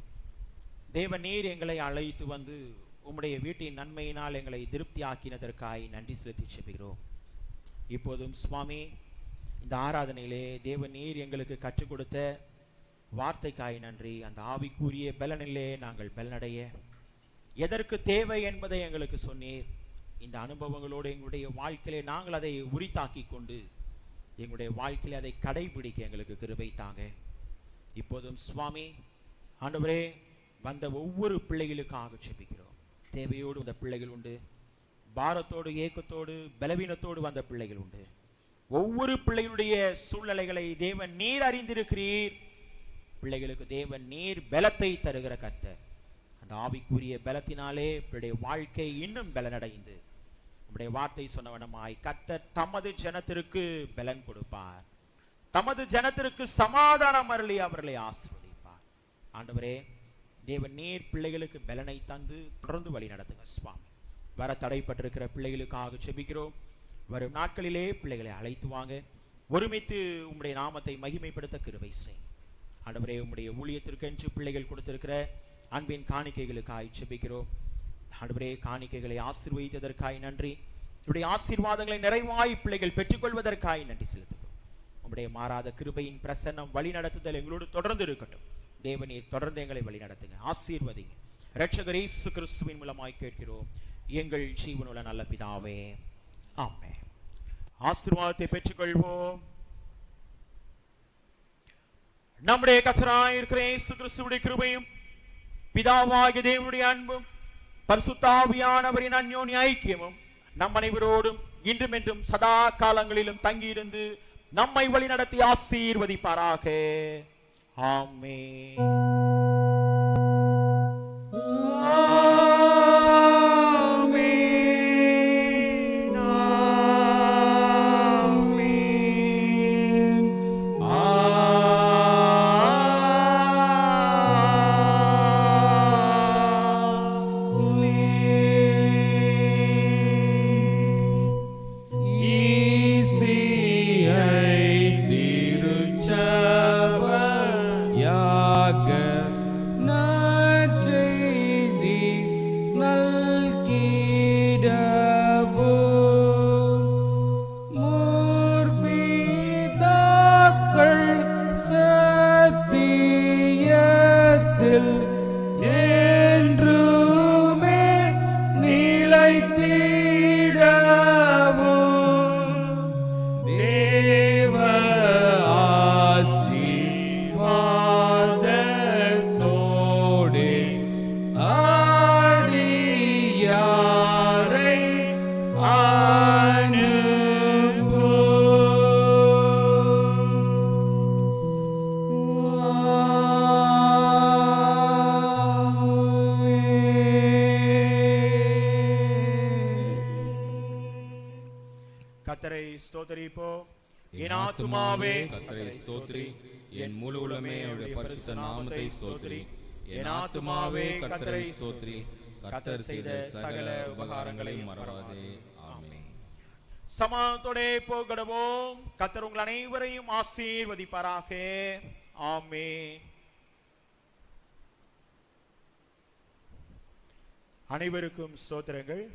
தேவ நீர் எங்களை அழைத்து வந்து உம்முடைய வீட்டின் நன்மையினால் எங்களை திருப்தி ஆக்கினதற்காய் நன்றி செலுத்தி செல்கிறோம். இப்போதும் சுவாமி, இந்த ஆராதனையிலே தேவ நீர் எங்களுக்கு கற்றுக் கொடுத்த வார்த்தைக்காய் நன்றி. அந்த ஆவிக்குரிய பலனிலே நாங்கள் பலனடைய எதற்கு தேவை என்பதை எங்களுக்கு சொன்னீர். இந்த அனுபவங்களோடு எங்களுடைய வாழ்க்கையிலே நாங்கள் அதை உரித்தாக்கி கொண்டு எங்களுடைய வாழ்க்கையிலே அதை கடைபிடிக்க எங்களுக்கு கிருபை தாங்க. இப்போதும் சுவாமி ஆண்டவரே, வந்த ஒவ்வொரு பிள்ளைகளுக்காக ஜெபிக்கிறோம். தேவையோடு வந்த பிள்ளைகள் உண்டு, பாரத்தோடு ஏக்கத்தோடு பலவீனத்தோடு வந்த பிள்ளைகள் உண்டு. ஒவ்வொரு பிள்ளைகளுடைய சூழ்நிலைகளை தேவன் நீர் அறிந்திருக்கிறீர். பிள்ளைகளுக்கு தேவன் நீர் பலத்தை தருகிற கர்த்தர். அந்த ஆவிக்குரிய பலத்தினாலே பிள்ளைய வாழ்க்கை இன்னும் பலனடைந்து உம்முடைய வார்த்தை சொன்னவனமாய் கர்த்தர் தமது ஜனத்திற்கு பலன் கொடுப்பார். தமது ஜனத்திற்கு சமாதானம் அருளி அவர்களை ஆசீர்வதிப்பார். ஆண்டவரே, தேவன் நீர் பிள்ளைகளுக்கு பலனை தந்து தொடர்ந்து வழி நடத்துங்க சுவாமி. வர தடைப்பட்டிருக்கிற பிள்ளைகளுக்காக ஜெபிக்கிறோம். வரும் நாட்களிலே பிள்ளைகளை அழைத்து வாங்க, ஒருமித்து உம்முடைய நாமத்தை மகிமைப்படுத்த கிருபை செய். ஆண்டவரே, உம்முடைய ஊழியத்திற்கென்று பிள்ளைகள் கொடுத்திருக்கிற அன்பின் காணிக்கைகளுக்காய் ஜெபிக்கிறோம். ஆண்டவரே, காணிக்கைகளை ஆசீர்வதித்ததற்காய் நன்றி. உம்முடைய ஆசீர்வாதங்களை நிறைவாய் பிள்ளைகள் பெற்றுக்கொள்வதற்காய் நன்றி செலுத்துகிறோம். உம்முடைய மாறாத கிருபையின் பிரசன்னம் வழி நடத்துதல் எங்களோடு தொடர்ந்து இருக்கட்டும். தேவனே, தொடர்ந்து எங்களை வழி நடத்துங்க, ஆசீர்வதிங்க. இரட்சகர் இயேசு கிறிஸ்துவின் மூலமாய் கேட்கிறோம் எங்கள் ஜீவனுள்ள நல்ல பிதாவே, ஆமென். ஆசீர்வாதத்தை பெற்றுக்கொள்வோம். நம்முடைய கர்த்தராய் இருக்கிற இயேசு கிறிஸ்துவுடைய கிருபையும் பிதாவாகிய தேவனுடைய அன்பும் பரிசுத்த ஆவியானவரின் அன்யோன்ய ஐக்கியமும் நம் அனைவரோடும் இன்றும் என்றும் சதா காலங்களிலும் தங்கியிருந்து நம்மை வழி நடத்தி ஆசீர்வதிப்பாராக. ஆமென். நற்செய்தி நல்கிடவும் முற்பிதாக்கள் சத்தியத்தில் என்றுமே நிலைத்திடவும் தேவ ஆசீர்வாதத்தோடே ஆடியாரை கர்த்தரை ஸ்தோத்திரிப்போ. என் ஆத்துமாவே கர்த்தரை ஸ்தோத்திரி, என் முழு உள்ளமே அவருடைய பரிசுத்த நாமத்தை ஸ்தோத்திரி. என் ஆத்துமாவே கர்த்தரை ஸ்தோத்திரி, கர்த்தர் செய்த சகல உபகாரங்களையும் மறவாதே. ஆமென். சமாதானத்தோடே போகடவோம். கர்த்தர் உங்கள் அனைவரையும் ஆசீர்வதிப்பாராக. ஆமென். அனைவருக்கும் ஸ்தோத்திரங்கள்.